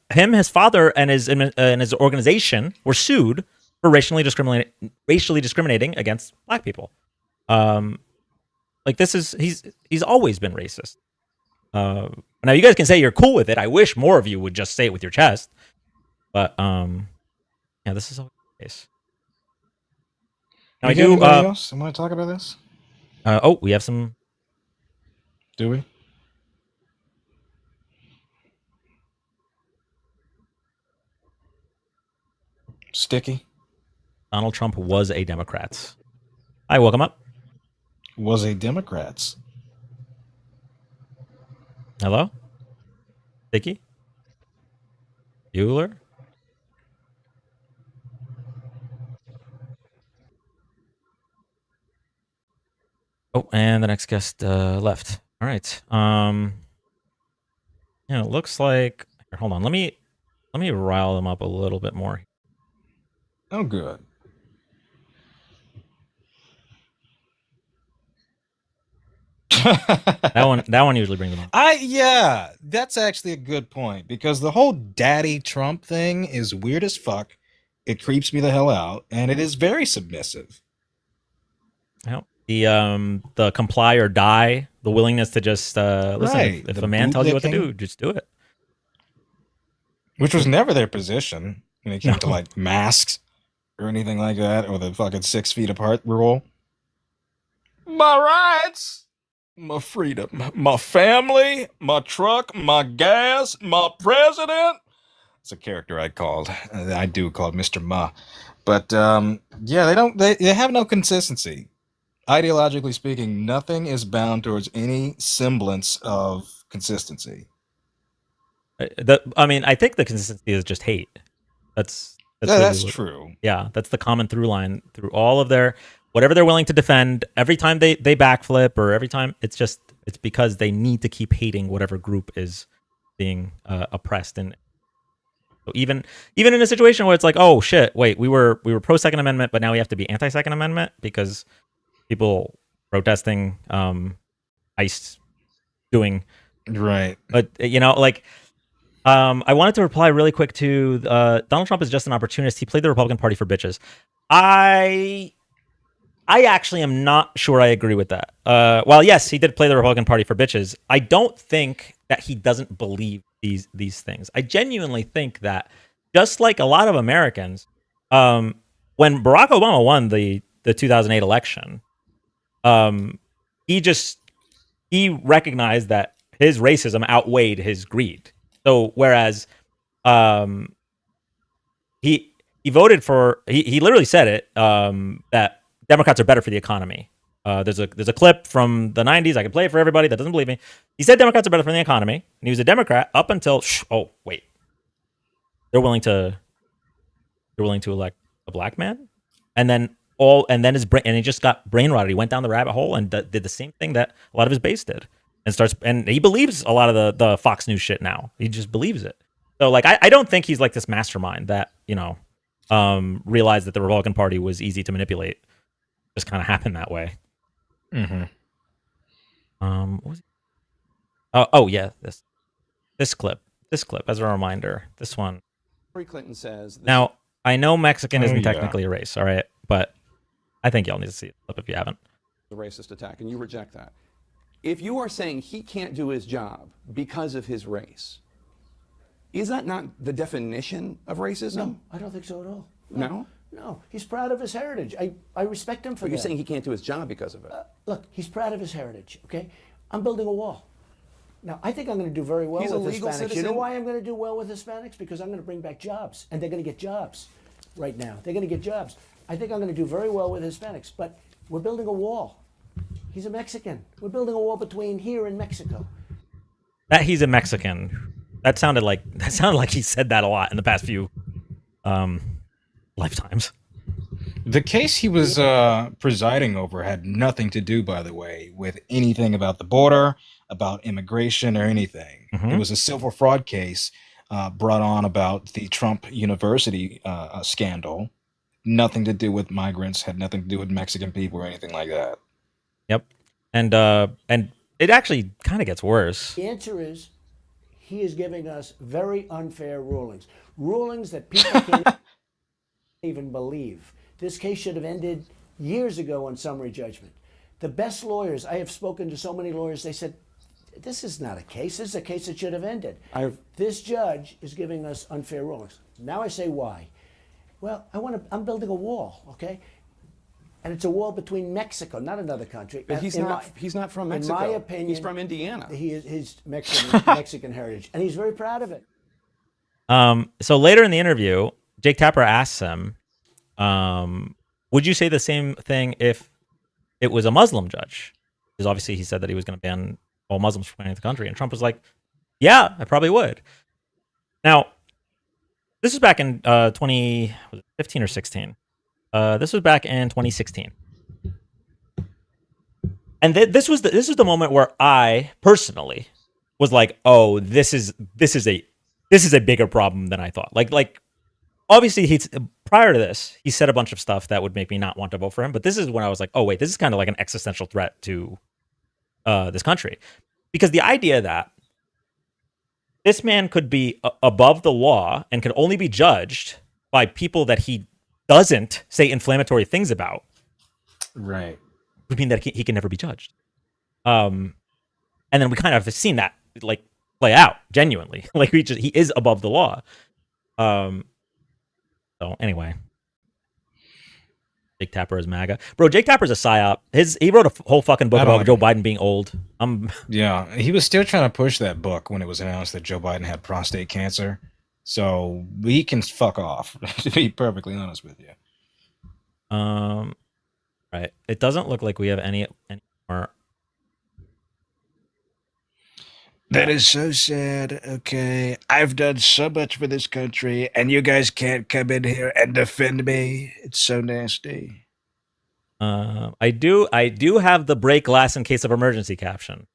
his father, and his organization were sued for racially discriminating against black people. Like, he's always been racist. Now you guys can say you're cool with it. I wish more of you would just say it with your chest. But yeah, this is always the case. Now, Anybody else want to talk about this? Oh, we have some. Do we? Sticky. Donald Trump was a Democrat. Hi, welcome up. Was a Democrat. Hello? Sticky? Bueller? Oh, and the next guest left. All right. Yeah, it looks like. Here, hold on. Let me rile them up a little bit more. Oh, good. that one usually brings them up. Yeah, that's actually a good point, because the whole daddy Trump thing is weird as fuck. It creeps me the hell out, and it is very submissive. Yep. The comply or die, the willingness to just listen. Right. If The a man tells you what to bootlicking. do, just do it. Which was never their position when it came to like masks or anything like that, or the fucking 6 feet apart rule. My rights, my freedom, my family, my truck, my gas, my president. It's a character I call Mr. Ma. But yeah, they have no consistency. Ideologically speaking, nothing is bound towards any semblance of consistency. I mean, I think the consistency is just hate. That's true. Yeah, that's the common through line through all of their whatever they're willing to defend. Every time they backflip, or every time it's because they need to keep hating whatever group is being oppressed. And so even in a situation where it's like, oh shit, wait, we were pro Second Amendment, but now we have to be anti Second Amendment because people protesting ICE doing right. But like. I wanted to reply really quick to Donald Trump is just an opportunist. He played the Republican Party for bitches. I actually am not sure I agree with that. Well, yes, he did play the Republican Party for bitches. I don't think that he doesn't believe these things. I genuinely think that just like a lot of Americans, when Barack Obama won the 2008 election, he recognized that his racism outweighed his greed. So whereas he voted for he literally said it that Democrats are better for the economy. There's a clip from the 90s. I can play it for everybody that doesn't believe me. He said Democrats are better for the economy, and he was a Democrat up until they're willing to elect a black man, and then his brain, and he just got brain rotted. He went down the rabbit hole and did the same thing that a lot of his base did. And he believes a lot of the Fox News shit now. He just believes it. So like I don't think he's like this mastermind that realized that the Republican Party was easy to manipulate. Just kind of happened that way. Mm-hmm. What was it? Yeah, this clip as a reminder. This one. Clinton says. Now I know Mexican isn't technically a race, all right, but I think y'all need to see the clip if you haven't. The racist attack, and you reject that. If you are saying he can't do his job because of his race, is that not the definition of racism? No, I don't think so at all. No? No, he's proud of his heritage. I respect him for that. But you're saying he can't do his job because of it. Look, he's proud of his heritage, okay? I'm building a wall. Now, I think I'm going to do very well He's a with legal Hispanics. citizen. You know why I'm going to do well with Hispanics? Because I'm going to bring back jobs, and they're going to get jobs. right now. They're going to get jobs. I think I'm going to do very well with Hispanics, but we're building a wall. He's a Mexican. We're building a wall between here and Mexico. That he's a Mexican. That sounded like he said that a lot in the past few lifetimes. The case he was presiding over had nothing to do, by the way, with anything about the border, about immigration, or anything. It was a civil fraud case brought on about the Trump University scandal. Nothing to do with migrants, had nothing to do with Mexican people or anything like that. Yep. And it actually kind of gets worse. The answer is he is giving us very unfair rulings. Rulings that people can't even believe. This case should have ended years ago on summary judgment. The best lawyers, I have spoken to so many lawyers, they said, this is not a case. This is a case that should have ended. This judge is giving us unfair rulings. Now I say why. Well, I'm building a wall, okay? And it's a wall between Mexico, not another country. But he's not from Mexico. In my opinion, he's from Indiana. He's Mexican heritage, and he's very proud of it. So later in the interview, Jake Tapper asks him, would you say the same thing if it was a Muslim judge? Because obviously he said that he was going to ban all Muslims from entering the country. And Trump was like, yeah, I probably would. Now, this was back in 2015 or 16. This was back in 2016. And this is the moment where I personally was like, oh, this is a bigger problem than I thought. Like obviously prior to this, he said a bunch of stuff that would make me not want to vote for him. But this is when I was like, oh wait, this is kind of like an existential threat to this country, because the idea that this man could be above the law and could only be judged by people that he doesn't say inflammatory things about, right, would mean that he can never be judged. And then we kind of have seen that like play out genuinely. Like he is above the law. So anyway, Jake Tapper is MAGA, bro. Jake Tapper's a psyop. He wrote a whole fucking book about Joe Biden being old. Yeah, he was still trying to push that book when it was announced that Joe Biden had prostate cancer. So he can fuck off, to be perfectly honest with you. Right. It doesn't look like we have any more. That is so sad. Okay, I've done so much for this country, and you guys can't come in here and defend me. It's so nasty. I do have the break glass in case of emergency caption.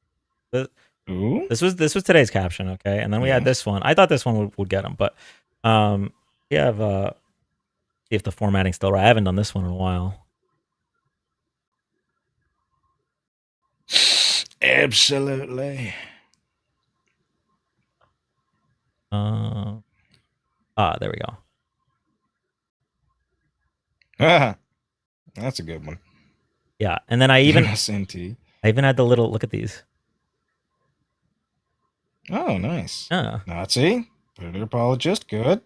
Ooh. This was today's caption, okay, and then we had this one. I thought this one would get him, but we have see if the formatting's still right. I haven't done this one in a while. Absolutely. There we go. That's a good one. Yeah, and then I even SNT. I even had the little look at these. Oh, nice. Yeah. Nazi, political apologist, good.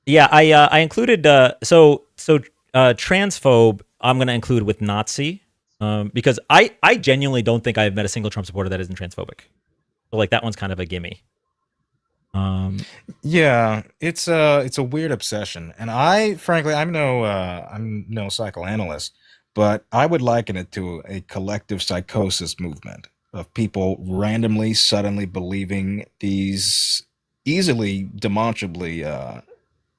Yeah, I included transphobe. I'm going to include with Nazi because I genuinely don't think I've met a single Trump supporter that isn't transphobic. So like that one's kind of a gimme. Yeah, it's a weird obsession, and I'm no psychoanalyst, but I would liken it to a collective psychosis movement of people randomly, suddenly believing these easily, demonstrably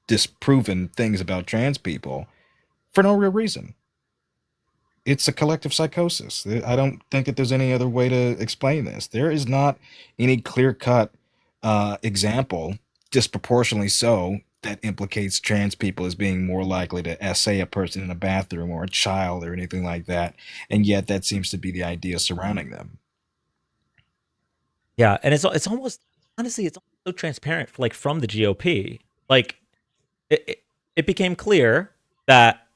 disproven things about trans people for no real reason. It's a collective psychosis. I don't think that there's any other way to explain this. There is not any clear-cut example, disproportionately so, that implicates trans people as being more likely to essay a person in a bathroom or a child or anything like that, and yet that seems to be the idea surrounding them. Yeah, and it's almost honestly it's so transparent, like from the GOP. Like it became clear that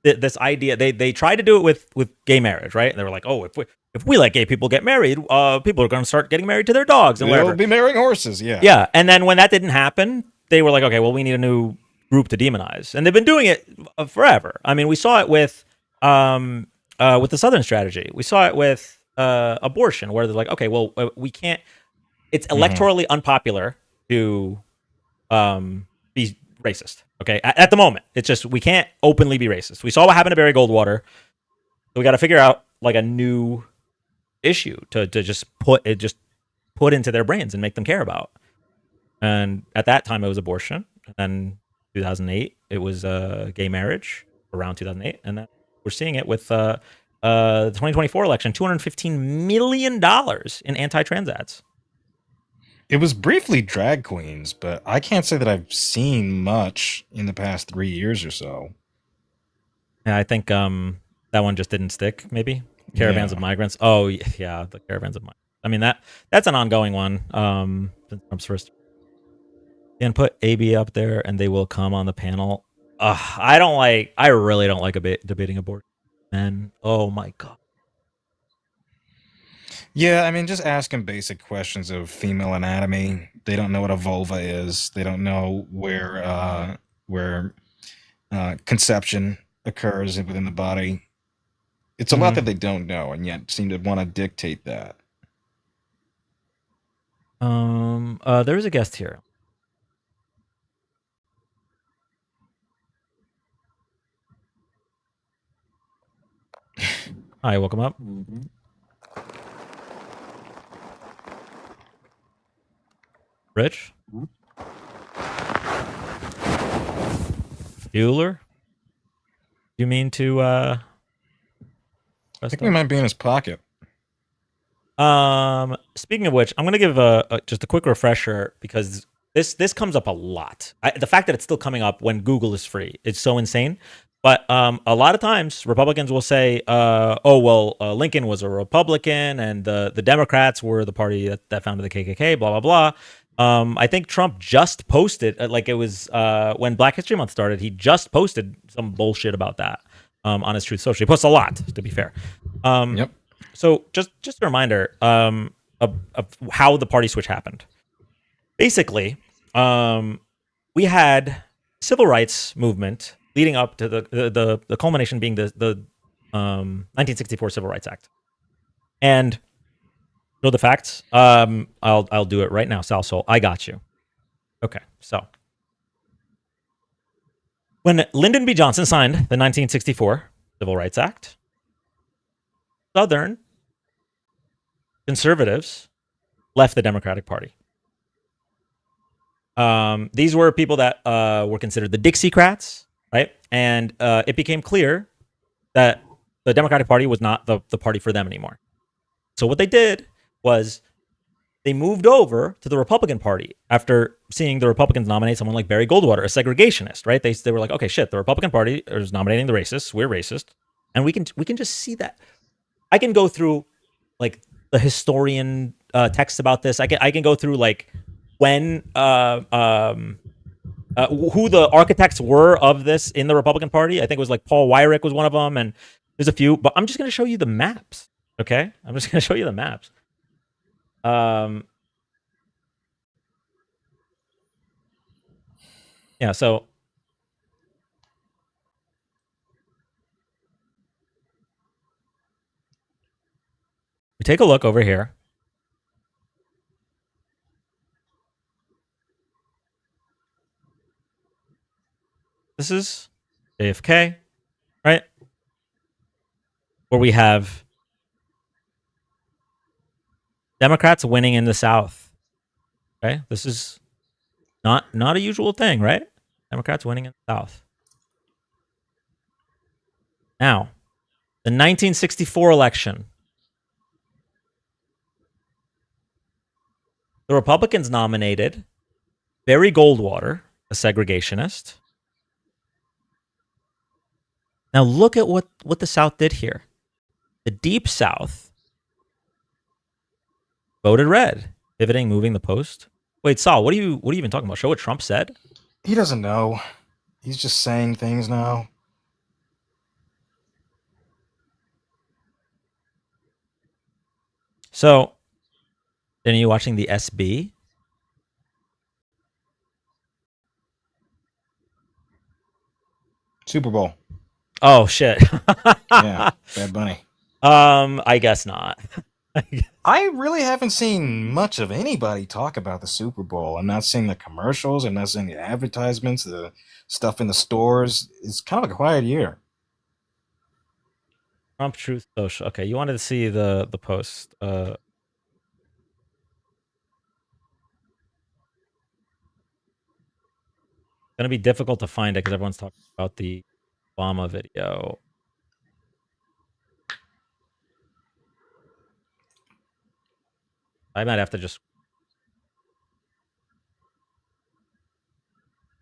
this idea they tried to do it with gay marriage, right? And they were like, oh, if we let gay people get married, people are going to start getting married to their dogs and whatever. They'll be marrying horses, yeah. Yeah, and then when that didn't happen, they were like, okay, well, we need a new group to demonize, and they've been doing it forever. I mean, we saw it with the Southern strategy. We saw it with abortion, where they're like, okay, well, we can't. It's electorally unpopular to be racist. Okay, at the moment, it's just we can't openly be racist. We saw what happened to Barry Goldwater, so we got to figure out like a new issue to just put into their brains and make them care about. And at that time, it was abortion. And then 2008, it was gay marriage around 2008, and then we're seeing it with the 2024 election, $215 million in anti-trans ads. It was briefly drag queens, but I can't say that I've seen much in the past 3 years or so. Yeah, I think that one just didn't stick. Maybe caravans of migrants. Oh yeah, the caravans of migrants. I mean that's an ongoing one. Since Trump's first, and put AB up there, and they will come on the panel. I really don't like debating abortion. Men, oh my god. Yeah, I mean, just ask them basic questions of female anatomy. They don't know what a vulva is. They don't know where conception occurs within the body. It's a lot that they don't know, and yet seem to want to dictate that. There is a guest here. Hi, welcome up. Rich? Bueller? You mean to I think we might be in his pocket. Speaking of which, I'm going to give just a quick refresher because this comes up a lot. The fact that it's still coming up when Google is free, it's so insane. But a lot of times Republicans will say, Lincoln was a Republican and the Democrats were the party that founded the KKK, blah, blah, blah. I think Trump just posted, like it was when Black History Month started, he just posted some bullshit about that on his Truth Social. He posts a lot, to be fair. Yep. So just a reminder of how the party switch happened. Basically, we had civil rights movement leading up to the culmination being the 1964 Civil Rights Act. And know the facts. I'll do it right now. Sal Sol, I got you. Okay, so when Lyndon B. Johnson signed the 1964 Civil Rights Act, Southern conservatives left the Democratic Party. These were people that were considered the Dixiecrats, right? And it became clear that the Democratic Party was not the party for them anymore. So what they did was they moved over to the Republican Party after seeing the Republicans nominate someone like Barry Goldwater, a segregationist, right? They were like, okay, shit, the Republican Party is nominating the racists. We're racist. And we can just see that. I can go through like the historian texts about this. I can go through like when who the architects were of this in the Republican Party. I think it was like Paul Weyrich was one of them, and there's a few. But I'm just going to show you the maps. Okay, I'm just going to show you the maps. Yeah. So. We take a look over here. This is JFK, right? Where we have Democrats winning in the South. Okay, this is not a usual thing, right? Democrats winning in the South. Now, the 1964 election. The Republicans nominated Barry Goldwater, a segregationist. Now look at what the South did here. The Deep South voted red, pivoting, moving the post. Wait, Saul, what are you even talking about? Show what Trump said? He doesn't know. He's just saying things now. So, then are you watching the SB? Super Bowl. Oh shit. Yeah, Bad Bunny. I guess not. I really haven't seen much of anybody talk about the Super Bowl. I'm not seeing the commercials. I'm not seeing the advertisements, the stuff in the stores. It's kind of a quiet year. Trump Truth Social. Okay, you wanted to see the post. Gonna be difficult to find it because everyone's talking about the Obama video. I might have to just.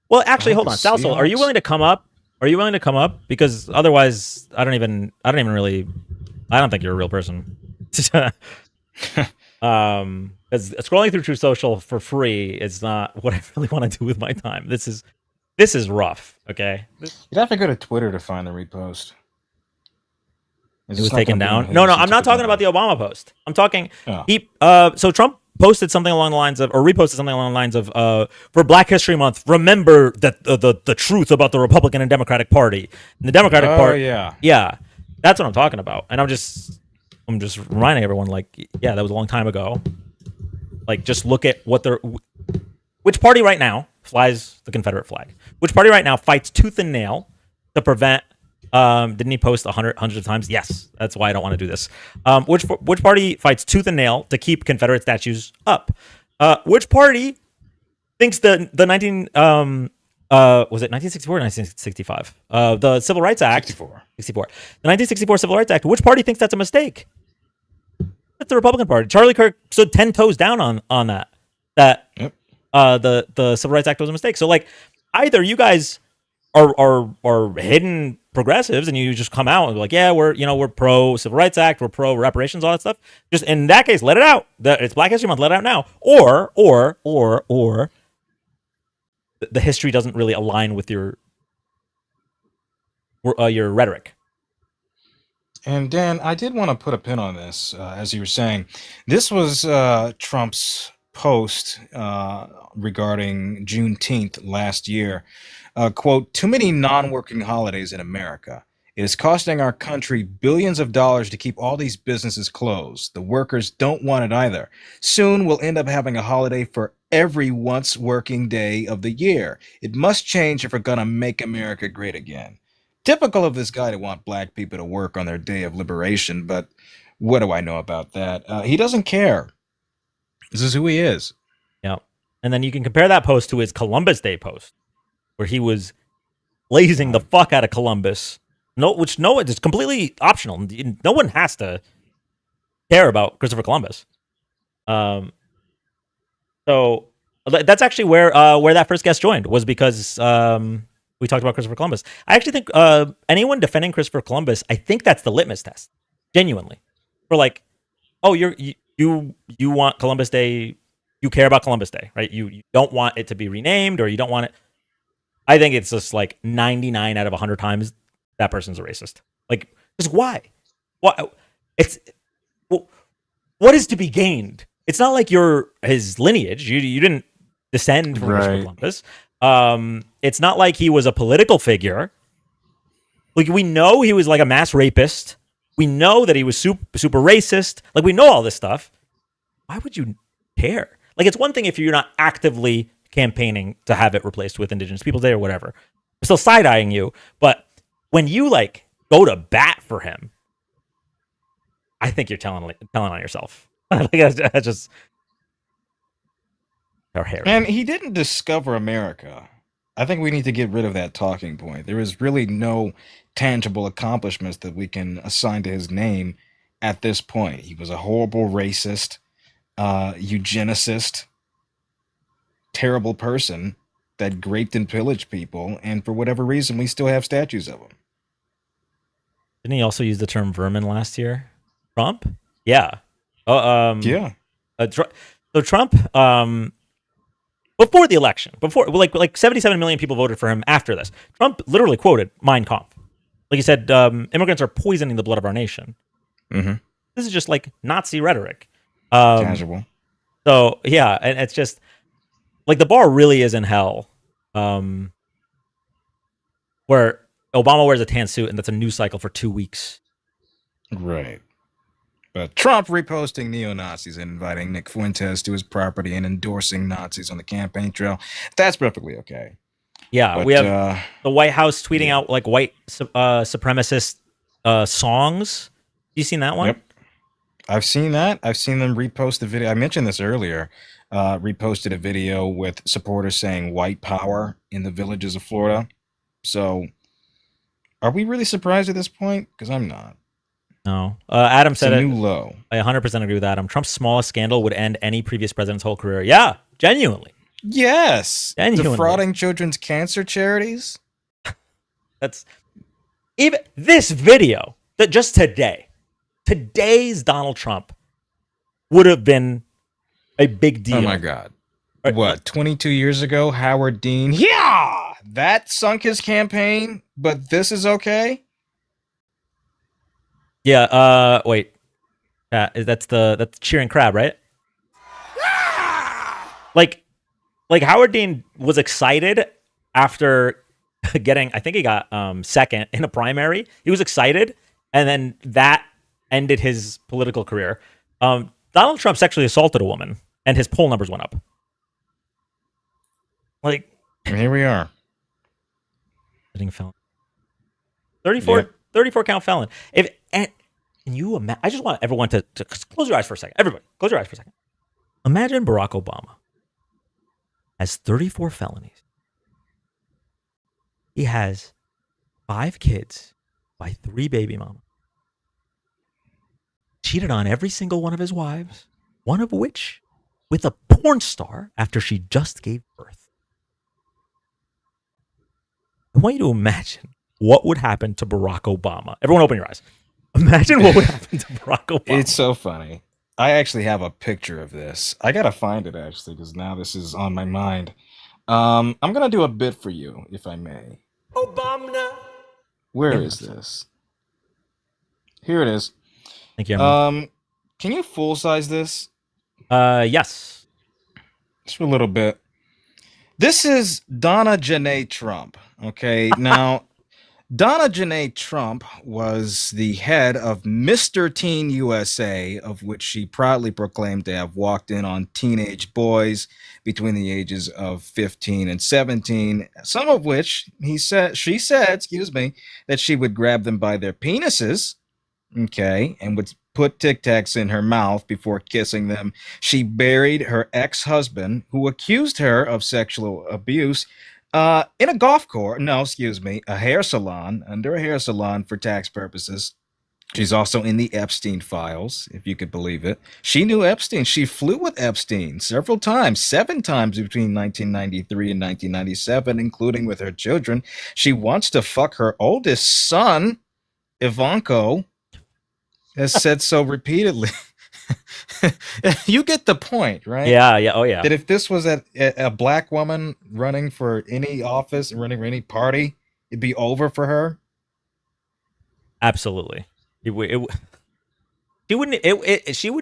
Well, actually, hold on, Salsel, are you willing to come up? Are you willing to come up? Because otherwise, I don't even really. I don't think you're a real person. Because scrolling through True Social for free is not what I really want to do with my time. This is rough. Okay. You'd have to go to Twitter to find the repost. It was taken down. No, I'm not talking about the Obama post. I'm talking. Oh. So Trump posted something along the lines of, or reposted something along the lines of, for Black History Month, remember that the truth about the Republican and Democratic Party. And the Democratic Party. Yeah, that's what I'm talking about. And I'm just reminding everyone, like, yeah, that was a long time ago. Like, just look at which party right now flies the Confederate flag? Which party right now fights tooth and nail to prevent? Didn't he post hundreds of times? Yes, that's why I don't want to do this. Which party fights tooth and nail to keep Confederate statues up? Which party thinks the 1964 or 1965? The Civil Rights Act. 64. The 1964 Civil Rights Act. Which party thinks that's a mistake? It's the Republican Party. Charlie Kirk stood 10 toes down on that. Yep. The Civil Rights Act was a mistake. So, like, either you guys are hidden progressives and you just come out and be like, yeah, we're pro Civil Rights Act, we're pro reparations, all that stuff. Just in that case, let it out. It's Black History Month, let it out now. Or the history doesn't really align with your rhetoric. And Dan, I did want to put a pin on this, as you were saying. This was Trump's post regarding Juneteenth last year. Quote, too many non-working holidays in America. It is costing our country billions of dollars to keep all these businesses closed. The workers don't want it either. Soon we'll end up having a holiday for every once working day of the year. It must change if we're going to make America great again. Typical of this guy to want Black people to work on their day of liberation, but what do I know about that? He doesn't care. This is who he is. Yeah. And then you can compare that post to his Columbus Day post, where he was blazing the fuck out of Columbus. It's completely optional. No one has to care about Christopher Columbus. So that's actually where that first guest joined, was because we talked about Christopher Columbus. I actually think anyone defending Christopher Columbus, I think that's the litmus test, genuinely. For like, oh, you want Columbus Day, you care about Columbus Day, right? You don't want it to be renamed, or you don't want it. I think it's just like 99 out of 100 times that person's a racist. Like, just why? What is to be gained? It's not like you're his lineage. You didn't descend from Christopher Columbus. It's not like he was a political figure. Like, we know he was like a mass rapist. We know that he was super racist. Like, we know all this stuff. Why would you care? Like, it's one thing if you're not actively campaigning to have it replaced with Indigenous Peoples Day or whatever. We're still side-eyeing you. But when you, like, go to bat for him, I think you're telling on yourself. Like, that's just... And he didn't discover America. I think we need to get rid of that talking point. There is really no tangible accomplishments that we can assign to his name at this point. He was a horrible racist, eugenicist, terrible person that raped and pillaged people, and for whatever reason, we still have statues of him. Didn't he also use the term vermin last year? Trump? Yeah. Yeah. So Trump, before the election, like 77 million people voted for him after this. Trump literally quoted Mein Kampf. Like he said, immigrants are poisoning the blood of our nation. Mm-hmm. This is just like Nazi rhetoric. Casual. So, yeah, and it's just, like, the bar really is in hell, where Obama wears a tan suit and that's a news cycle for 2 weeks. Right. But Trump reposting neo-Nazis and inviting Nick Fuentes to his property and endorsing Nazis on the campaign trail, that's perfectly okay. Yeah, But, we have the White House tweeting out like white supremacist songs. You seen that one? Yep. I've seen that. I've seen them repost the video. I mentioned this earlier. Reposted a video with supporters saying white power in the villages of Florida. So are we really surprised at this point? Because I'm not. No. Adam It's said a it. new low. I 100% agree with Adam. Trump's smallest scandal would end any previous president's whole career. Yeah, genuinely. Yes. Genuinely. Defrauding children's cancer charities. That's even this video that just today's Donald Trump would have been a big deal. Oh my God. What, 22 years ago, Howard Dean? Yeah! That sunk his campaign, but this is okay? Yeah, wait. That's cheering crab, right? Like Howard Dean was excited after getting, I think he got second in a primary. He was excited, and then that ended his political career. Donald Trump sexually assaulted a woman, and his poll numbers went up. Like, and here we are. Sitting felon. 34 count felon. Can you imagine? I just want everyone to close your eyes for a second. Everybody, close your eyes for a second. Imagine Barack Obama has 34 felonies. He has 5 kids by 3 baby mamas. Cheated on every single one of his wives, one of which with a porn star after she just gave birth. I want you to imagine what would happen to Barack Obama. Everyone open your eyes. Imagine what would happen to Barack Obama. It's so funny. I actually have a picture of this. I gotta find it actually, because now this is on my mind. I'm gonna do a bit for you, if I may. Obama. Where is this? Here it is. Thank you. Emma. Can you full size this? Yes. Just a little bit. This is Donna Janae Trump. Okay, now Donna Janae Trump was the head of Mr. Teen USA, of which she proudly proclaimed to have walked in on teenage boys between the ages of 15 and 17, some of which she said, that she would grab them by their penises, okay, and would put Tic Tacs in her mouth before kissing them. She buried her ex-husband, who accused her of sexual abuse, in a a hair salon, under a hair salon for tax purposes. She's also in the Epstein files, if you could believe it. She knew Epstein. She flew with Epstein several times, 7 times between 1993 and 1997, including with her children. She wants to fuck her oldest son, Ivanko, has said so repeatedly. You get the point, right? Yeah. Oh, yeah. That if this was a black woman running for any office, running for any party, it'd be over for her. Absolutely. She wouldn't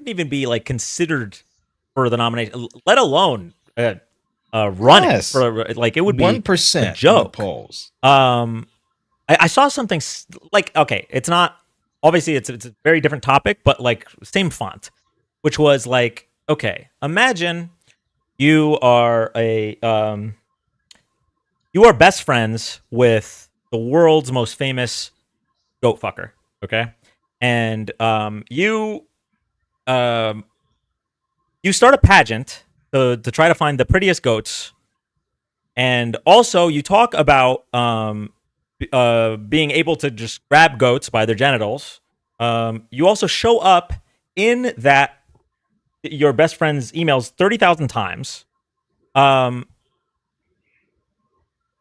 even be like considered for the nomination, let alone running for, like, it would be 1% a joke. Polls. I saw something like, okay, it's not obviously it's a very different topic, but like same font, which was like, okay, imagine you are best friends with the world's most famous goat fucker, okay? And you start a pageant to try to find the prettiest goats, and also you talk about being able to just grab goats by their genitals. You also show up in that your best friend's emails 30,000 times.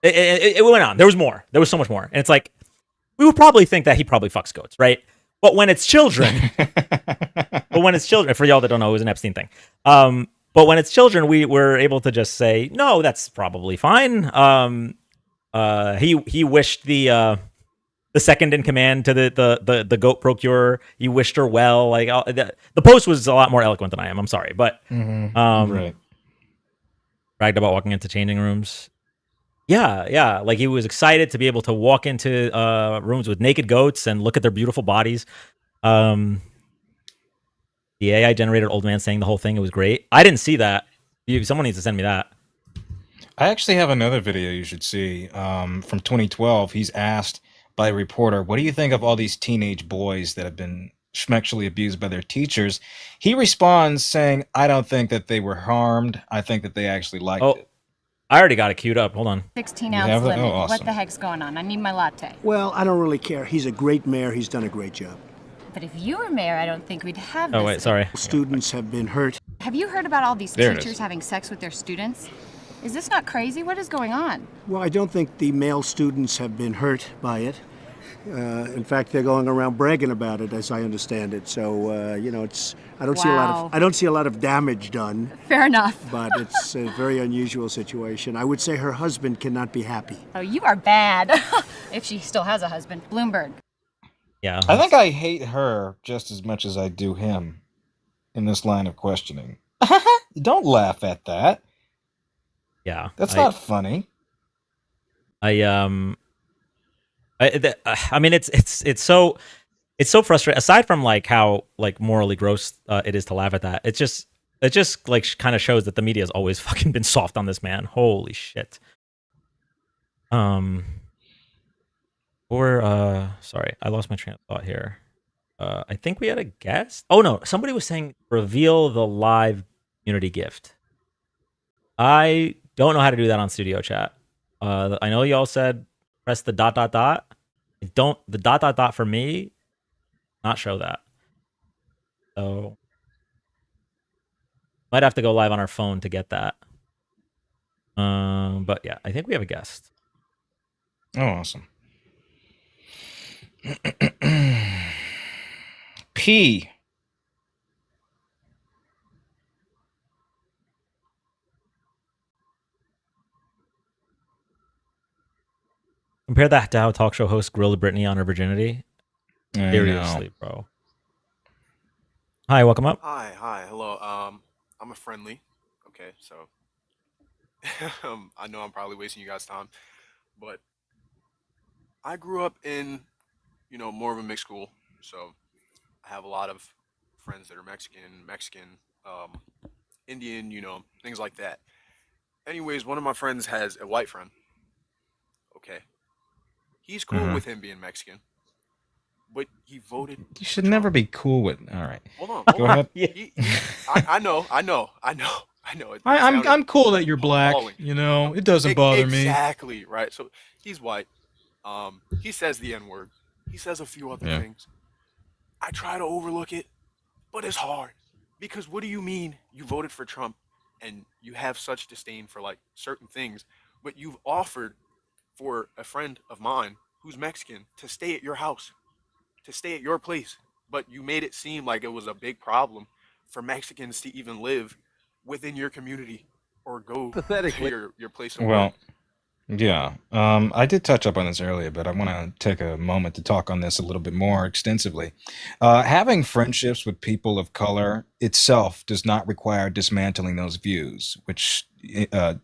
It went on. There was more. There was so much more. And it's like, we would probably think that he probably fucks goats, right? But when it's children, for y'all that don't know, it was an Epstein thing. But when it's children, we were able to just say, no, that's probably fine. He wished the second in command to the goat procurer. He wished her well. Like, the post was a lot more eloquent than I am. I'm sorry, but Right. bragged about walking into changing rooms. Yeah. Like, he was excited to be able to walk into rooms with naked goats and look at their beautiful bodies. The AI generated old man saying the whole thing. It was great. I didn't see that. Someone needs to send me that. I actually have another video you should see from 2012. He's asked by a reporter, what do you think of all these teenage boys that have been sexually abused by their teachers? He responds saying, I don't think that they were harmed. I think that they actually liked it. I already got it queued up. Hold on. 16-ounce limit. What the heck's going on? I need my latte. Well, I don't really care. He's a great mayor. He's done a great job. But if you were mayor, I don't think we'd have this. Oh, wait, sorry. Students have been hurt. Have you heard about all these There it teachers is. having sex with their students? Is this not crazy? What is going on? Well, I don't think the male students have been hurt by it. In fact, they're going around bragging about it, as I understand it. So, you know, it's I don't see a lot of damage done. Fair enough. But it's a very unusual situation. I would say her husband cannot be happy. Oh, you are bad. If she still has a husband. Bloomberg. Yeah. I think I hate her just as much as I do him in this line of questioning. Don't laugh at that. Yeah. That's not funny. I mean, it's so frustrating. Aside from like how like morally gross it is to laugh at that, it just like kind of shows that the media has always fucking been soft on this man. Holy shit. Sorry, I lost my train of thought here. I think we had a guest. Oh no, somebody was saying reveal the live community gift. I don't know how to do that on studio chat. I know y'all said press the ... The ... for me, not show that. So might have to go live on our phone to get that. But yeah, I think we have a guest. Oh, awesome. P. Compare that to how talk show host grilled Britney on her virginity. I Seriously, bro. Hi, welcome up. Hi, hello. I'm a friendly. Okay, so I know I'm probably wasting you guys' time, but I grew up in, more of a mixed school, so I have a lot of friends that are Mexican, Indian, things like that. Anyways, one of my friends has a white friend. Okay, he's cool with him being Mexican, but he voted. You should never be cool with. All right. Hold on. Go ahead. I know. I'm cool that you're black. It doesn't bother me. Exactly right. So he's white. He says the N-word. He says a few other things. I try to overlook it, but it's hard because what do you mean you voted for Trump and you have such disdain for like certain things, but you've offered for a friend of mine who's Mexican to stay at your house, to stay at your place, but you made it seem like it was a big problem for Mexicans to even live within your community or go to your place of Well, work. yeah. I did touch up on this earlier, but I want to take a moment to talk on this a little bit more extensively. Having friendships with people of color itself does not require dismantling those views, which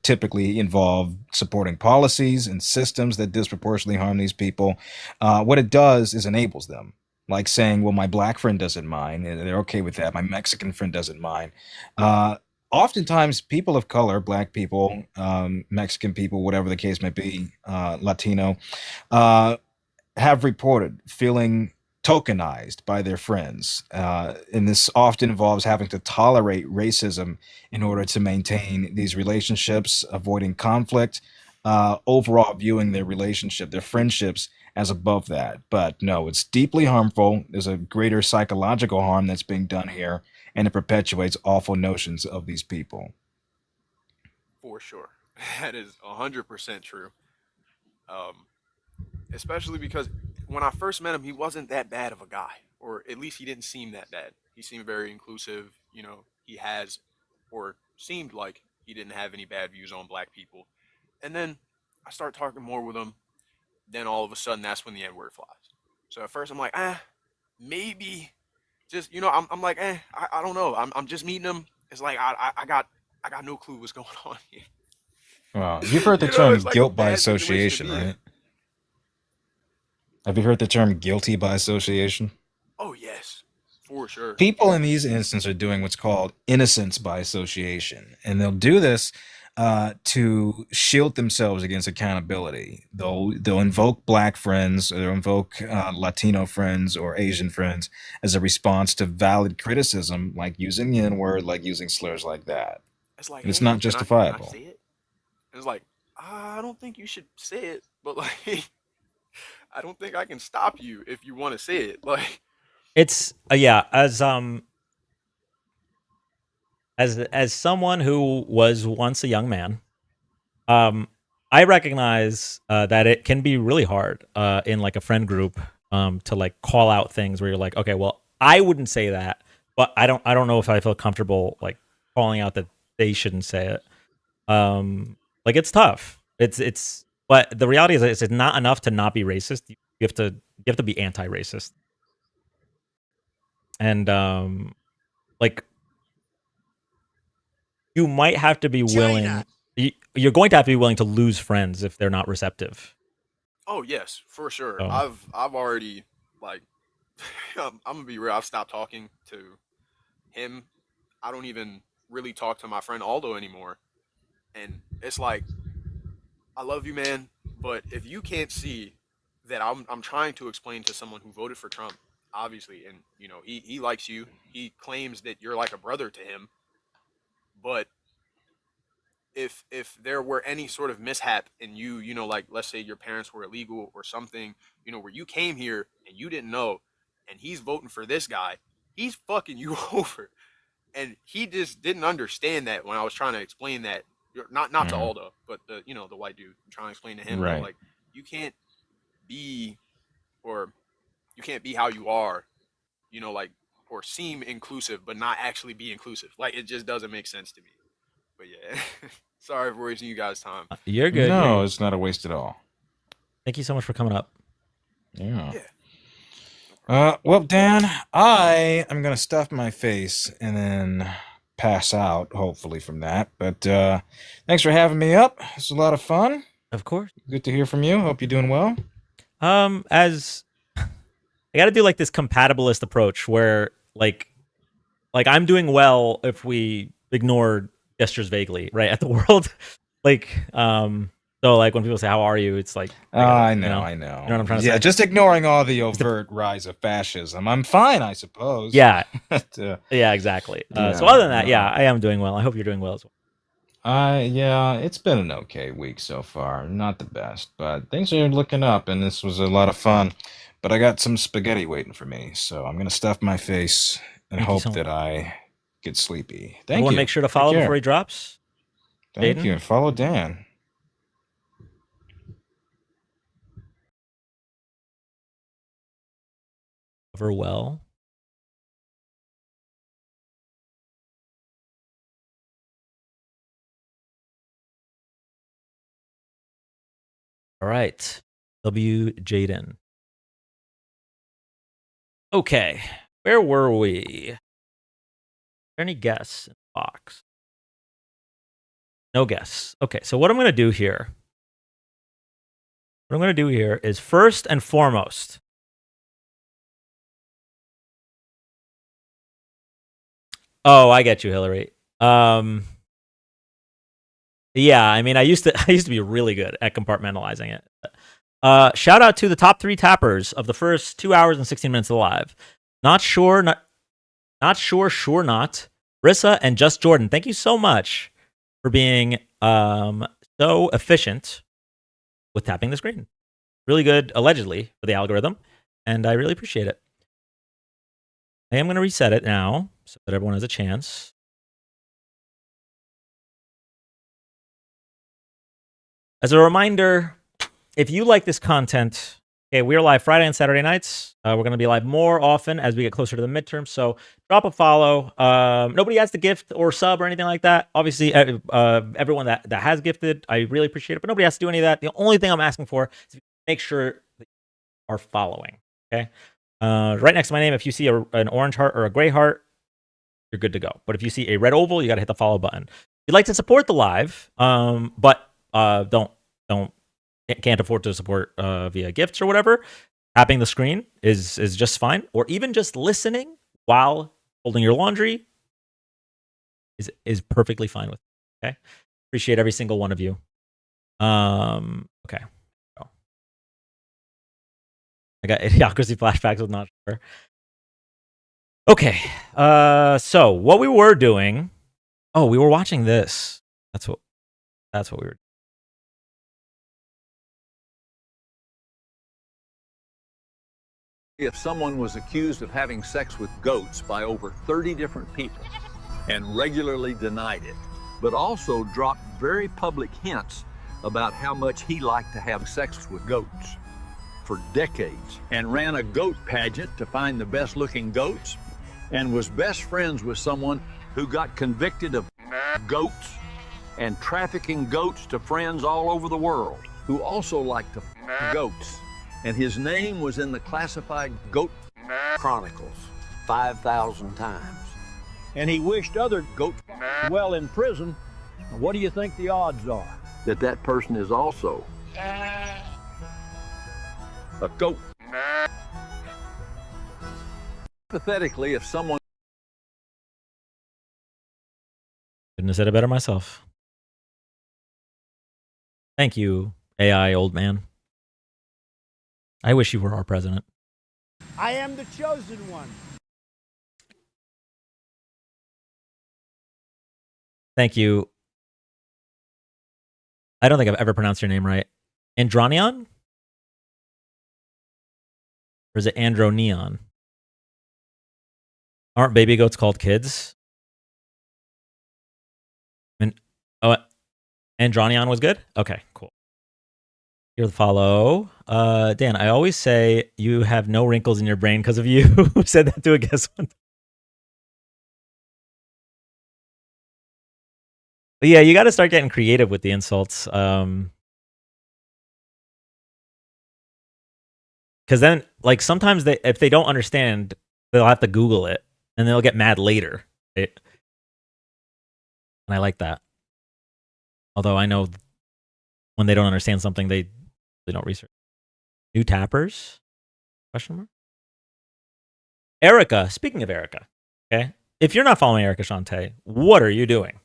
typically involve supporting policies and systems that disproportionately harm these people. What it does is enables them. Like saying, well, my black friend doesn't mind, and they're okay with that. My Mexican friend doesn't mind. Oftentimes, people of color, black people, Mexican people, whatever the case may be, Latino, have reported feeling tokenized by their friends. And this often involves having to tolerate racism in order to maintain these relationships, avoiding conflict, overall viewing their relationship, their friendships as above that. But no, it's deeply harmful. There's a greater psychological harm that's being done here, and it perpetuates awful notions of these people. For sure. That is 100% true. Especially because when I first met him, he wasn't that bad of a guy, or at least he didn't seem that bad. He seemed very inclusive. He has, or seemed like he didn't have any bad views on black people. And then I start talking more with him. Then all of a sudden, that's when the N-word flies. So at first I'm like, maybe. Just, I'm like, I don't know. I'm just meeting him. It's like I got no clue what's going on here. Wow. You've heard the term it's like a guilt by bad situation to association, be in. right? Have you heard the term guilty by association? Oh yes, For sure. People in these instances are doing what's called innocence by association, and they'll do this to shield themselves against accountability. They'll invoke black friends, or they'll invoke Latino friends or Asian friends as a response to valid criticism, like using the N-word, like using slurs like that. It's like, And it's hey, not can I justifiable. say it? And it's like, I don't think you should say it, but like, I don't think I can stop you if you want to say it. Like, It's yeah, as someone who was once a young man, I recognize that it can be really hard in like a friend group to like call out things where you're like, okay, well, I wouldn't say that, but I don't know if I feel comfortable like calling out that they shouldn't say it. Like it's tough. But the reality is it's not enough to not be racist. You have to be anti-racist. And like you might have to be willing. You're going to have to be willing to lose friends if they're not receptive. oh yes, for sure. So I've already like, I'm gonna be real. I've stopped talking to him. I don't even really talk to my friend Aldo anymore. And it's like, I love you, man, but if you can't see that I'm trying to explain to someone who voted for Trump, obviously, and you know, he likes you. He claims that you're like a brother to him. But if there were any sort of mishap and you know, like let's say your parents were illegal or something, you know, where you came here and you didn't know, and he's voting for this guy, he's fucking you over. And he just didn't understand that when I was trying to explain that, not to Aldo, but the, you know, the white dude. I'm trying to explain to him that, Right. like, you can't be, or you can't be how you are, you know, like, or seem inclusive but not actually be inclusive. Like, it just doesn't make sense to me. But yeah, sorry for wasting you guys' time. you're good. No, it's not a waste at all. Thank you so much for coming up. Yeah. Well, Dan, I am going to stuff my face and then pass out, hopefully, from that. But thanks for having me up. It's a lot of fun. Of course. Good to hear from you. Hope you're doing well. As I got to do like this compatibilist approach where like I'm doing well if we ignore gestures vaguely, right, at the world. Like, so like when people say, how are you? It's like, I know. You know what I'm trying to say? Yeah, just ignoring all the overt rise of fascism. I'm fine, I suppose. Yeah. But, Yeah, exactly. yeah, so other than that, no. yeah, I am doing well. I hope you're doing well as well. Yeah, it's been an okay week so far. Not the best, but things are looking up, and this was a lot of fun. But I got some spaghetti waiting for me, so I'm gonna stuff my face and Thank you hope so that I get sleepy. Thank Everyone you. make sure to Take follow care. before he drops. Thank Jaden? you, and follow Dan. Cover well. All right. W. Jaden. Okay. Where were we? Are there any guests in the box? No guests. Okay. So what I'm going to do here. What I'm going to do here is first and foremost. Oh, I get you, Hillary. Yeah, I mean, I used to be really good at compartmentalizing it. Shout out to the top 3 tappers of the first 2 hours and 16 minutes of live. Not sure, sure not. Rissa and Just Jordan, thank you so much for being so efficient with tapping the screen. Really good, allegedly, for the algorithm, and I really appreciate it. I am going to reset it now so that everyone has a chance. As a reminder, if you like this content, okay, we're live Friday and Saturday nights. We're going to be live more often as we get closer to the midterm. So drop a follow. Nobody has to gift or sub or anything like that. Obviously, everyone that has gifted, I really appreciate it. But nobody has to do any of that. The only thing I'm asking for is make sure that you are following. Okay. Right next to my name, if you see an orange heart or a gray heart, you're good to go. But if you see a red oval, you got to hit the follow button. If you'd like to support the live, but can't afford to support via gifts or whatever, tapping the screen is just fine. Or even just listening while folding your laundry is perfectly fine with me. Okay. Appreciate every single one of you. Okay. I got idiocracy flashbacks with not sure. Okay. So what we were doing, we were watching this. That's what we were. If someone was accused of having sex with goats by over 30 different people and regularly denied it, but also dropped very public hints about how much he liked to have sex with goats for decades, and ran a goat pageant to find the best looking goats, and was best friends with someone who got convicted of goats and trafficking goats to friends all over the world who also liked to goats. And his name was in the classified Goat Chronicles 5,000 times. And he wished other goats well in prison. What do you think the odds are that that person is also a goat? Hypothetically, if someone... Couldn't have said it better myself. Thank you, AI old man. I wish you were our president. I am the chosen one. Thank you. I don't think I've ever pronounced your name right. Andronion? Or is it Andronion? Aren't baby goats called kids? Andronion was good? Okay, cool. Here's the follow. Dan, I always say you have no wrinkles in your brain because of you. Who said that to a guest one? But yeah, you got to start getting creative with the insults. Because then, like, sometimes if they don't understand, they'll have to Google it, and they'll get mad later. Right? And I like that. Although I know when they don't understand something, they don't research. New tappers? Question mark? Erica. Speaking of Erica, okay? If you're not following Erica Shante, what are you doing?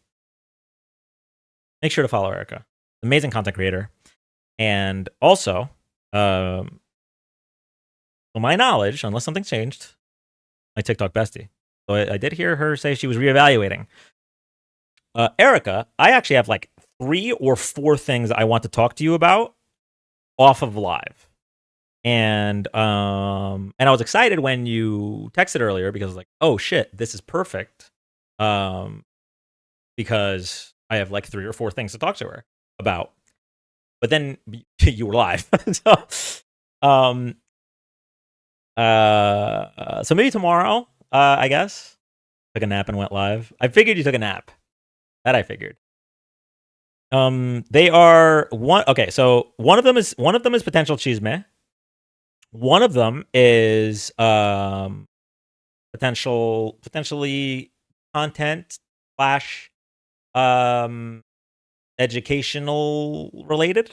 Make sure to follow Erica. Amazing content creator. And also, to my knowledge, unless something's changed, my TikTok bestie. So I did hear her say she was reevaluating. Erica, I actually have like 3 or 4 things I want to talk to you about off of live. And I was excited when you texted earlier because I was like, oh shit, this is perfect. Because I have like 3 or 4 things to talk to her about. But then you were live. So maybe tomorrow, I guess. Took a nap and went live. I figured you took a nap. That I figured. They are one. Okay, so one of them is potential chisme. One of them is potentially content slash educational related.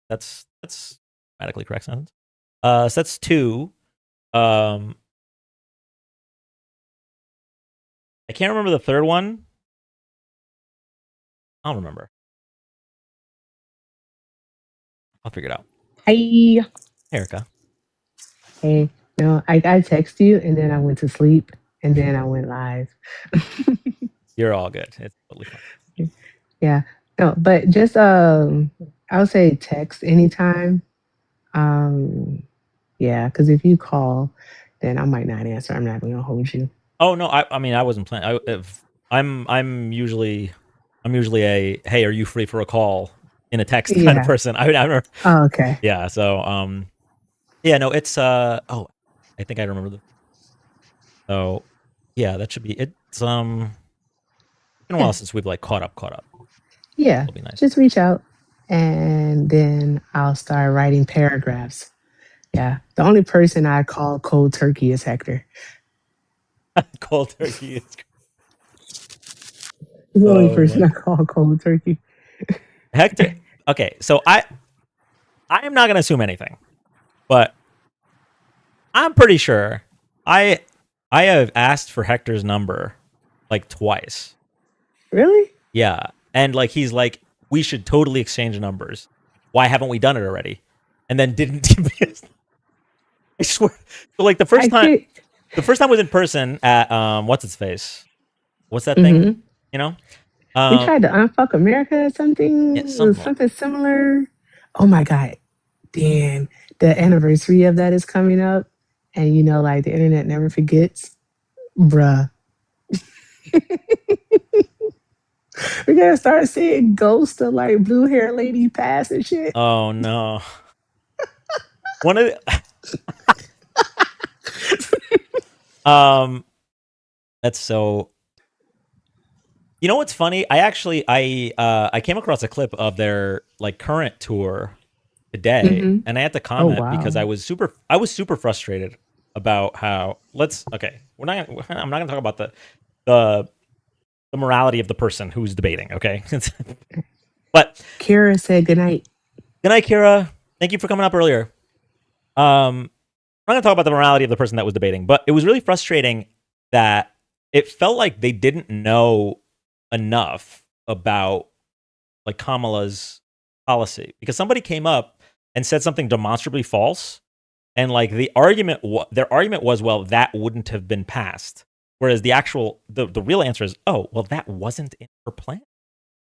That's grammatically correct sentence. So that's 2. I can't remember the third one. I don't remember. I'll figure it out. Hey. Erica. Hey. No, I text you and then I went to sleep and then I went live. You're all good. It's totally fine. Yeah. No, but just I would say text anytime. Yeah, because if you call, then I might not answer. I'm not gonna hold you. Oh no, I mean I wasn't planning. I'm usually a hey, are you free for a call in a text kind of person. I remember. Oh, okay. Yeah. So yeah, no, it's I think I remember the. So yeah, that should be it. It's been a while since we've like caught up. Yeah. It'll be nice. Just reach out and then I'll start writing paragraphs. Yeah. The only person I call cold turkey is Hector. Cold turkey is the only person I call cold turkey. Hector. Okay, so I am not gonna assume anything, but I'm pretty sure I I have asked for Hector's number like twice. Really? Yeah. And like he's like, we should totally exchange numbers. Why haven't we done it already? And then didn't. I swear. So like the first time was in person at what's its face? What's that thing? You know? We tried to unfuck America or something. Yeah, It was something. something similar. Oh my God. Dan, the anniversary of that is coming up. And you know, like the internet never forgets. Bruh. We're gonna start seeing ghosts of like blue hair lady pass and shit. Oh no. One of the, that's so. You know what's funny? I came across a clip of their like current tour today, and I had to comment because I was super frustrated about how I'm not gonna talk about the morality of the person who's debating, okay? But Kira said goodnight. Good night, Kira. Thank you for coming up earlier. I'm not gonna talk about the morality of the person that was debating, but it was really frustrating that it felt like they didn't know enough about like Kamala's policy because somebody came up and said something demonstrably false, and like their argument was, well, that wouldn't have been passed, whereas the real answer is, oh, well, that wasn't in her plan.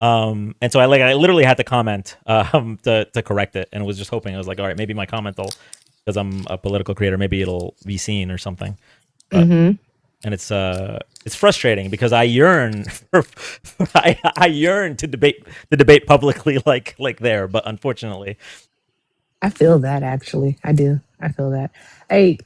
And so I literally had to comment to correct it, and was just hoping, I was like, all right, maybe my comment will, because I'm a political creator, maybe it'll be seen or something. But, and it's frustrating because I yearn I yearn to debate publicly like there, but unfortunately, I feel that actually. I do. I feel that. I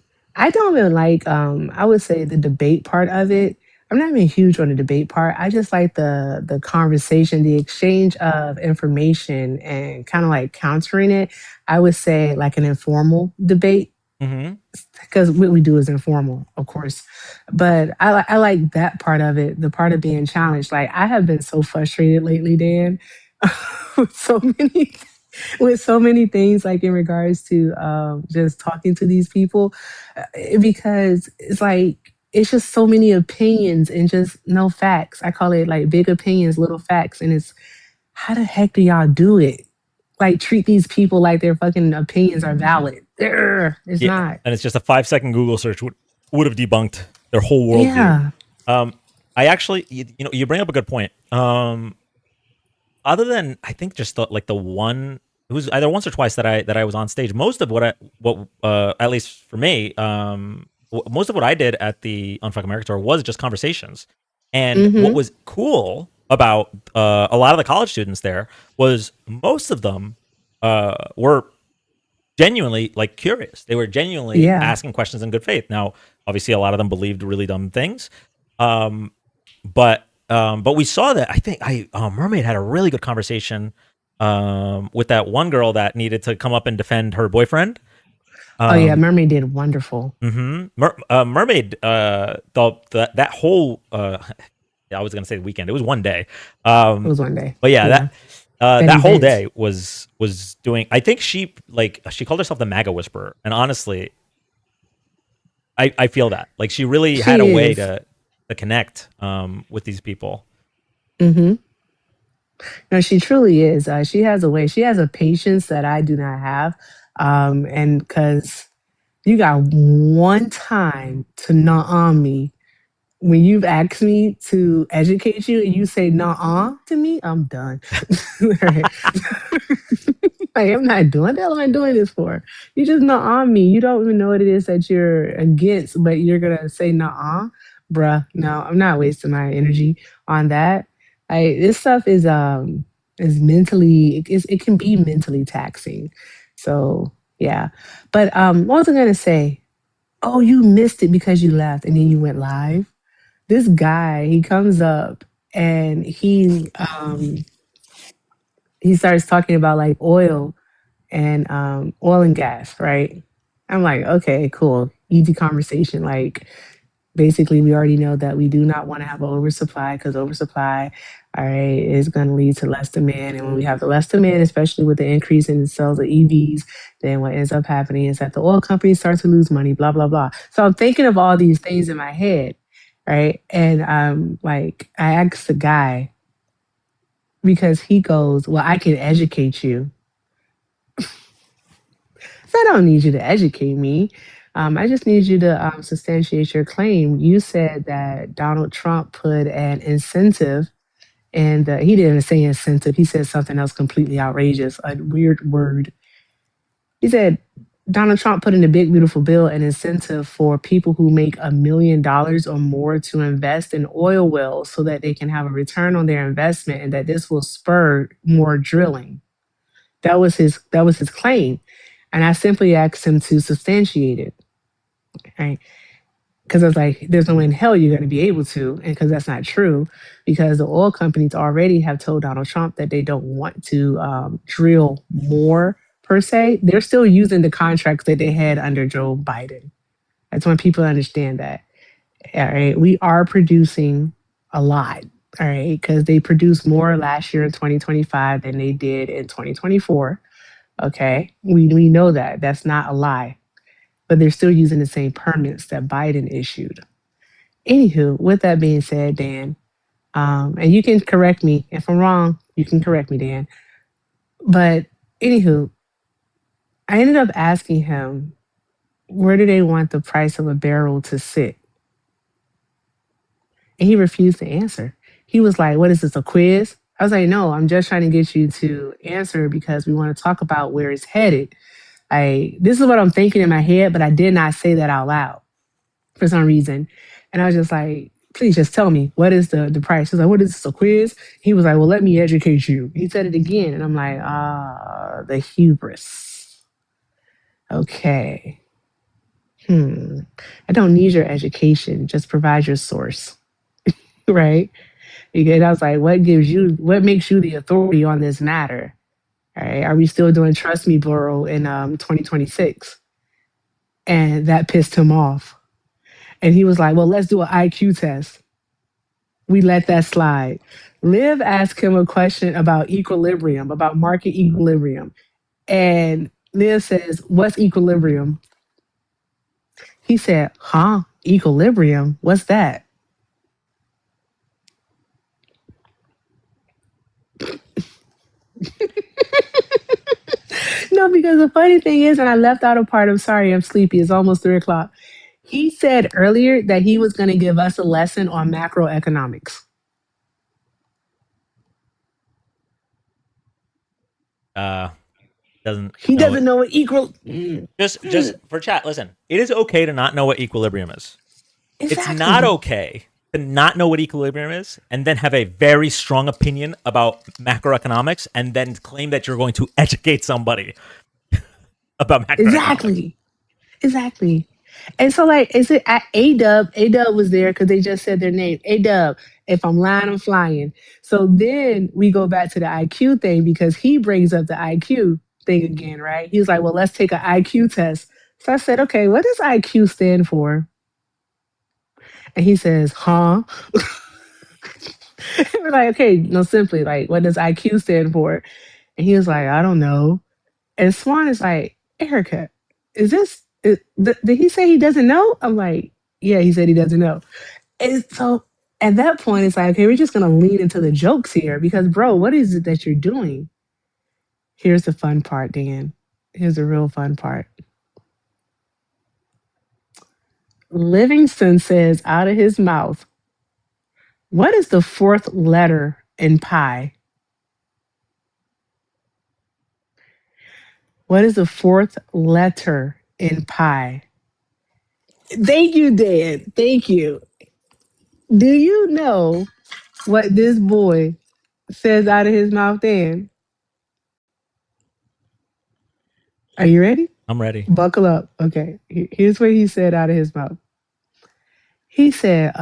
don't even like I would say the debate part of it. I'm not even huge on the debate part. I just like the conversation, the exchange of information and kind of like countering it. I would say like an informal debate because what we do is informal, of course. But I like that part of it, the part of being challenged. Like I have been so frustrated lately, Dan, with so many things, like in regards to just talking to these people, because it's like it's just so many opinions and just no facts. I call it like big opinions, little facts, and it's how the heck do y'all do it? Like treat these people like their fucking opinions are valid. It's not. And it's just a 5-second Google search would have debunked their whole worldview. Yeah. I actually, you bring up a good point. Other than I think just the one, it was either once or twice that I was on stage. Most of what at least for me, most of what I did at the Unfuck America tour was just conversations. And what was cool about a lot of the college students there was most of them were genuinely like curious. They were genuinely asking questions in good faith. Now, obviously, a lot of them believed really dumb things, but we saw that. I think Mermaid had a really good conversation with that one girl that needed to come up and defend her boyfriend. Mermaid did wonderful. Mermaid, that whole I was gonna say the weekend. It was one day. It was one day. But that whole day was doing. I think she called herself the MAGA Whisperer, and honestly, I feel that like she really had a way to connect with these people. No, she truly is. She has a way. She has a patience that I do not have, and because you got one time to not on me when you've asked me to educate you and you say nah to me, I'm done. Right. Like, I'm not doing that. What am I doing this for? You just not on me. You don't even know what it is that you're against, but you're gonna say nah, bruh. No, I'm not wasting my energy on that. This stuff is mentally it can be mentally taxing. So yeah. But what was I gonna say? Oh, you missed it because you left and then you went live. This guy, he comes up and he starts talking about like oil and gas, right? I'm like, okay, cool, easy conversation. Like basically we already know that we do not want to have an oversupply because oversupply All right, it's going to lead to less demand. And when we have the less demand, especially with the increase in the sales of EVs, then what ends up happening is that the oil companies start to lose money, blah, blah, blah. So I'm thinking of all these things in my head, right? And like, I asked the guy because he goes, well, I can educate you. So I don't need you to educate me. I just need you to substantiate your claim. You said that Donald Trump put an incentive, and he didn't say incentive. He said something else completely outrageous, a weird word. He said Donald Trump put in a big, beautiful bill an incentive for people who make $1 million or more to invest in oil wells so that they can have a return on their investment, and that this will spur more drilling. That was his claim. And I simply asked him to substantiate it. Right. Because I was like, there's no way in hell you're going to be able to. And because that's not true, because the oil companies already have told Donald Trump that they don't want to drill more per se. They're still using the contracts that they had under Joe Biden. That's when people understand that. All right. We are producing a lot. All right. Because they produced more last year in 2025 than they did in 2024. Okay. We know that. That's not a lie. But they're still using the same permits that Biden issued. Anywho, with that being said, Dan, and you can correct me if I'm wrong, you can correct me, Dan. But anywho, I ended up asking him, where do they want the price of a barrel to sit? And he refused to answer. He was like, what is this, a quiz? I was like, no, I'm just trying to get you to answer because we want to talk about where it's headed. This is what I'm thinking in my head, but I did not say that out loud for some reason. And I was just like, please just tell me, what is the price? He was like, what is this, a quiz? He was like, well, let me educate you. He said it again. And I'm like, the hubris. Okay. I don't need your education. Just provide your source. Right? And I was like, what makes you the authority on this matter? All right. Are we still doing Trust Me Borough in 2026? And that pissed him off. And he was like, well, let's do an IQ test. We let that slide. Liv asked him a question about equilibrium, about market equilibrium. And Liv says, what's equilibrium? He said, huh? Equilibrium? What's that? No, because the funny thing is, and I left out a part, I'm sorry, I'm sleepy. It's almost 3 o'clock. He said earlier that he was going to give us a lesson on macroeconomics. He doesn't know what just for chat, listen, it is okay to not know what equilibrium is. Exactly. It's not okay to not know what equilibrium is and then have a very strong opinion about macroeconomics and then claim that you're going to educate somebody about macroeconomics. Exactly. And so, like, is it at A-Dub? A-Dub was there because they just said their name. A-Dub, if I'm lying, I'm flying. So then we go back to the IQ thing because he brings up the IQ thing again, right? He was like, well, let's take an IQ test. So I said, okay, what does IQ stand for? And he says, huh? We're like, okay, no, simply, like, what does IQ stand for? And he was like, I don't know. And Swan is like, Erica, did he say he doesn't know? I'm like, yeah, he said he doesn't know. And so at that point, it's like, okay, we're just going to lean into the jokes here because, bro, what is it that you're doing? Here's the fun part, Dan. Here's the real fun part. Livingston says out of his mouth, what is the fourth letter in pi? What is the fourth letter in pi? Thank you, Dan. Thank you. Do you know what this boy says out of his mouth, Dan? Are you ready? I'm ready. Buckle up. Okay. Here's what he said out of his mouth. He said,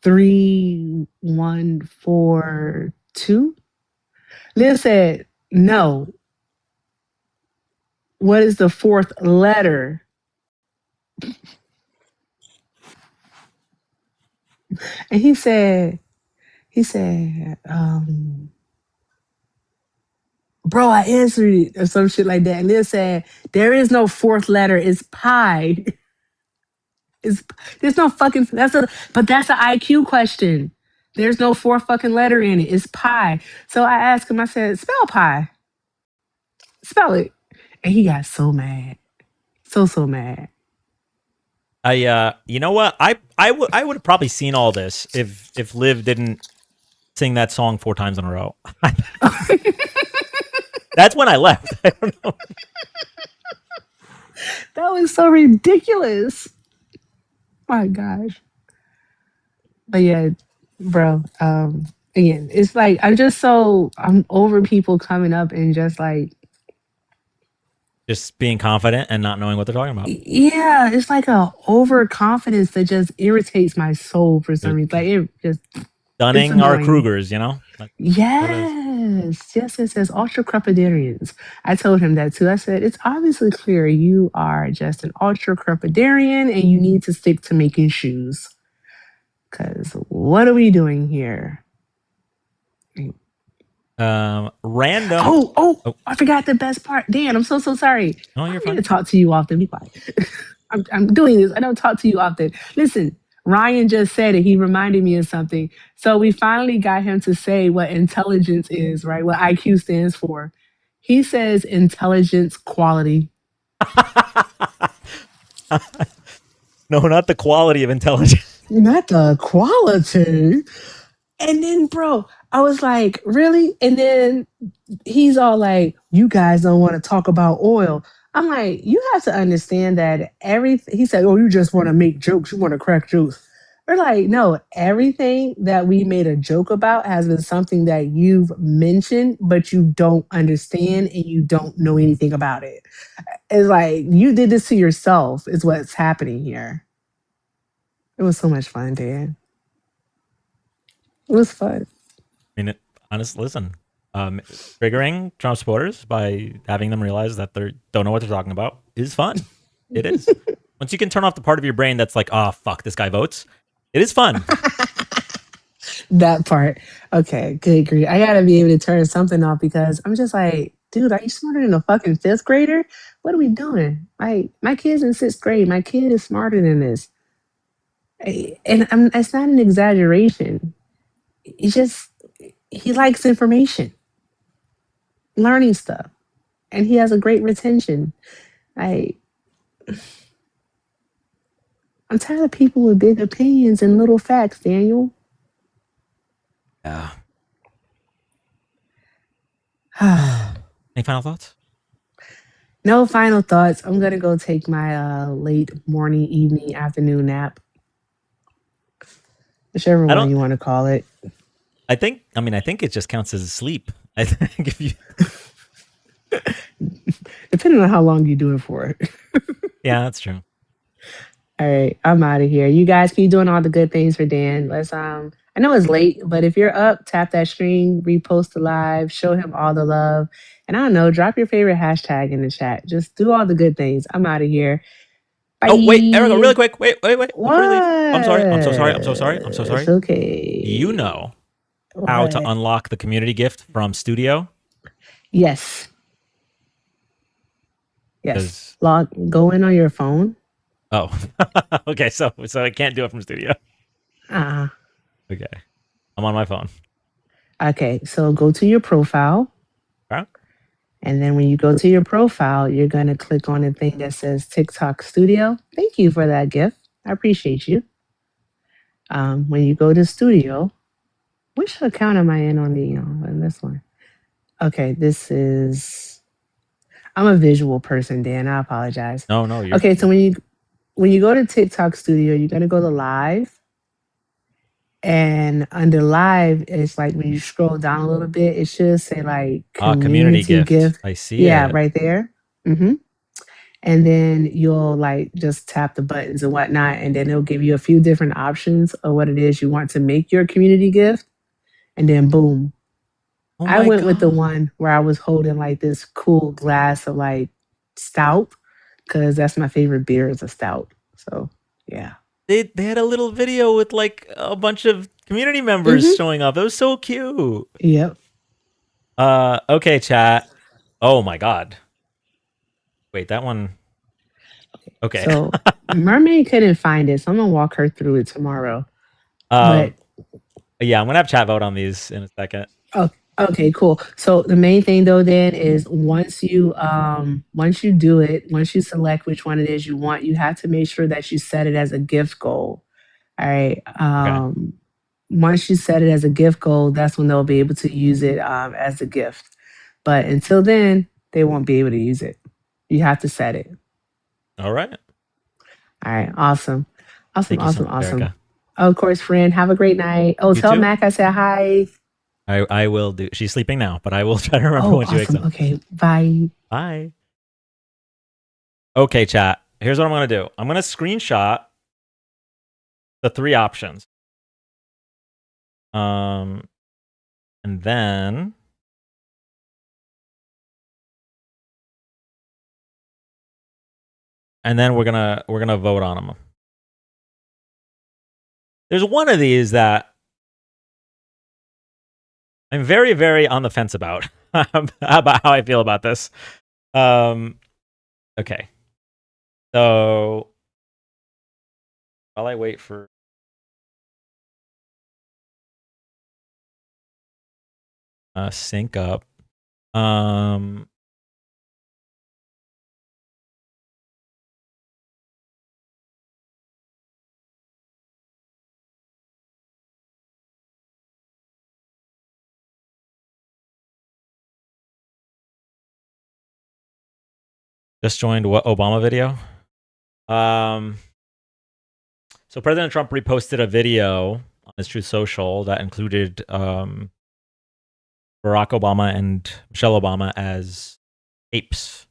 3142. Liv said, no. What is the fourth letter? And he said, He said, bro, I answered it or some shit like that. And then said, there is no fourth letter. It's pi. It's, there's no fucking, but that's an IQ question. There's no fourth fucking letter in it. It's pi. So I asked him, I said, spell pi. Spell it. And he got so mad. So mad. You know what? I would have probably seen all this if Liv didn't sing that song 4 times in a row. That's when I left. I don't know. That was so ridiculous. My gosh. But yeah, bro. Again, it's like I'm over people coming up and just like, Just being confident and not knowing what they're talking about. yeah, it's like a overconfidence that just irritates my soul for some reason. Like it just Dunning our Krugers, you know? Like, yes. Ultra crepidarians. I told him that too. I said, it's obviously clear you are just an ultra crepidarian and you need to stick to making shoes. Because what are we doing here? Random. Oh, I forgot the best part. Dan, I'm so sorry. No, you're fine. I need to talk to you often. Be quiet. I'm doing this. I don't talk to you often. Listen, Ryan just said it. He reminded me of something. So we finally got him to say what intelligence is, right? What IQ stands for. He says intelligence quality. No, not the quality of intelligence. Not the quality. And then, bro, I was like, really? And then he's all like, you guys don't want to talk about oil. I'm like, you have to understand that everything. He said, oh, you just want to make jokes. You want to crack jokes. We're like, no, everything that we made a joke about has been something that you've mentioned, but you don't understand and you don't know anything about it. It's like, you did this to yourself, is what's happening here. It was so much fun, Dan. It was fun. I mean, listen, triggering Trump supporters by having them realize that they don't know what they're talking about is fun. It is. Once you can turn off the part of your brain that's like, oh, fuck, this guy votes, it is fun. That part. Okay, good grief. I gotta be able to turn something off because I'm just like, dude, are you smarter than a fucking 5th grader? What are we doing? Like, my kid's in 6th grade. My kid is smarter than this. It's not an exaggeration. It's just, he likes information, learning stuff, and he has a great retention. I'm tired of people with big opinions and little facts, Daniel. Yeah. Any final thoughts? No final thoughts. I'm gonna go take my late morning, evening, afternoon nap. Whichever one you want to call it. I think it just counts as sleep. I think if you depending on how long you do it for. Yeah, that's true. All right, I'm out of here. You guys keep doing all the good things for Dan. Let's I know it's late, but if you're up, tap that screen, repost the live, show him all the love. And I don't know, drop your favorite hashtag in the chat. Just do all the good things. I'm out of here. Bye. Oh, wait, Erica, really quick. Wait. What? I'm sorry. It's okay. You know how to unlock the community gift from Studio? Yes. Go in on your phone. Oh, okay. So I can't do it from Studio. Okay, I'm on my phone. Okay, so go to your profile. Okay. And then when you go to your profile, you're going to click on the thing that says TikTok Studio. Thank you for that gift. I appreciate you. When you go to Studio, which account am I in on this one? Okay, this is. I'm a visual person, Dan. I apologize. No, you're okay. So when you go to TikTok Studio, you're gonna go to Live, and under Live, it's like when you scroll down a little bit, it should say like community gift. I see. Yeah, right there. And then you'll like just tap the buttons and whatnot, and then it'll give you a few different options of what it is you want to make your community gift, and then boom. I went with the one where I was holding like this cool glass of like stout, because that's my favorite beer is a stout. So yeah. They had a little video with like a bunch of community members showing up. It was so cute. Yep. Okay, chat. Oh my god. Wait, that one. Okay. So Mermaid couldn't find it, so I'm gonna walk her through it tomorrow. But Yeah, I'm gonna have chat vote on these in a second. oh, okay, cool. So the main thing though then is once you do it, once you select which one it is you want, you have to make sure that you set it as a gift goal. All right. Once you set it as a gift goal, that's when they'll be able to use it as a gift. But until then, they won't be able to use it. You have to set it. All right. All right. Awesome. Thank you so much, Erica. Of course, friend. Have a great night. Oh, You tell too. Mac I said hi. I will do. She's sleeping now, but I will try to remember Oh, when she wakes awesome. up. Okay. Bye. Bye. Okay, chat. Here's what I'm gonna do. I'm gonna screenshot the 3 options. And then we're gonna vote on them. There's one of these that I'm very, very on the fence about about how I feel about this. Okay. So while I wait for sync up, just joined what Obama video? So President Trump reposted a video on his Truth Social that included Barack Obama and Michelle Obama as apes.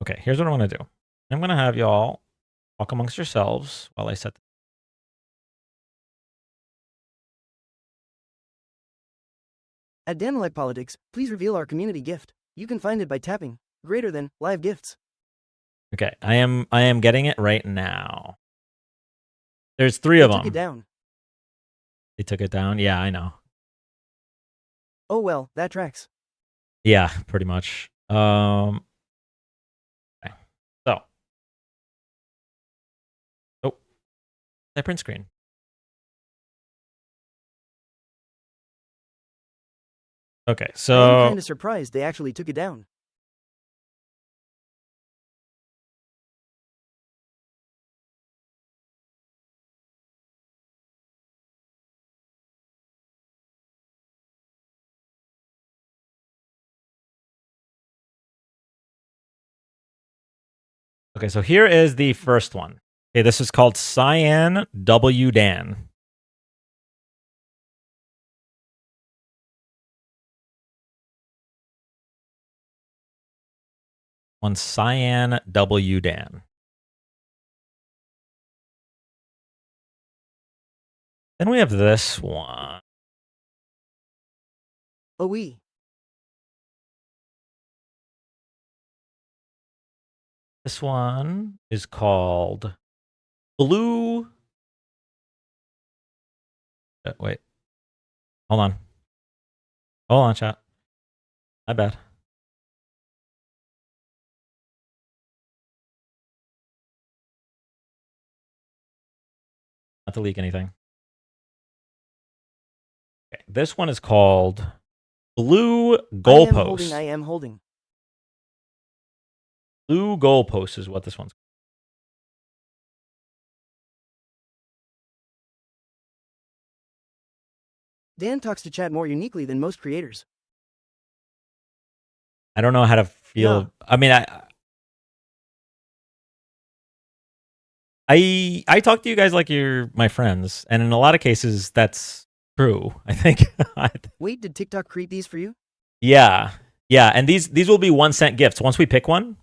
Okay, here's what I'm going to do. I'm going to have y'all talk amongst yourselves while I set. At Danelite Politics, please reveal our community gift. You can find it by tapping greater than live gifts. Okay, I am getting it right now. There's 3 of them. Took it down. They took it down. Yeah, I know. Oh well, that tracks. Yeah, pretty much. Okay. So. Oh. That print screen. Okay, so I'm kind of surprised they actually took it down. Okay, so here is the first one. Okay, this is called Cyan W. Dan. One Cyan W. Dan. Then we have this one. Oh we. This one is called Blue. Wait. Hold on. Hold on, chat. My bad. Not to leak anything. Okay, this one is called Blue Goalpost. I am holding. Blue Goalpost is what this one's called. Dan talks to chat more uniquely than most creators. I don't know how to feel. Yeah. I mean, I talk to you guys like you're my friends, and in a lot of cases, that's true. I think. Wait, did TikTok create these for you? Yeah, and these will be 1-cent gifts once we pick one.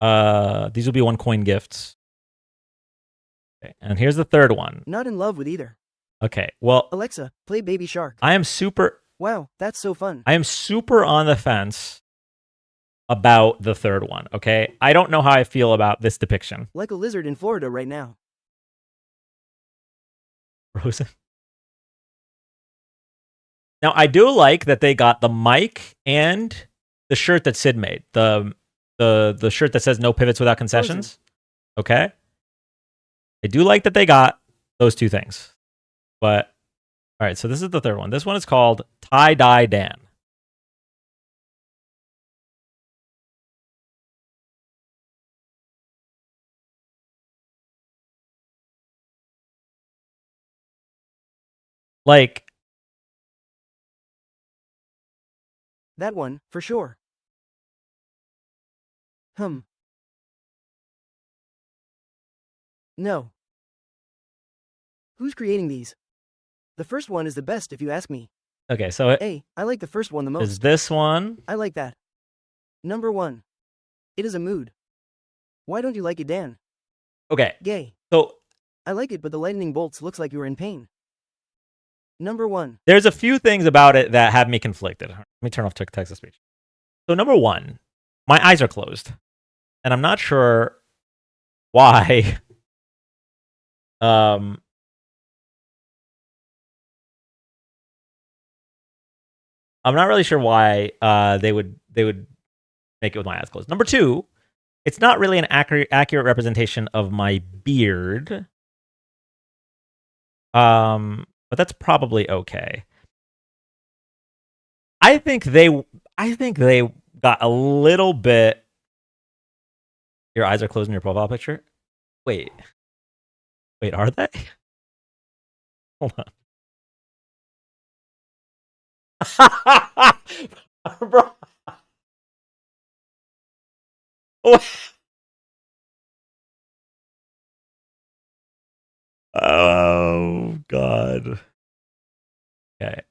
These will be 1 coin gifts. Okay, and here's the third one. Not in love with either. Okay, well, Alexa, play Baby Shark. I am super. Wow, that's so fun. I am super on the fence about the third one, okay? I don't know how I feel about this depiction. Like a lizard in Florida right now. Frozen. Now, I do like that they got the mic and the shirt that Sid made. The shirt that says no pivots without concessions. Okay? I do like that they got those two things. But, all right, so this is the third one. This one is called Tie-Dye Dan. Like, that one, for sure. No. Who's creating these? The first one is the best if you ask me. okay, so Hey, I like the first one the most. is this one? I like that. Number 1. It is a mood. Why don't you like it, Dan? Okay, Gay. so I like it, but the lightning bolts looks like you were in pain. Number 1. there's a few things about it that have me conflicted. Let me turn off text-to-speech. So number one, my eyes are closed. And I'm not sure why. I'm not really sure why they would make it with my eyes closed. Number two, it's not really an accurate representation of my beard. But that's probably okay. I think they got a little bit. Your eyes are closed in your profile picture. Wait, are they? Hold on. Bro. Oh God. Okay.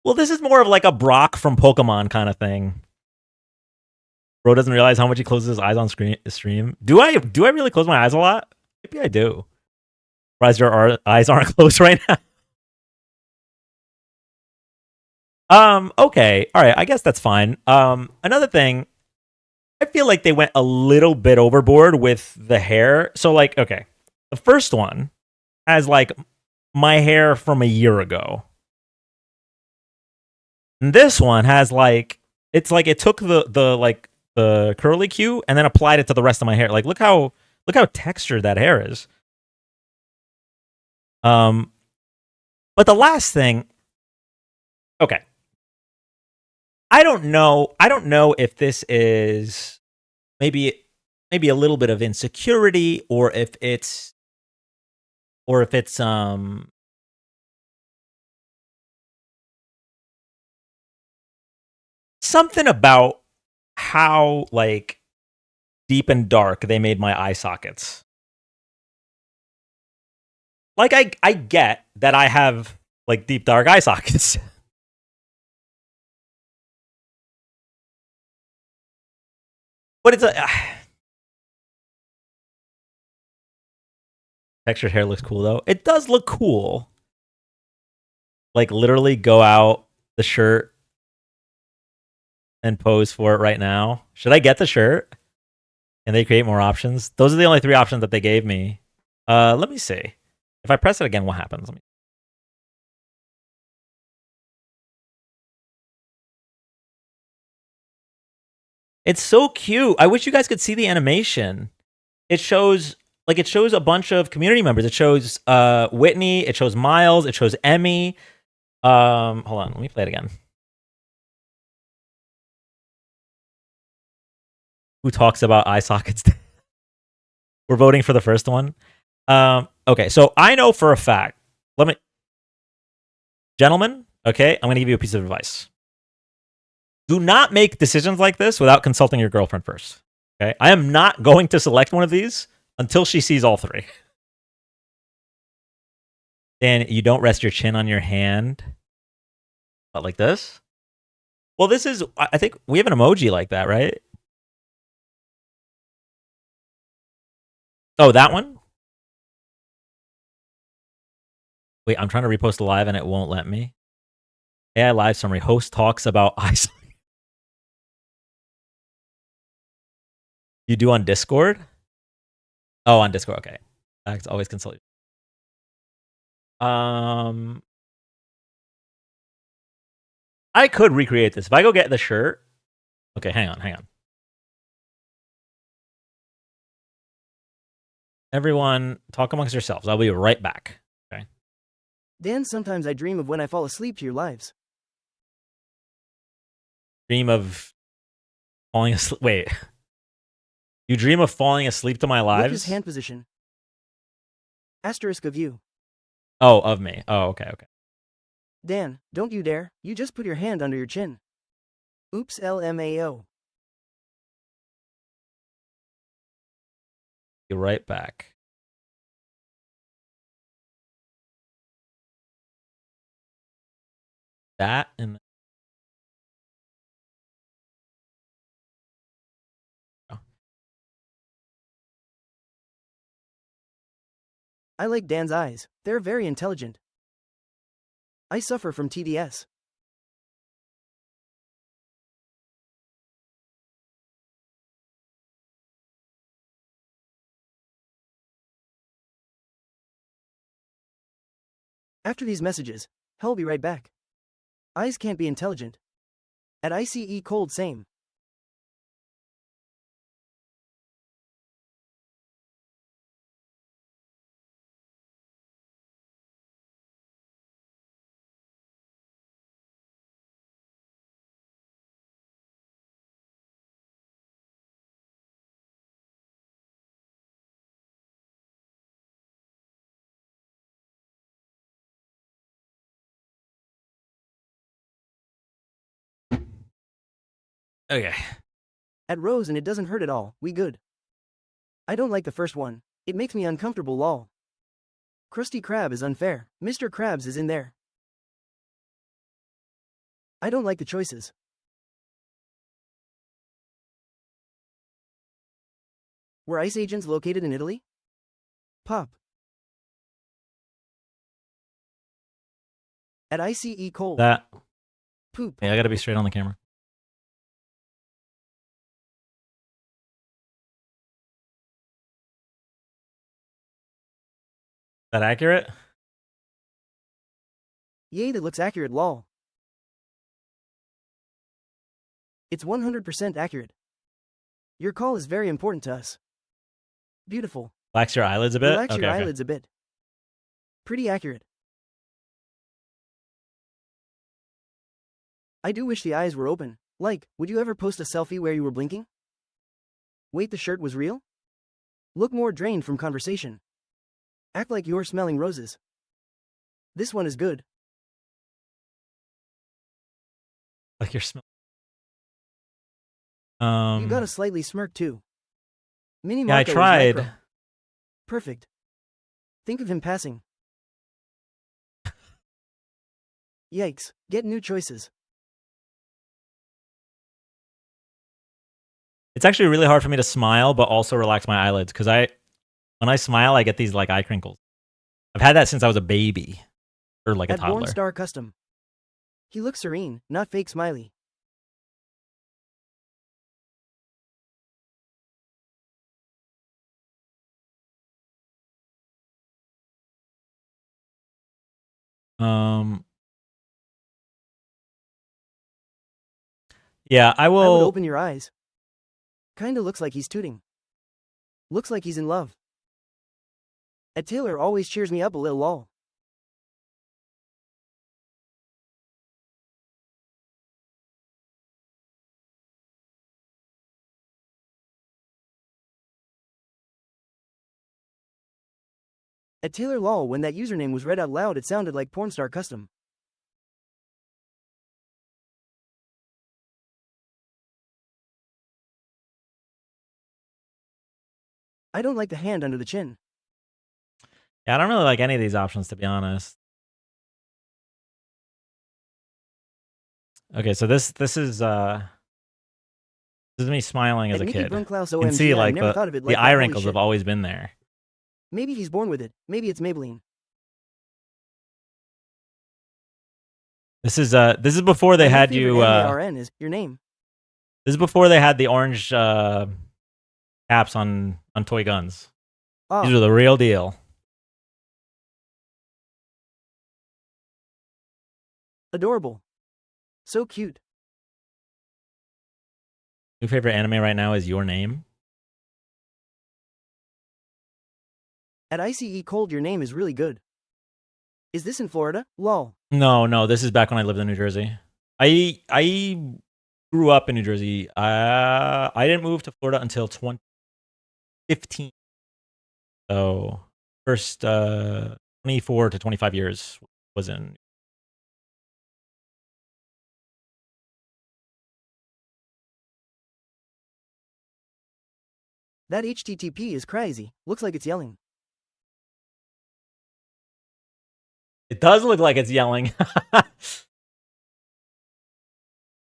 Well, this is more of like a Brock from Pokemon kind of thing. Bro doesn't realize how much he closes his eyes on stream. Do I really close my eyes a lot? Maybe I do. Surprised your eyes aren't closed right now. Okay. All right. I guess that's fine. Another thing, I feel like they went a little bit overboard with the hair. So like, okay, the first one has like my hair from a year ago. And this one has like, it's like it took the curly Q and then applied it to the rest of my hair. Like, look how textured that hair is. But the last thing, okay. I don't know if this is maybe a little bit of insecurity or if it's something about how like deep and dark they made my eye sockets. Like I get that I have like deep dark eye sockets. But it's a textured hair looks cool though. It does look cool. Like literally go out the shirt and pose for it right now. Should I get the shirt? Can they create more options? Those are the only 3 options that they gave me. Let me see. If I press it again, what happens? It's so cute. I wish you guys could see the animation. It shows a bunch of community members. It shows Whitney, it shows Miles, it shows Emmy. Hold on, let me play it again. Who talks about eye sockets? We're voting for the first one. Okay, so I know for a fact. Gentlemen, okay, I'm gonna give you a piece of advice. Do not make decisions like this without consulting your girlfriend first. Okay, I am not going to select one of these until she sees all 3. And you don't rest your chin on your hand. What, like this? Well, this is, I think we have an emoji like that, right? Oh, that one? Wait, I'm trying to repost live and it won't let me. AI live summary. Host talks about ice. You do on Discord? Oh, on Discord. Okay. I always consult you. I could recreate this. If I go get the shirt. Okay, hang on. Everyone, talk amongst yourselves. I'll be right back. Okay. Dan, sometimes I dream of when I fall asleep to your lives. Dream of falling asleep. Wait. You dream of falling asleep to my Look lives? his hand position. Asterisk of you. Oh, of me. Oh, okay. Dan, don't you dare. You just put your hand under your chin. Oops, LMAO. Be right back. That and I like Dan's eyes. They're very intelligent. I suffer from TDS. After these messages, I'll be right back. Eyes can't be intelligent. At ICE cold same. Okay. At Rose and it doesn't hurt at all, we good. I don't like the first one. It makes me uncomfortable lol. Krusty Krab is unfair. Mr. Krabs is in there. I don't like the choices. Were ICE agents located in Italy? Pop. At ICE cold. that. Poop. Hey, I gotta be straight on the camera. That accurate? Yay, that looks accurate lol. It's 100% accurate. Your call is very important to us. Beautiful. Relax your eyelids a bit? Relax your Okay. eyelids a bit. Pretty accurate. I do wish the eyes were open. Like, would you ever post a selfie where you were blinking? Wait, the shirt was real? Look more drained from conversation. Act like you're smelling roses. This one is good. Like you're smelling. You got a slightly smirk too. Mini Yeah, I Marco is tried. micro. Perfect. Think of him passing. Yikes, get new choices. It's actually really hard for me to smile, but also relax my eyelids because when I smile, I get these like eye crinkles. I've had that since I was a baby or like a At toddler. Born Star Custom. He looks serene, not fake smiley. Yeah, I I would will. open your eyes. Kinda looks like he's tooting. Looks like he's in love. At Taylor always cheers me up a little lol. At Taylor lol, when that username was read out loud, it sounded like Pornstar Custom. I don't like the hand under the chin. Yeah, I don't really like any of these options, to be honest. Okay, so this is me smiling as At a Nikki kid. Brunklaus You can see OMG, I like never thought of it the like that, eye holy wrinkles shit. have always been there. Maybe he's born with it. Maybe it's Maybelline. This is before they My had favorite you. MARN is your name. This is before they had the orange caps on toy guns. Oh. These are the real deal. Adorable. So cute. Your favorite anime right now is Your Name. At ICE Cold, your name is really good. Is this in Florida? Lol. No, this is back when I lived in New Jersey. I grew up in New Jersey. I didn't move to Florida until 2015. So first 24 to 25 years was in. That HTTP is crazy. Looks like it's yelling. It does look like it's yelling.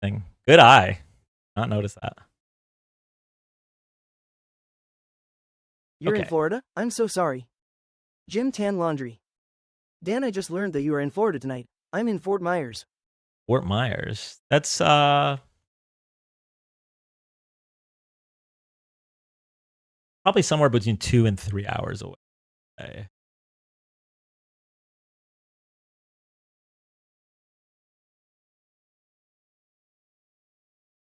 Good eye. Not notice that. You're in Okay. Florida? I'm so sorry. Jim Tan Laundry. Dan, I just learned that you are in Florida tonight. I'm in Fort Myers. Fort Myers. That's probably somewhere between 2 and 3 hours away.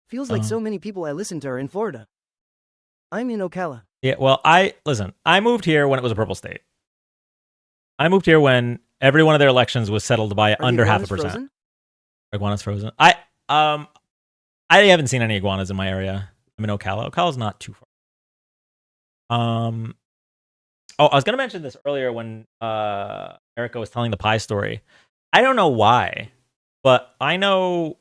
Feels like so many people I listen to are in Florida. I'm in Ocala. Yeah, well, I moved here when it was a purple state. I moved here when every one of their elections was settled by under 0.5%. Frozen? Iguanas frozen. I haven't seen any iguanas in my area. I'm in Ocala. Ocala's not too far. Oh, I was gonna mention this earlier when Erica was telling the pie story. I don't know why, but I know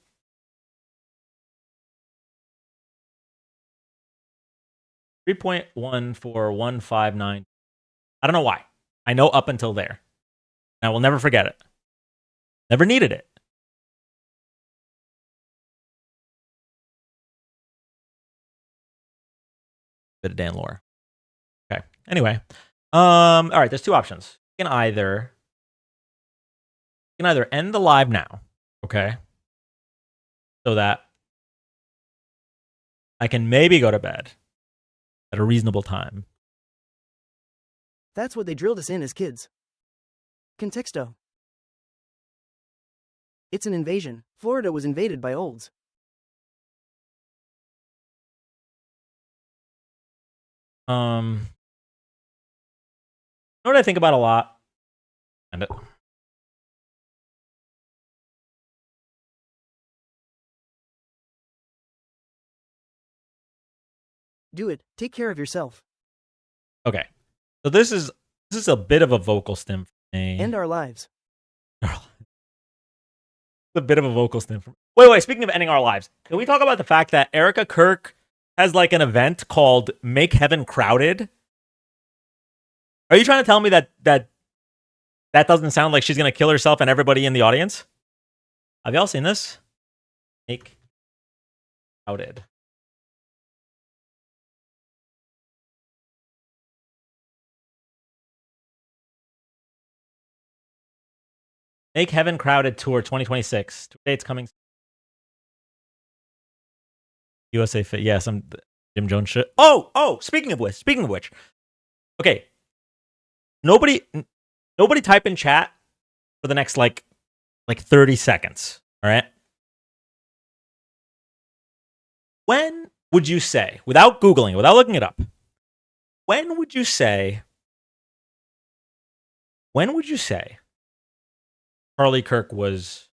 3.14159. I don't know why. I know up until there. And I will never forget it. Never needed it. Bit of Dan lore. Okay. Anyway. All right, there's two options. You can either end the live now, okay? So that I can maybe go to bed at a reasonable time. That's what they drilled us in as kids. Contexto. It's an invasion. Florida was invaded by olds. You know what I think about a lot? And Do it. Take care of yourself. Okay. So this is a bit of a vocal stim for me. End our lives. A bit of a vocal stim for me. Wait. Speaking of ending our lives, can we talk about the fact that Erica Kirk has like an event called Make Heaven Crowded? Are you trying to tell me that doesn't sound like she's going to kill herself and everybody in the audience? Have y'all seen this? Make Crowded. Make Heaven Crowded Tour 2026. Dates coming. USA Fit. Yeah, some Jim Jones shit. Oh, speaking of which. Okay. Nobody type in chat for the next like 30 seconds. All right. When would you say, without Googling, without looking it up, when would you say Charlie Kirk was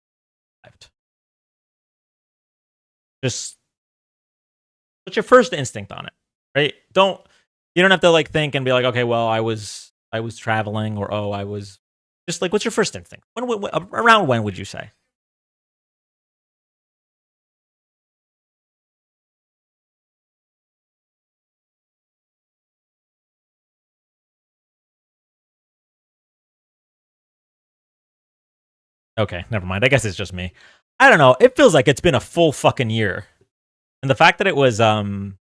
survived? Just what's your first instinct on it, right? You don't have to like think and be like, okay, well, I was traveling, or I was just like, what's your first instinct? Around when would you say? Okay, never mind. I guess it's just me. I don't know. It feels like it's been a full fucking year. And the fact that it was only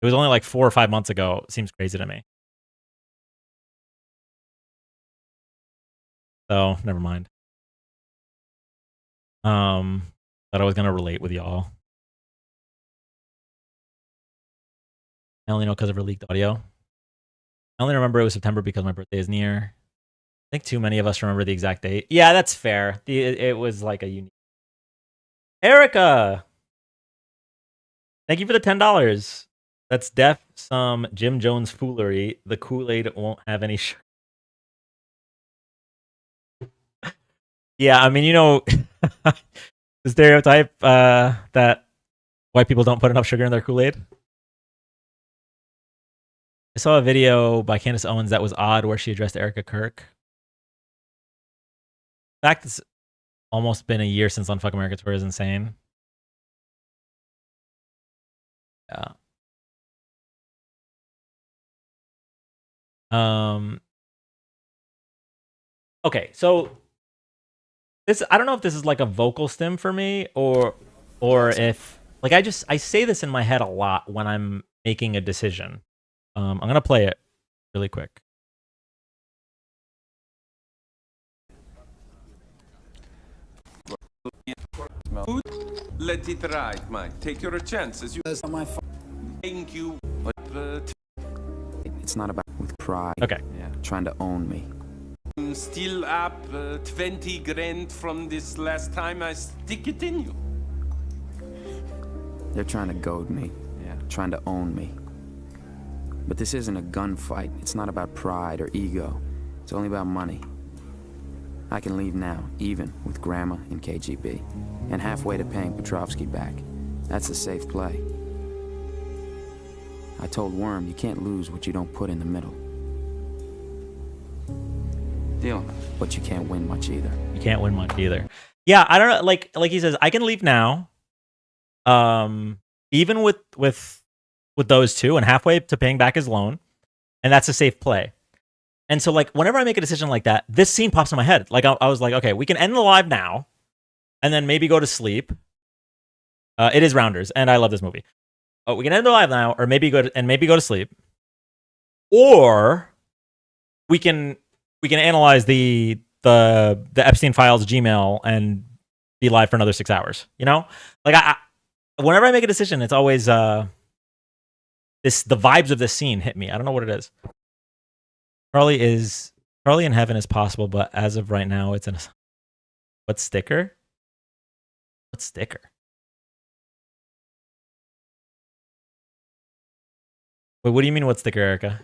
like 4 or 5 months ago seems crazy to me. So, never mind. that I was gonna relate with y'all. I only know because of her leaked audio. I only remember it was September because my birthday is near. I think too many of us remember the exact date. Yeah, that's fair. It was like a unique. Erica, thank you for the $10. That's def some Jim Jones foolery. The Kool-Aid won't have any sugar. Yeah, I mean, you know, the stereotype that white people don't put enough sugar in their Kool-Aid. I saw a video by Candace Owens that was odd where she addressed Erica Kirk. The fact it's almost been a year since Unfuck America Tour is insane. Yeah. Okay, so this, I don't know if this is like a vocal stim for me or if like I say this in my head a lot when I'm making a decision. I'm gonna play it really quick. Let it ride, man. Take your chances. Thank you. It's not about with pride. Okay. Yeah. Trying to own me. I'm still up 20 grand from this last time. I stick it in you. They're trying to goad me. Yeah. Trying to own me. But this isn't a gunfight. It's not about pride or ego. It's only about money. I can leave now, even with Grandma and KGB, and halfway to paying Petrovsky back. That's a safe play. I told Worm you can't lose what you don't put in the middle. Deal. But you can't win much either. You can't win much either. Yeah, I don't know. Like he says, I can leave now. Even with those two and halfway to paying back his loan, and that's a safe play. And so, like, whenever I make a decision like that, this scene pops in my head. Like, I was like, okay, we can end the live now, and then maybe go to sleep. It is Rounders, and I love this movie. We can end the live now, or maybe go to sleep, or we can analyze the Epstein files Gmail and be live for another 6 hours. You know, like whenever I make a decision, it's always the vibes of this scene hit me. I don't know what it is. Charlie in heaven is possible, but as of right now, it's in a. What sticker? What sticker? Wait, what do you mean? What sticker, Erica?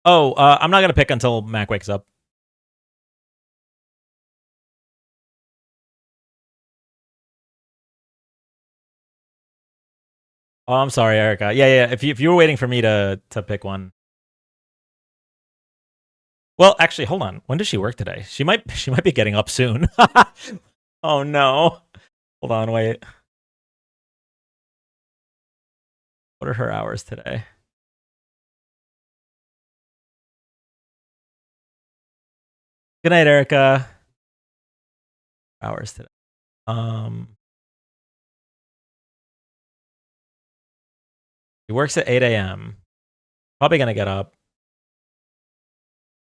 Oh, I'm not gonna pick until Mac wakes up. Oh, I'm sorry, Erica. Yeah. If you were waiting for me to pick one. Well, actually, hold on. When does she work today? She might be getting up soon. Oh no. Hold on, wait. What are her hours today? Good night, Erica. Hours today. She works at 8 a.m. Probably gonna get up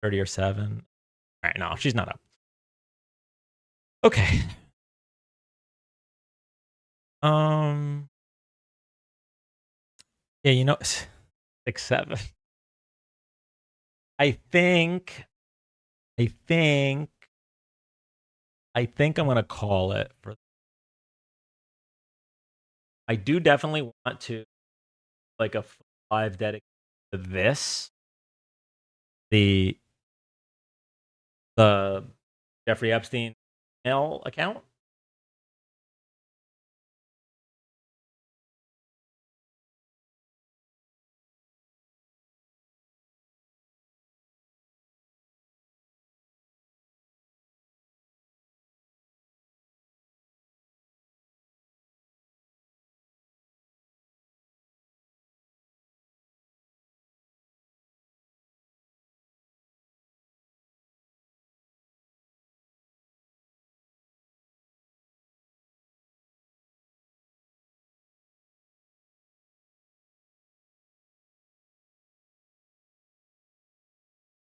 30 or 7. All right, no, she's not up. Okay. Yeah, you know, 6, 7. I think I'm gonna call it for. I do definitely want to like a live dedicated to this. The Jeffrey Epstein email account.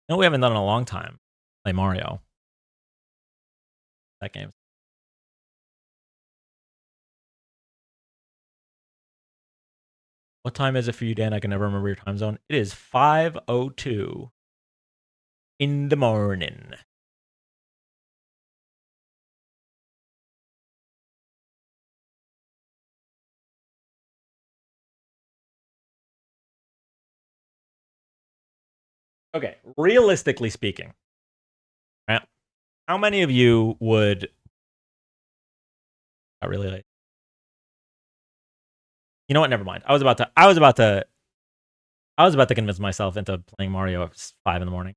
No, we haven't done in a long time. Play Mario. That game. What time is it for you, Dan? I can never remember your time zone. It is 5:02 in the morning. Okay, realistically speaking, right? How many of you would? Not really late. You know what? Never mind. I was about to convince myself into playing Mario at 5 in the morning.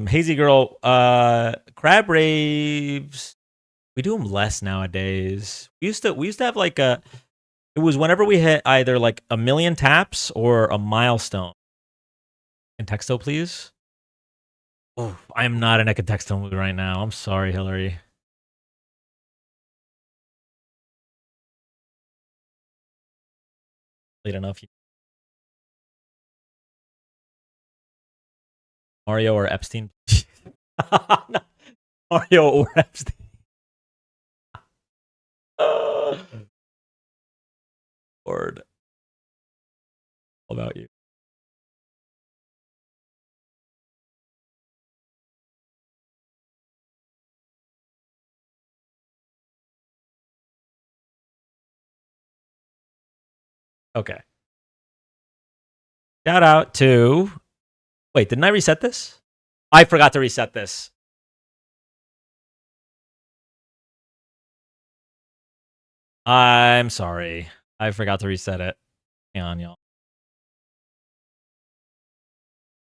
Hazy Girl, crab raves. We do them less nowadays. We used to have like a. It was whenever we hit either like 1,000,000 taps or a milestone. Contexto, please. Oh, I am not in a contexto mood right now. I'm sorry, Hillary. Late enough. Mario or Epstein? Mario or Epstein. Lord. How about you? Okay. Shout out to. Wait, didn't I reset this? I forgot to reset this. I'm sorry. I forgot to reset it. Hang on, y'all.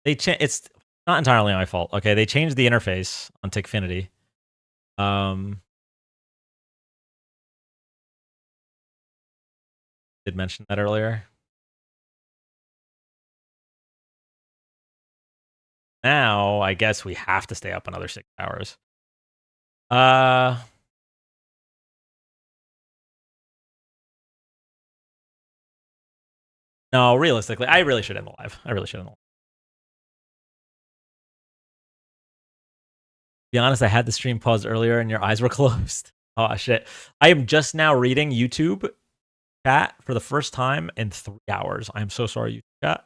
It's not entirely my fault. Okay, they changed the interface on Tickfinity. Did mention that earlier. Now, I guess we have to stay up another 6 hours. No, realistically, I really should end the live. I really should end the live. To be honest, I had the stream paused earlier and your eyes were closed. Oh, shit. I am just now reading YouTube chat for the first time in 3 hours. I am so sorry, YouTube chat.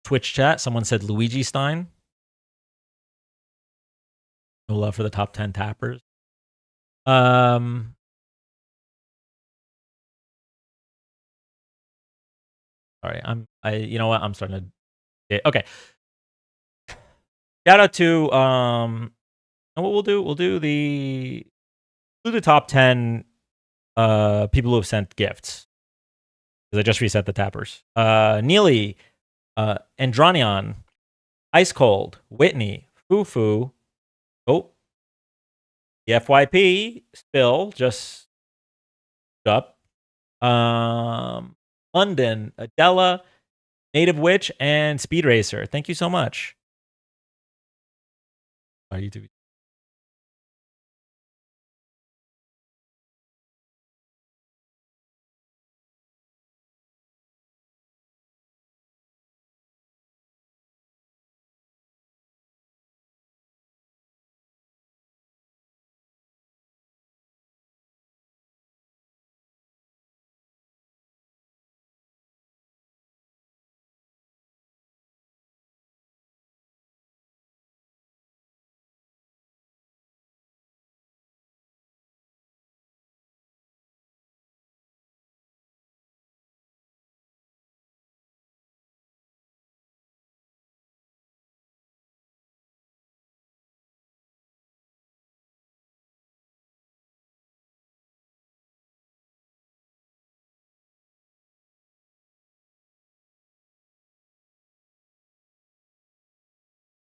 Twitch chat, someone said Luigi Stein. No love for the top 10 tappers. Sorry, you know what? I'm starting to. Okay. Shout out to and what we'll do? We'll do the top 10 people who have sent gifts. Because I just reset the tappers. Neely, Andronion, Ice Cold, Whitney, Fufu. Oh, the FYP spill just up. London, Adela, Native Witch, and Speed Racer. Thank you so much. Our YouTube.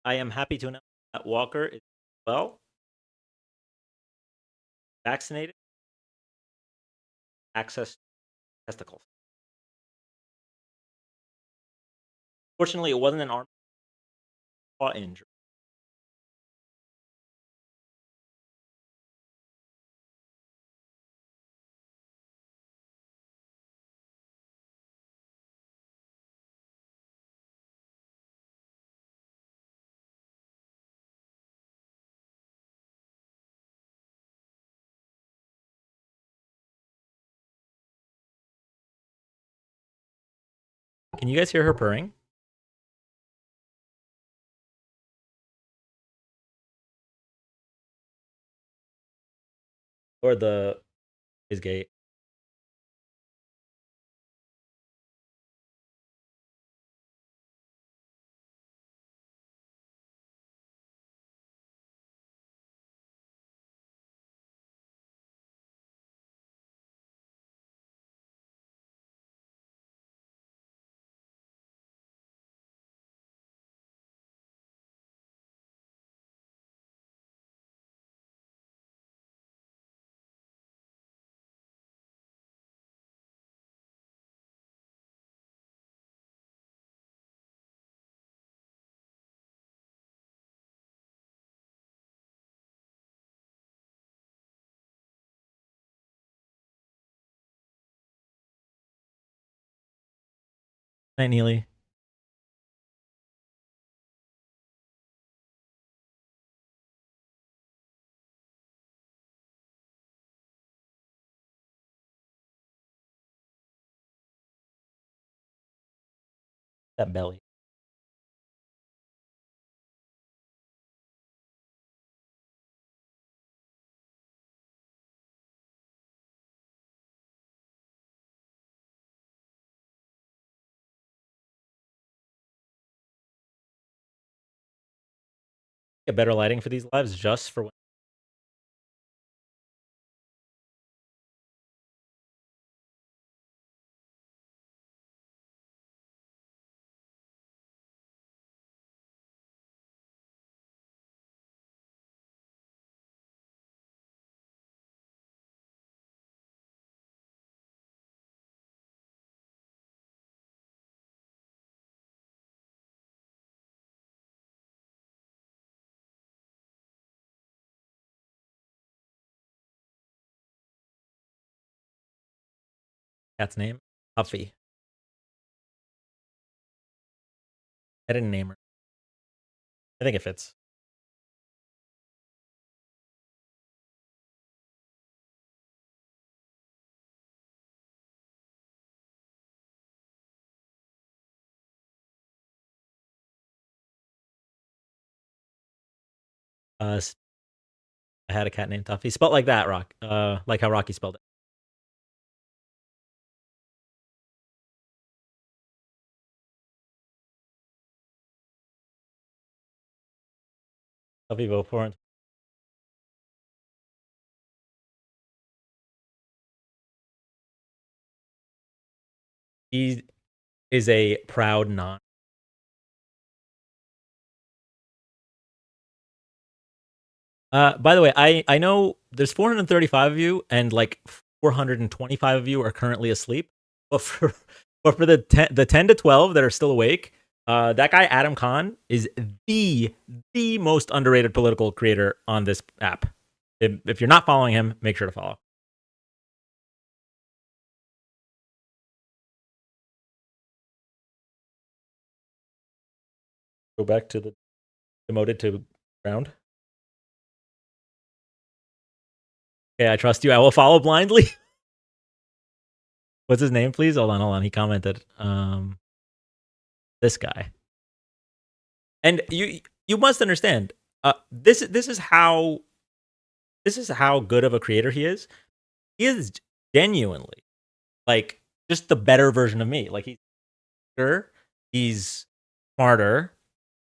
I am happy to announce that Walker is well vaccinated, access to testicles. Fortunately, it wasn't an arm paw injury. Can you guys hear her purring? Or the is gate. Night, Neely. That belly. Get better lighting for these lives just for when. Cat's name? Huffy. I didn't name her. I think it fits. I had a cat named Tuffy. Spelled like that, Rock. Like how Rocky spelled it. Tuffy vote for it. He is a proud non. By the way, I know there's 435 of you, and like 425 of you are currently asleep. But for the 10 to 12 that are still awake, that guy Adam Khan is the most underrated political creator on this app. If you're not following him, make sure to follow. Go back to the demoted to ground. Okay, I trust you. I will follow blindly. What's his name, please? Hold on. He commented. This guy. And you must understand. This is how good of a creator he is. He is genuinely like just the better version of me. Like he's bigger, he's smarter,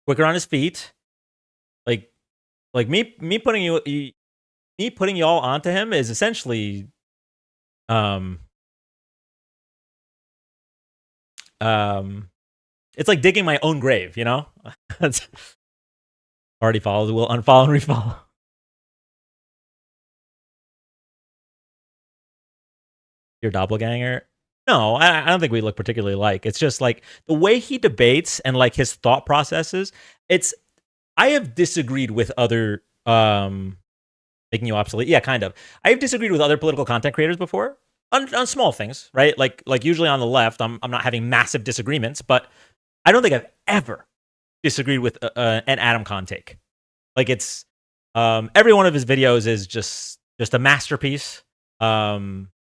quicker on his feet. Like me putting you all onto him is essentially it's like digging my own grave, you know? That's already followed, will unfollow and refollow. Your doppelganger? No, I don't think we look particularly alike. It's just like the way he debates and like his thought processes. I have disagreed with other making you obsolete. Yeah, kind of. I have disagreed with other political content creators before on small things, right? Like usually on the left, I'm not having massive disagreements, but I don't think I've ever disagreed with an Adam Khan take. Like it's every one of his videos is just a masterpiece.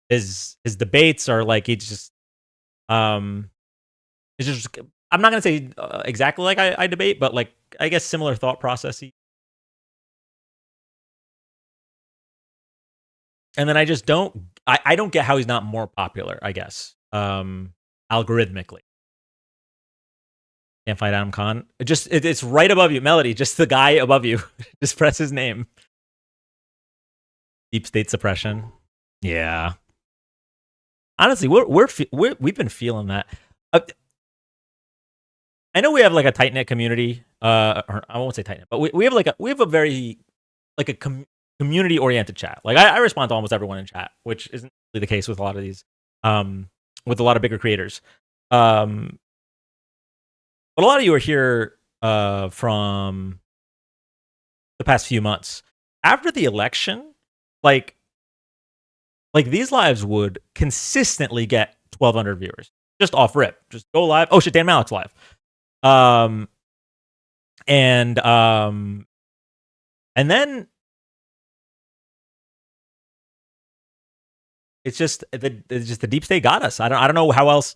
His debates are like he's just It's just, I'm not gonna say exactly like I debate, but like I guess similar thought processes. And then I just don't I don't get how he's not more popular, I guess. Algorithmically. Can't fight Adam Khan. It's right above you, Melody. Just the guy above you. Just press his name. Deep state suppression. Yeah. Honestly, we've been feeling that. I know we have like a tight knit community. Or I won't say tight knit, but we have a very like a community oriented chat. Like I respond to almost everyone in chat, which isn't really the case with a lot of these, with a lot of bigger creators. But a lot of you are here from the past few months. After the election, like these lives would consistently get 1,200 viewers just off rip. Just go live. Oh shit, Dan Malik's live. And then it's just the deep state got us. I don't know how else.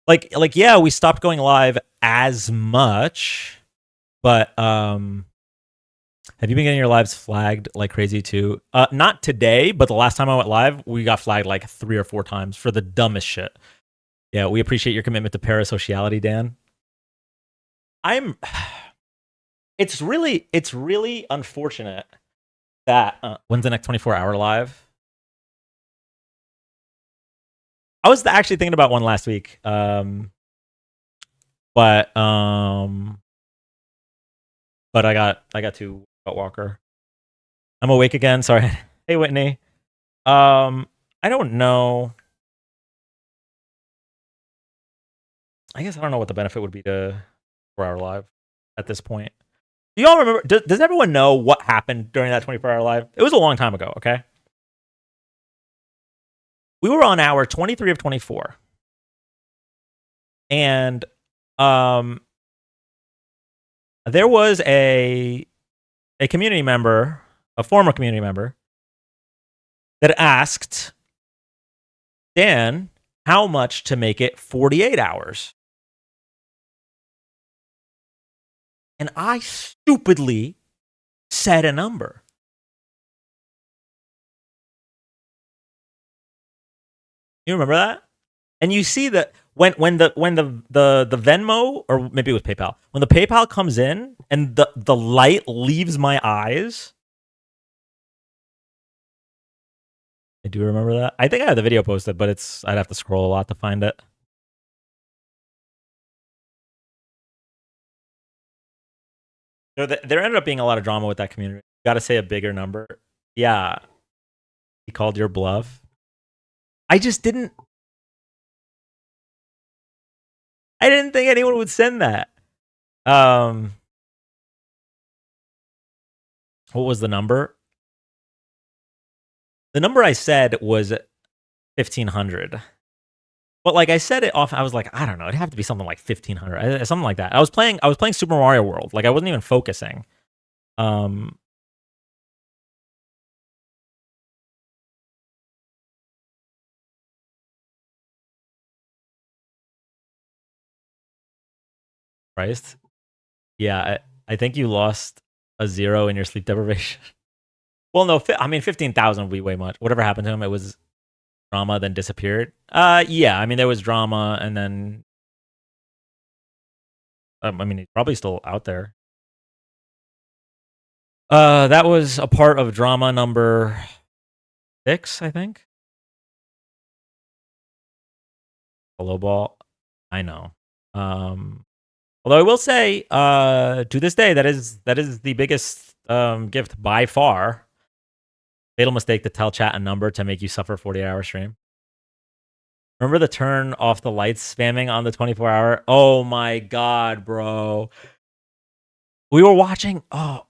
Like yeah, we stopped going live as much, but have you been getting your lives flagged like crazy too? Not today, but the last time I went live, we got flagged like 3 or 4 times for the dumbest shit. Yeah, we appreciate your commitment to parasociality, Dan. It's really unfortunate that when's the next 24-hour live? I was actually thinking about one last week. But I got to Walker. I'm awake again. Sorry. Hey Whitney. I don't know. I guess I don't know what the benefit would be to 4-hour live at this point. Do y'all remember? Does everyone know what happened during that 24-hour live? It was a long time ago. Okay. We were on hour 23 of 24. And there was a community member, a former community member, that asked Dan how much to make it 48 hours. And I stupidly said a number. You remember that? And you see that when the Venmo, or maybe it was PayPal, when the PayPal comes in and the light leaves my eyes. I do remember that. I think I had the video posted, but I'd have to scroll a lot to find it. So there ended up being a lot of drama with that community. Got to say a bigger number. Yeah. He called your bluff. I didn't think anyone would send that. What was the number? The number I said was 1,500. But like I said it off, I was like, I don't know, it'd have to be something like 1,500, something like that. I was playing Super Mario World. Like I wasn't even focusing. Christ. Yeah, I think you lost a 0 in your sleep deprivation. Well, no, I mean 15,000 would be way much. Whatever happened to him, it was drama, then disappeared. Yeah, I mean there was drama, and then I mean he's probably still out there. That was a part of drama number 6, I think. Hello ball. I know. Although I will say, to this day, that is the biggest gift by far. Fatal mistake to tell chat a number to make you suffer 48-hour stream. Remember the turn off the lights spamming on the 24-hour? Oh my god, bro. We were watching.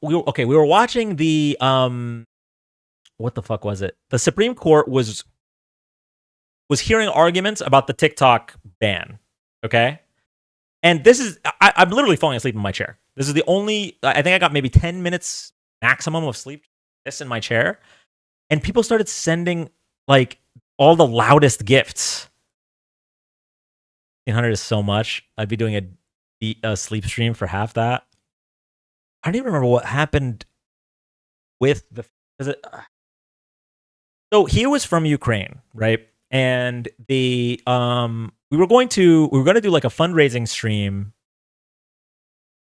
We were watching the what the fuck was it? The Supreme Court was hearing arguments about the TikTok ban. Okay. And this is, I'm literally falling asleep in my chair. This is the only, I think I got maybe 10 minutes maximum of sleep this in my chair. And people started sending like all the loudest gifts. 1,500 is so much. I'd be doing a sleep stream for half that. I don't even remember what happened with the. So he was from Ukraine, right? And we were going to do like a fundraising stream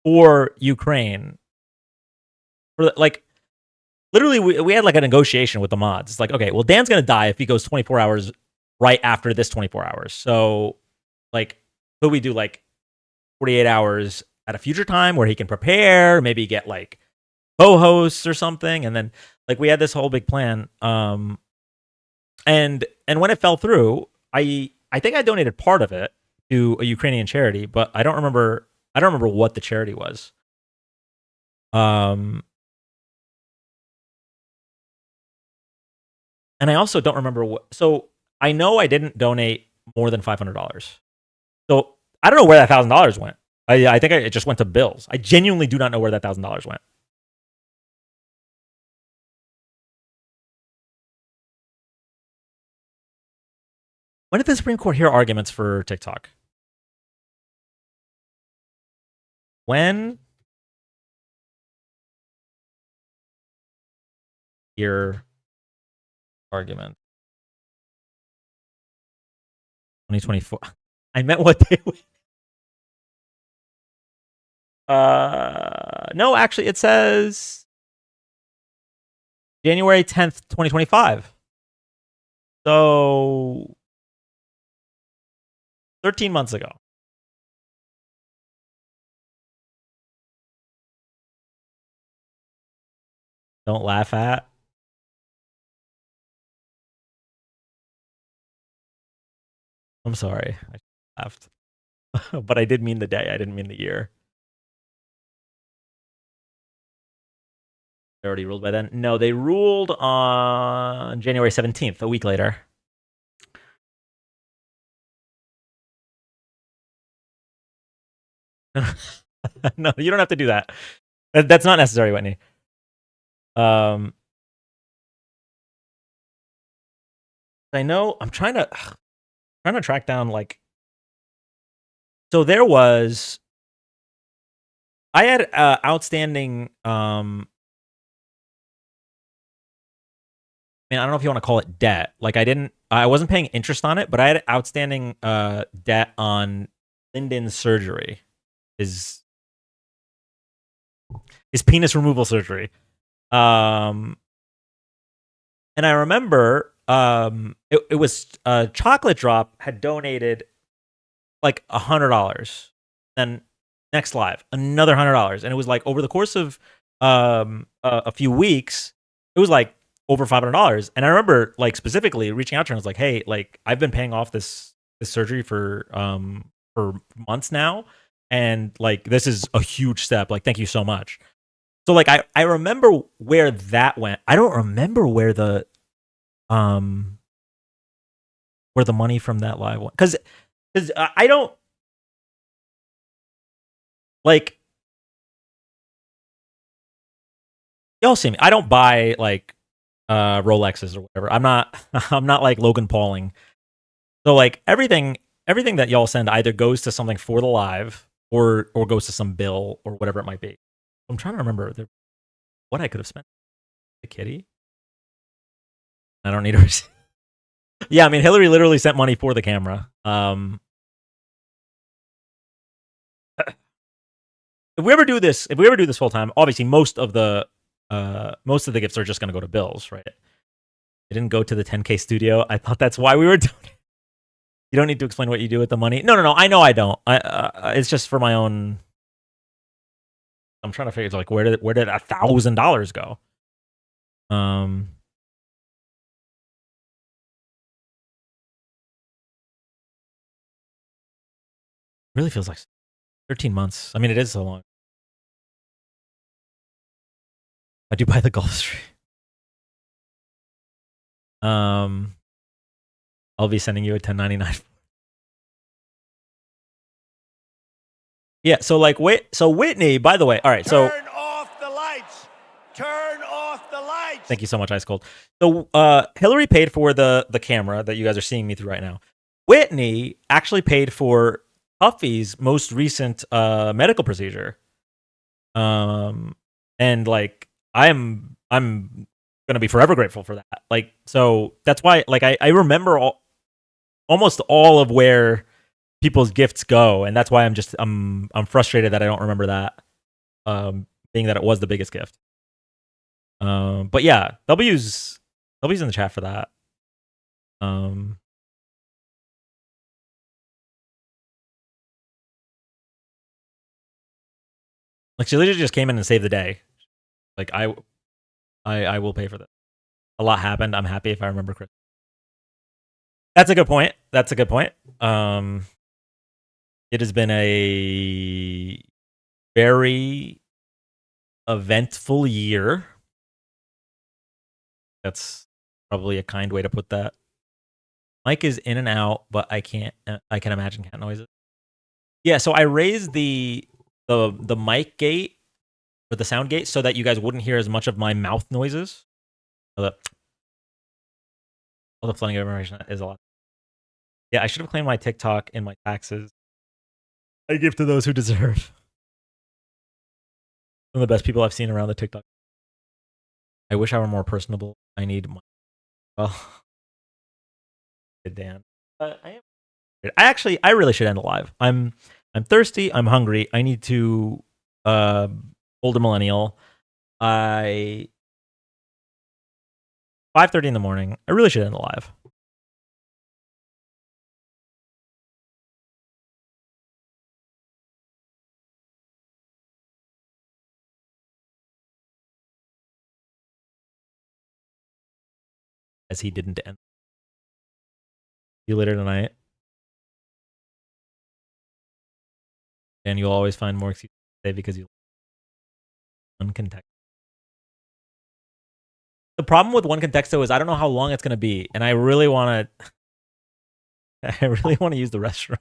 for Ukraine. For like, literally, we had like a negotiation with the mods. It's like, okay, well, Dan's gonna die if he goes 24 hours right after this 24 hours. So, like, could we do like 48 hours at a future time where he can prepare, maybe get like co-hosts or something, and then like we had this whole big plan. And when it fell through, I think I donated part of it to a Ukrainian charity, but I don't remember what the charity was. And I also don't remember what. So I know I didn't donate more than $500. So I don't know where that $1,000 went. I think it just went to bills. I genuinely do not know where that $1,000 went. When did the Supreme Court hear arguments for TikTok? When? Hear argument. 2024. I meant what day. No, actually, it says January 10th, 2025. So 13 months ago. Don't laugh at. I'm sorry. I laughed. But I did mean the day. I didn't mean the year. They already ruled by then. No, they ruled on January 17th, a week later. No, you don't have to do that. That's not necessary, Whitney. I know I'm trying to track down like. So there was. I had outstanding. I don't know if you want to call it debt. Like I wasn't paying interest on it, but I had outstanding debt on Lyndon's surgery, his penis removal surgery. And I remember it was Chocolate Drop had donated like $100. Then next live, another $100, and it was like over the course of a few weeks, it was like over $500. And I remember like specifically reaching out to her and I was like, hey, like I've been paying off this surgery for months now, and like this is a huge step. Like, thank you so much. So like I remember where that went. I don't remember where the money from that live went, because I don't like, y'all see me. I don't buy like Rolexes or whatever. I'm not like Logan Pauling. So like everything that y'all send either goes to something for the live or goes to some bill or whatever it might be. I'm trying to remember what I could have spent. The kitty. I don't need a receipt. Yeah, I mean Hillary literally sent money for the camera. If we ever do this full time, obviously most of the gifts are just going to go to bills, right? It didn't go to the 10K studio. I thought that's why we were doing it. You don't need to explain what you do with the money. No. I know I don't. It's just for my own. I'm trying to figure like where did $1,000 go? Really feels like 13 months. I mean, it is so long. I do buy the Gulf Stream. I'll be sending you a 1099. Yeah, so like Whitney, by the way, all right, so turn off the lights. Turn off the lights. Thank you so much, Ice Cold. So Hillary paid for the camera that you guys are seeing me through right now. Whitney actually paid for Puffy's most recent medical procedure. And like I'm gonna be forever grateful for that. Like, so that's why, like, I remember almost all of where people's gifts go, and that's why I'm frustrated that I don't remember that. Being that it was the biggest gift. But yeah, W's in the chat for that. Like, she literally just came in and saved the day. Like, I will pay for this. A lot happened. I'm happy if I remember correctly. That's a good point. It has been a very eventful year. That's probably a kind way to put that. Mike is in and out, but I can imagine cat noises. Yeah, so I raised the mic gate or the sound gate so that you guys wouldn't hear as much of my mouth noises. All the flooding of information is a lot. Yeah, I should have claimed my TikTok and my taxes. I give to those who deserve. One of the best people I've seen around the TikTok. I wish I were more personable. I need money. Well, Dan. I really should end the live. I'm thirsty. I'm hungry. I need to older millennial. 5:30 in the morning. I really should end the live. As he didn't end. See you later tonight. And you'll always find more excuses to say because you one context. The problem with one contexto is I don't know how long it's gonna be, and I really wanna use the restroom.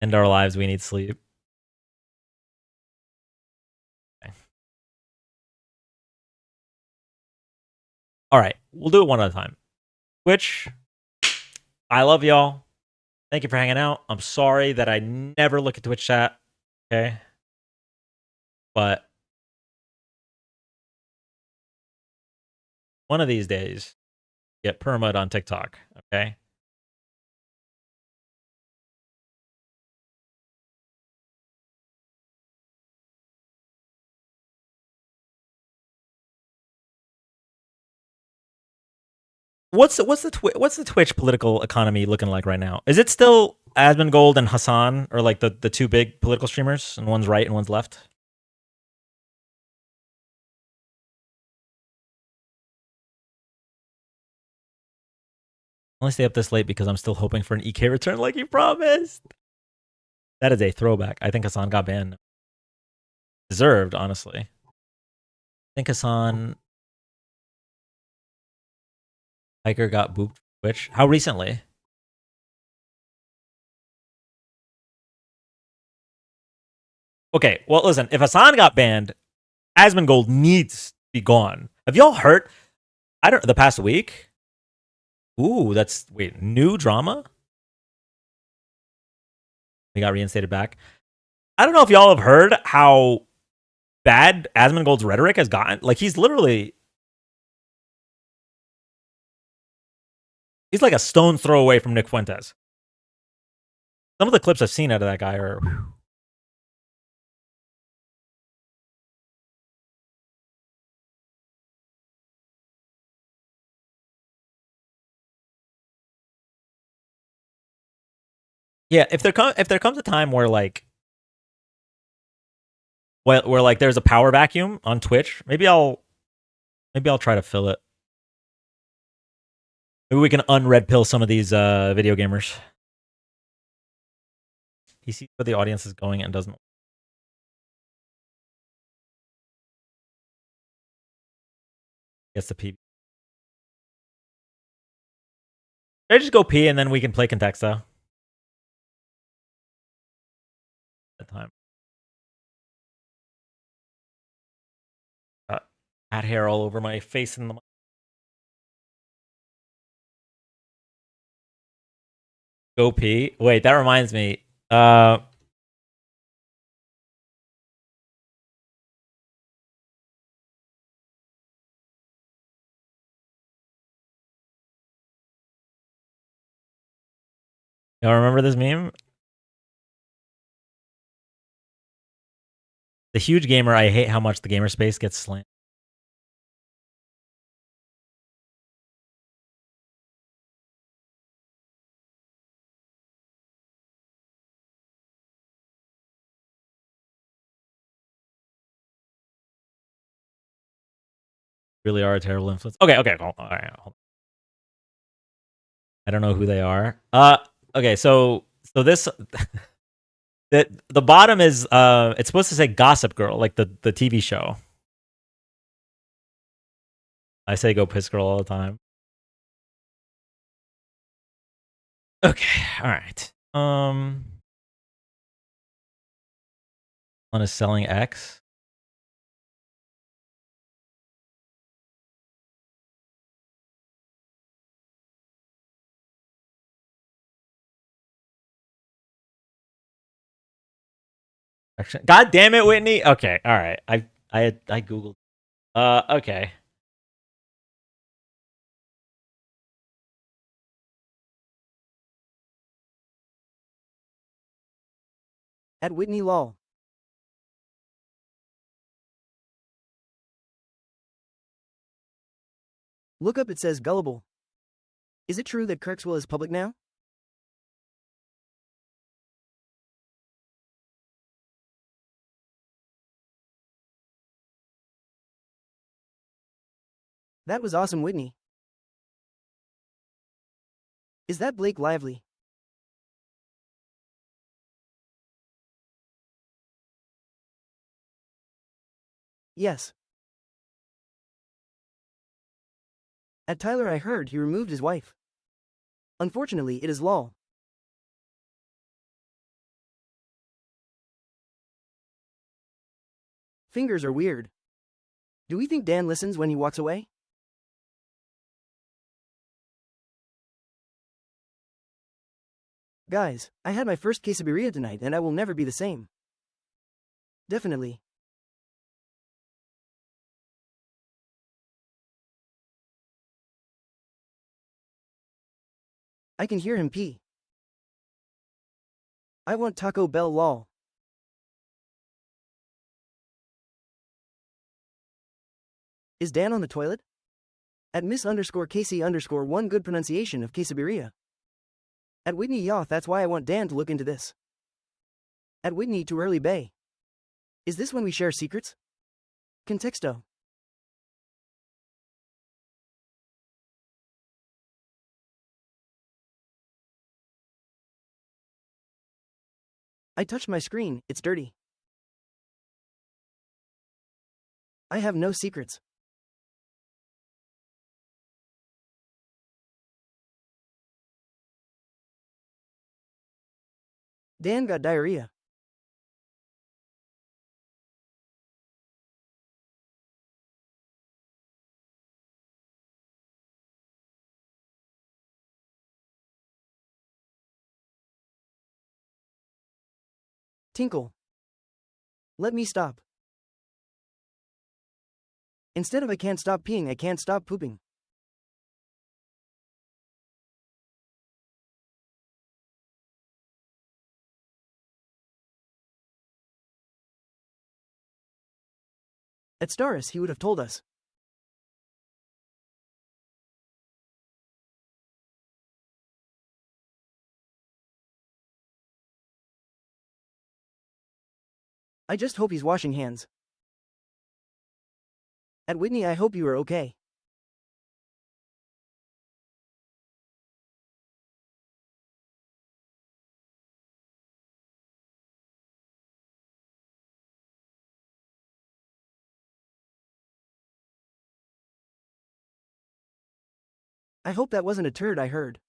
End our lives, we need sleep. Okay. Alright, we'll do it one at a time. Twitch, I love y'all. Thank you for hanging out. I'm sorry that I never look at Twitch chat. Okay. But one of these days, get perma'd on TikTok. Okay. What's the Twitch political economy looking like right now? Is it still Asmongold and Hassan, or like the two big political streamers, and one's right and one's left? I only stay up this late because I'm still hoping for an EK return like you promised. That is a throwback. I think Hassan got banned. Deserved, honestly. I think Hassan Hiker got booped Twitch. How recently? Okay, well, listen. If Hassan got banned, Asmongold needs to be gone. Have y'all heard? The past week? Ooh, that's new drama? He got reinstated back. I don't know if y'all have heard how bad Asmongold's rhetoric has gotten. Like, he's like a stone's throw away from Nick Fuentes. Some of the clips I've seen out of that guy are. Yeah, if there comes a time where like there's a power vacuum on Twitch, maybe I'll try to fill it. Maybe we can unred pill some of these video gamers. He sees where the audience is going and doesn't. Gets the PB. I just go pee and then we can play Contexto. That time. Cat hair all over my face and the Go pee. Wait, that reminds me. Y'all remember this meme? The huge gamer, I hate how much the gamer space gets slammed. Really are a terrible influence. Okay, all right. I don't know who they are. Okay, so this the bottom is it's supposed to say Gossip Girl, like the TV show. I say Go Piss Girl all the time. Okay, all right. One is selling X. God damn it, Whitney. Okay, all right. I googled. Okay. At Whitney lol. Look up, it says gullible. Is it true that Kirksville is public now? That was awesome, Whitney. Is that Blake Lively? Yes. At Tyler, I heard he removed his wife. Unfortunately, it is lol. Fingers are weird. Do we think Dan listens when he walks away? Guys, I had my first quesadilla tonight and I will never be the same. Definitely. I can hear him pee. I want Taco Bell lol. Is Dan on the toilet? At Miss_Casey_1 good pronunciation of quesadilla. At Whitney Yoth, that's why I want Dan to look into this. At Whitney too early bay. Is this when we share secrets? Contexto. I touched my screen, it's dirty. I have no secrets. Dan got diarrhea. Tinkle. Let me stop. Instead of I can't stop peeing, I can't stop pooping. At Staris, he would have told us. I just hope he's washing hands. At Whitney, I hope you are okay. I hope that wasn't a turd I heard.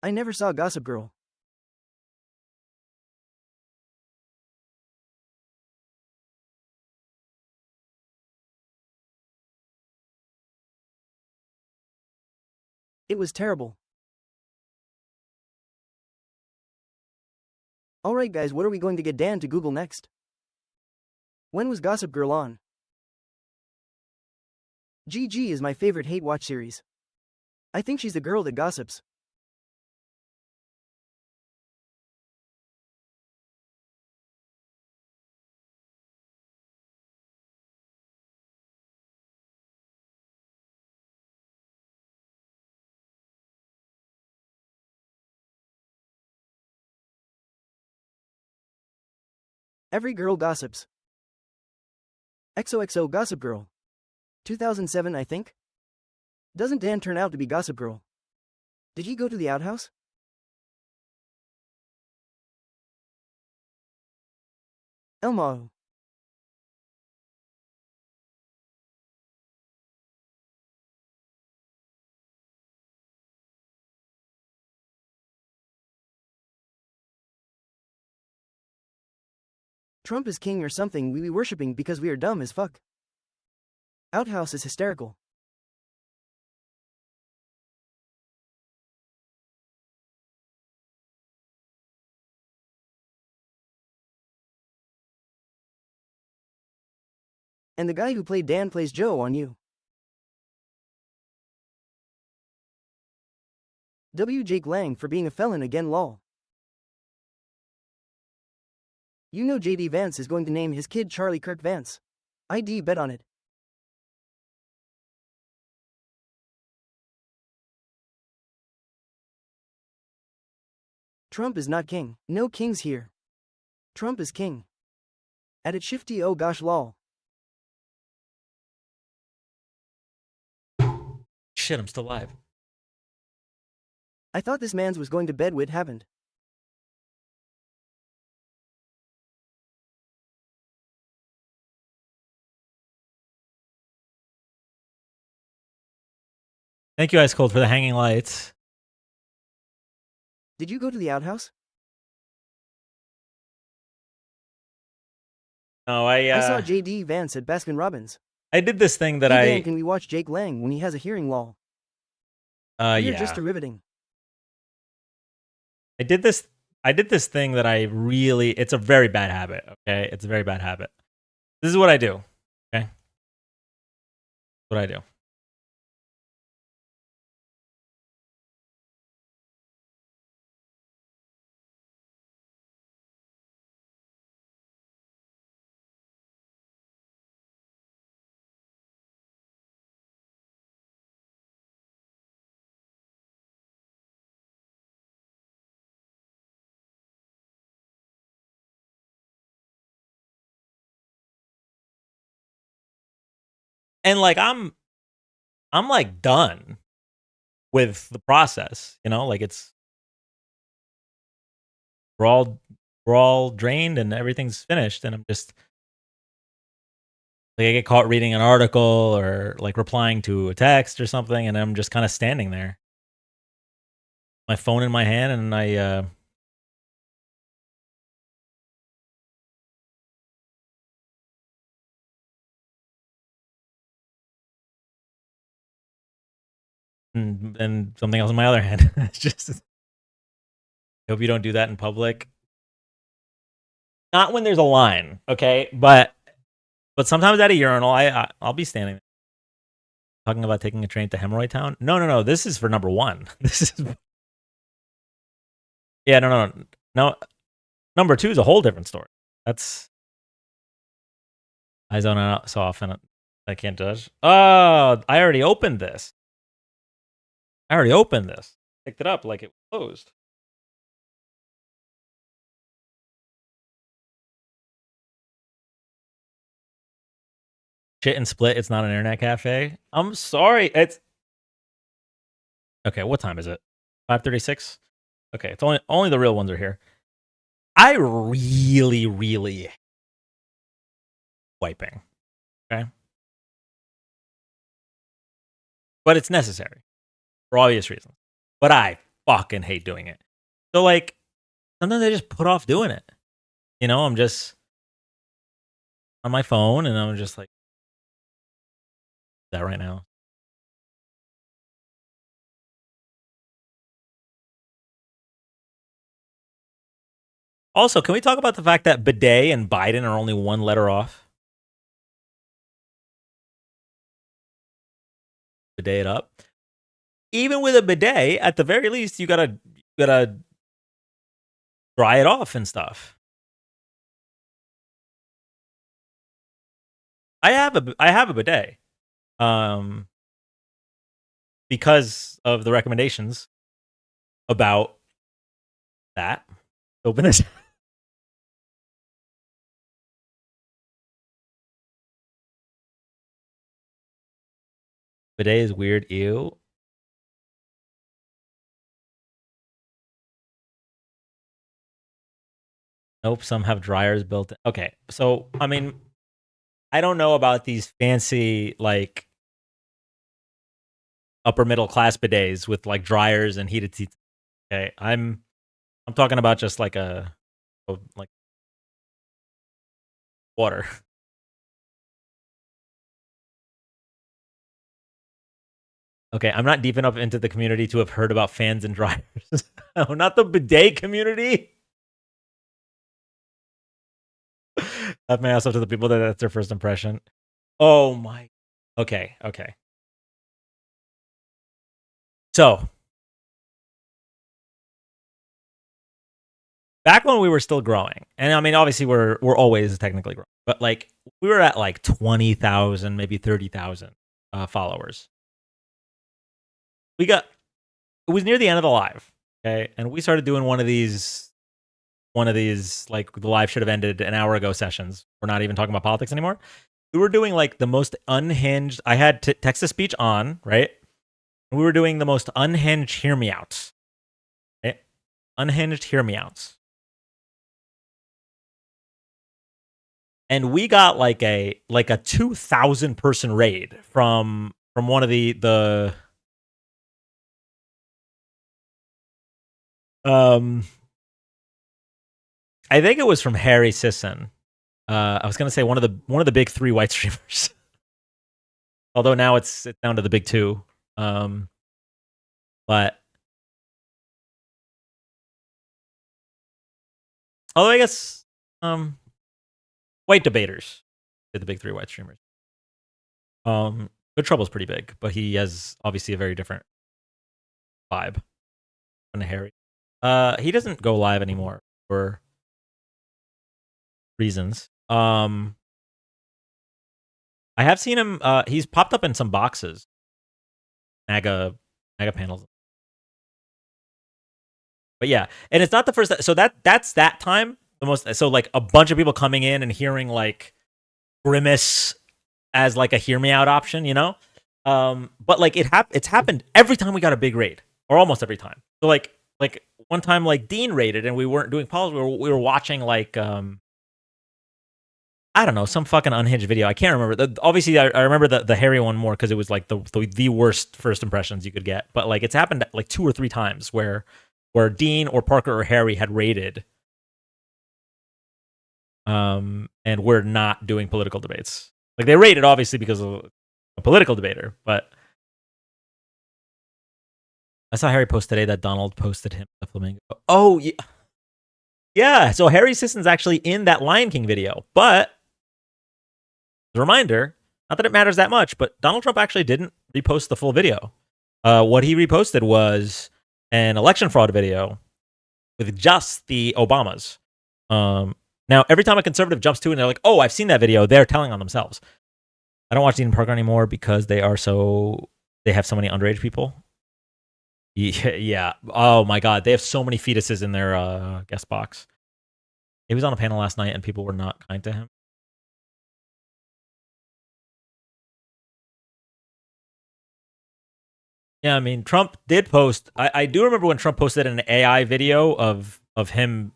I never saw Gossip Girl. It was terrible. Alright guys, what are we going to get Dan to Google next? When was Gossip Girl on? GG is my favorite hate watch series. I think she's the girl that gossips. Every girl gossips. XOXO Gossip Girl. 2007, I think? Doesn't Dan turn out to be Gossip Girl? Did he go to the outhouse? Elmo. Trump is king or something we be worshipping because we are dumb as fuck. Outhouse is hysterical. And the guy who played Dan plays Joe on you. W. Jake Lang for being a felon again lol. You know JD Vance is going to name his kid Charlie Kirk Vance. ID bet on it. Trump is not king. No kings here. Trump is king. At it shifty oh gosh lol. Shit, I'm still live. I thought this man's was going to bed with haven't. Thank you, Ice Cold, for the hanging lights. Did you go to the outhouse? No, I saw JD Vance at Baskin Robbins. I did this thing that Dan, can we watch Jake Lang when he has a hearing lol? We're yeah. just riveting. I did this thing that I really, it's a very bad habit, okay? It's a very bad habit. This is what I do, okay? What I do. And like I'm like done with the process, you know, like we're all drained and everything's finished, and I'm just like I get caught reading an article or like replying to a text or something, and I'm just kind of standing there, my phone in my hand, and and something else in my other hand. It's just, I hope you don't do that in public. Not when there's a line, okay? But sometimes at a urinal, I'll be standing there talking about taking a train to Hemorrhoid Town. No. This is for number one. This is yeah. No. Number two is a whole different story. That's I zone out so often. I can't judge. Oh, I already opened this. Picked it up like it was closed. Shit and Split, it's not an internet cafe. I'm sorry. It's okay. What time is it? 5:36. Okay, it's only the real ones are here. I really wiping. Okay, but it's necessary for obvious reasons. But I fucking hate doing it. So like, sometimes I just put off doing it. You know, I'm just on my phone and I'm just like that right now. Also, can we talk about the fact that bidet and Biden are only one letter off? Bidet it up. Even with a bidet, at the very least, you gotta dry it off and stuff. I have a bidet, because of the recommendations about that. Open this. Bidet is weird. Ew. Nope. Some have dryers built in. Okay. So, I mean, I don't know about these fancy, like, upper middle class bidets with like dryers and heated seats. Okay. I'm talking about just like like water. Okay, I'm not deep enough into the community to have heard about fans and dryers. Oh, not the bidet community. Left my ass up to the people that's their first impression. Oh my. Okay. So, back when we were still growing, and I mean, obviously we're always technically growing, but like we were at like 20,000, maybe 30,000 followers. It was near the end of the live, okay, and we started doing one of these like the live should have ended an hour ago sessions. We're not even talking about politics anymore. We were doing like the most unhinged. I had text to speech on, right? And we were doing the most unhinged hear me outs. Right? Unhinged hear me outs. And we got like a 2,000 person raid from one of the I think it was from Harry Sisson. I was gonna say one of the big three white streamers. Although now it's down to the big two. But although I guess white debaters did the big three white streamers. Good Trouble's pretty big, but he has obviously a very different vibe than Harry. He doesn't go live anymore for reasons. I have seen him. He's popped up in some boxes, MAGA panels. But yeah, and it's not the first. So that's that time the most. So like a bunch of people coming in and hearing like Grimace as like a hear me out option, you know. But like it's happened every time we got a big raid, or almost every time. So like one time like Dean raided and we weren't doing polls. We were watching like I don't know, some fucking unhinged video. I can't remember. Obviously, I remember the Harry one more because it was like the worst first impressions you could get. But like it's happened like 2 or 3 times where Dean or Parker or Harry had raided, and we're not doing political debates. Like they raided obviously because of a political debater, but I saw Harry post today that Donald posted him the flamingo. Oh yeah, yeah. So Harry Sisson's actually in that Lion King video, but as a reminder, not that it matters that much, but Donald Trump actually didn't repost the full video. What he reposted was an election fraud video with just the Obamas. Now, every time a conservative jumps to it and they're like, oh, I've seen that video, they're telling on themselves. I don't watch Dean and Parker anymore because they have so many underage people. Yeah. Oh my God. They have so many fetuses in their guest box. He was on a panel last night and people were not kind to him. Yeah, I mean, Trump did post. I do remember when Trump posted an AI video of him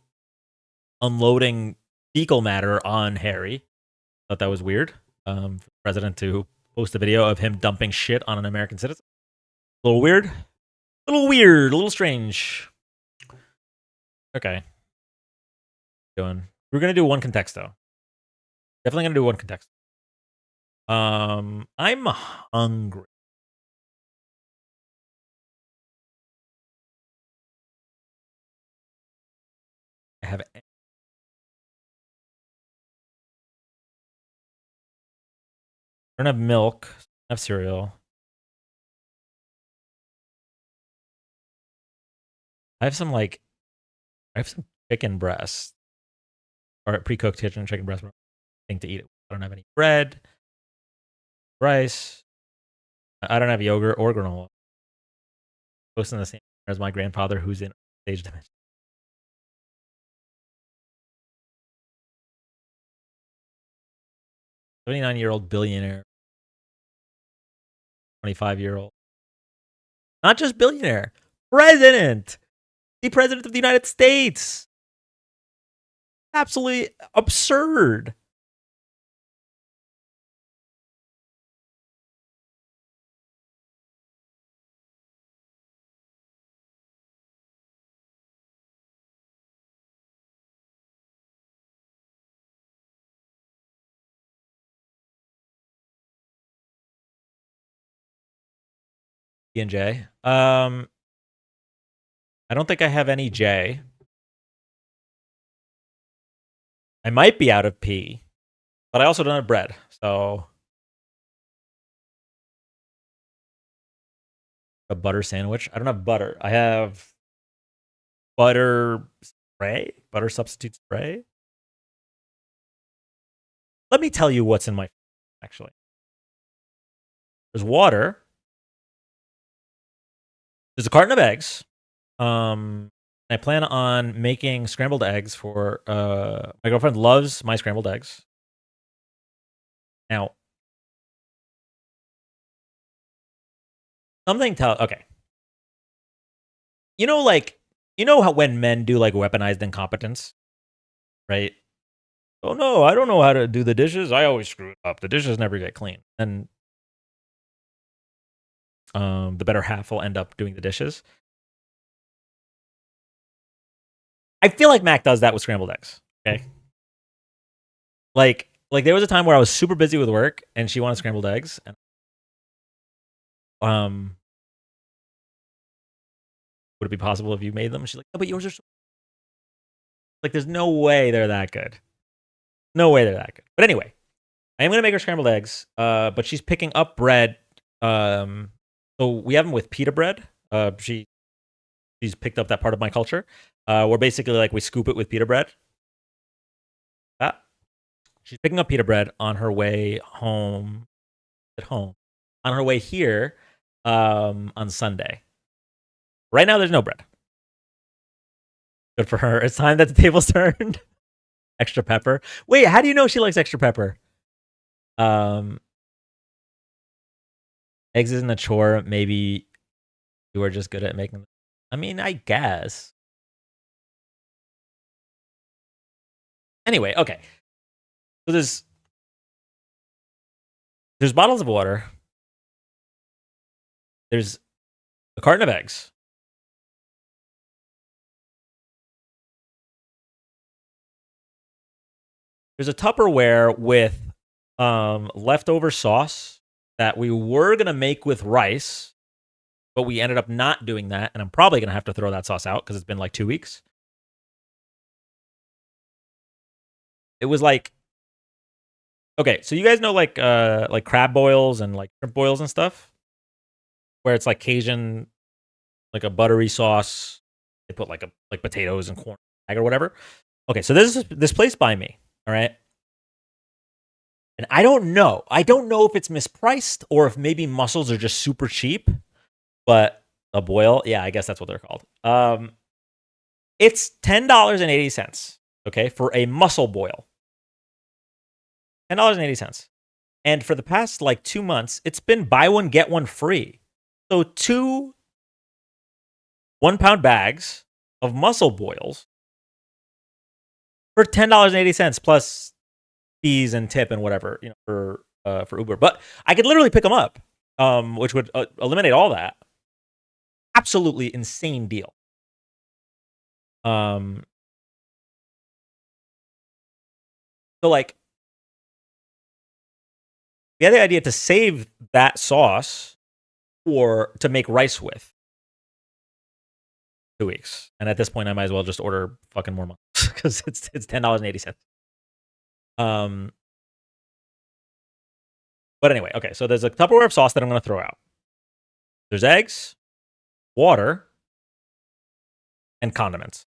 unloading fecal matter on Harry. Thought that was weird. For the president to post a video of him dumping shit on an American citizen. A little weird. A little strange. Okay. We're gonna do one contexto. Definitely gonna do one contexto. I'm hungry. I have I don't have milk. I have cereal. I have some chicken breast or pre-cooked chicken breast thing to eat it. I don't have any bread, rice. I don't have yogurt or granola. Posting the same as my grandfather, who's in stage dementia. 79-year-old billionaire. 25-year-old. Not just billionaire. President. The president of the United States. Absolutely absurd. E and J. I don't think I have any J. I might be out of P, but I also don't have bread. So a butter sandwich. I don't have butter. I have butter spray, butter substitute spray. Let me tell you what's in my actually. There's water. There's a carton of eggs. I plan on making scrambled eggs for my girlfriend loves my scrambled eggs. Now, okay. You know how when men do like weaponized incompetence, right? Oh no, I don't know how to do the dishes. I always screw it up. The dishes never get clean. And the better half will end up doing the dishes. I feel like Mac does that with scrambled eggs. Okay. Like there was a time where I was super busy with work and she wanted scrambled eggs. And, would it be possible if you made them? She's like, no, but yours are so like, there's no way they're that good. No way they're that good. But anyway, I am gonna make her scrambled eggs. But she's picking up bread. So we have them with pita bread. She's picked up that part of my culture. Where basically like we scoop it with pita bread. She's picking up pita bread on her way home. On her way here on Sunday. Right now, there's no bread. Good for her. It's time that the table's turned. Extra pepper. Wait, how do you know she likes extra pepper? Eggs isn't a chore. Maybe you are just good at making them. I mean, I guess. Anyway, okay. So there's bottles of water. There's a carton of eggs. There's a Tupperware with leftover sauce that we were gonna make with rice, but we ended up not doing that, and I'm probably gonna have to throw that sauce out because it's been like 2 weeks. It was like, okay, so you guys know like crab boils and like shrimp boils and stuff, where it's like Cajun, like a buttery sauce. They put like potatoes and corn or whatever. Okay, so this place by me. All right. And I don't know if it's mispriced or if maybe mussels are just super cheap, but a boil, yeah, I guess that's what they're called. It's $10.80, okay, for a mussel boil. $10.80. And for the past like 2 months, it's been buy one, get one free. So 2 1-pound bags of mussel boils for $10.80 plus fees and tip and whatever, you know, for Uber. But I could literally pick them up, which would eliminate all that. Absolutely insane deal. So like, we had the idea to save that sauce or to make rice with. 2 weeks, and at this point, I might as well just order fucking more money because it's $10.80. But anyway, okay, so there's a Tupperware of sauce that I'm going to throw out. There's eggs, water, and condiments.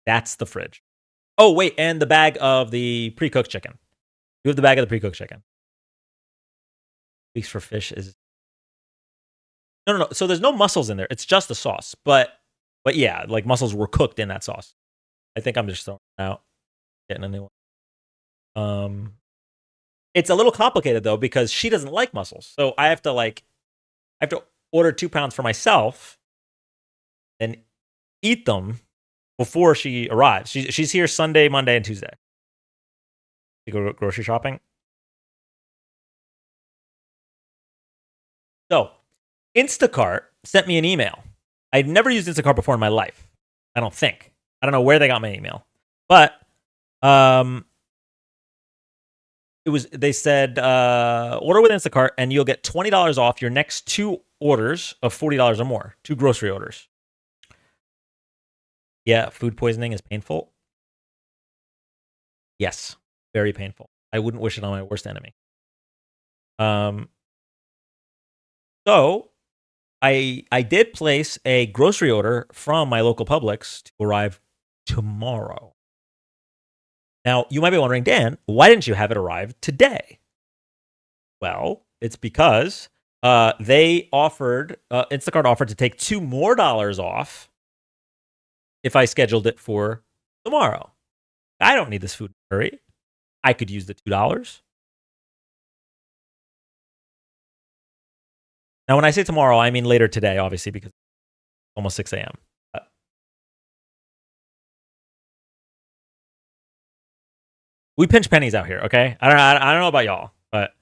That's the fridge. Oh, wait, and the bag of the pre-cooked chicken. You have the bag of the pre-cooked chicken. Weeks for fish is... No. So there's no mussels in there. It's just the sauce. But yeah, like mussels were cooked in that sauce. I think I'm just throwing it out, getting a new one. It's a little complicated though because she doesn't like mussels, so I have to order 2 pounds for myself, and eat them before she arrives. She's here Sunday, Monday, and Tuesday. To go grocery shopping. So, Instacart sent me an email. I'd never used Instacart before in my life. I don't think. I don't know where they got my email, but they said order with Instacart and you'll get $20 off your next 2 orders of $40 or more. 2 grocery orders. Yeah, food poisoning is painful. Yes, very painful. I wouldn't wish it on my worst enemy. So I did place a grocery order from my local Publix to arrive tomorrow. Now, you might be wondering, Dan, why didn't you have it arrive today? Well, it's because Instacart offered to take $2 more off if I scheduled it for tomorrow. I don't need this food in a hurry. I could use the $2. Now, when I say tomorrow, I mean later today, obviously, because it's almost 6 a.m. We pinch pennies out here, okay? I don't know about y'all, but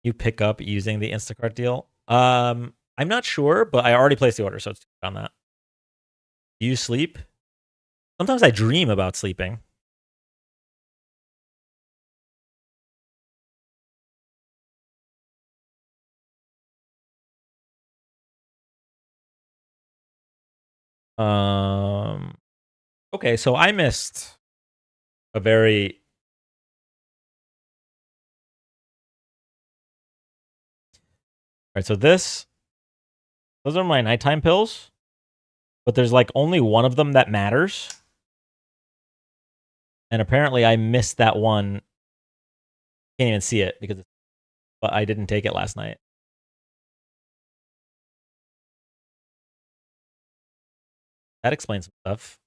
you pick up using the Instacart deal. I'm not sure, but I already placed the order, so it's on that. Do you sleep? Sometimes I dream about sleeping. Okay, so I missed a very... All right, so those are my nighttime pills, but there's like only one of them that matters. And apparently I missed that one. Can't even see it but I didn't take it last night. That explains some stuff.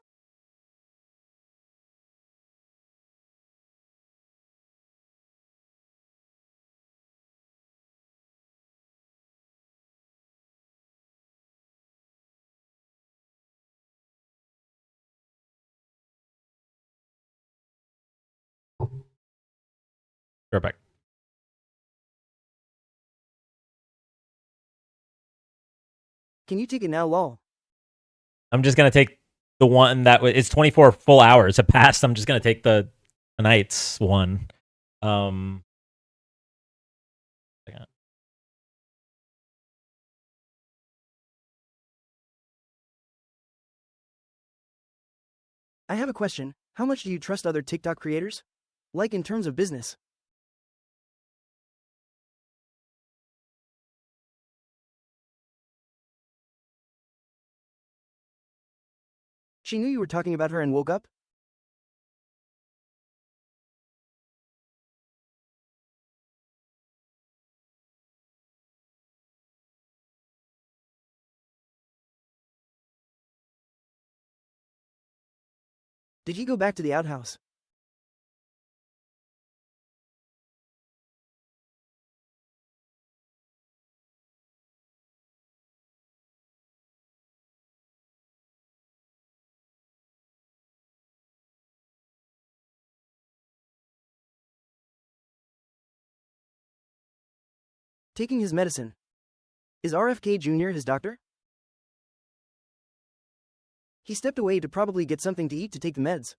Perfect. Can you take it now, lol? I'm just gonna take the one that it's 24 full hours. It passed. I'm just gonna take the night's one. I have a question. How much do you trust other TikTok creators? Like in terms of business? She knew you were talking about her and woke up? Did he go back to the outhouse? Taking his medicine. Is RFK Jr. his doctor? He stepped away to probably get something to eat to take the meds.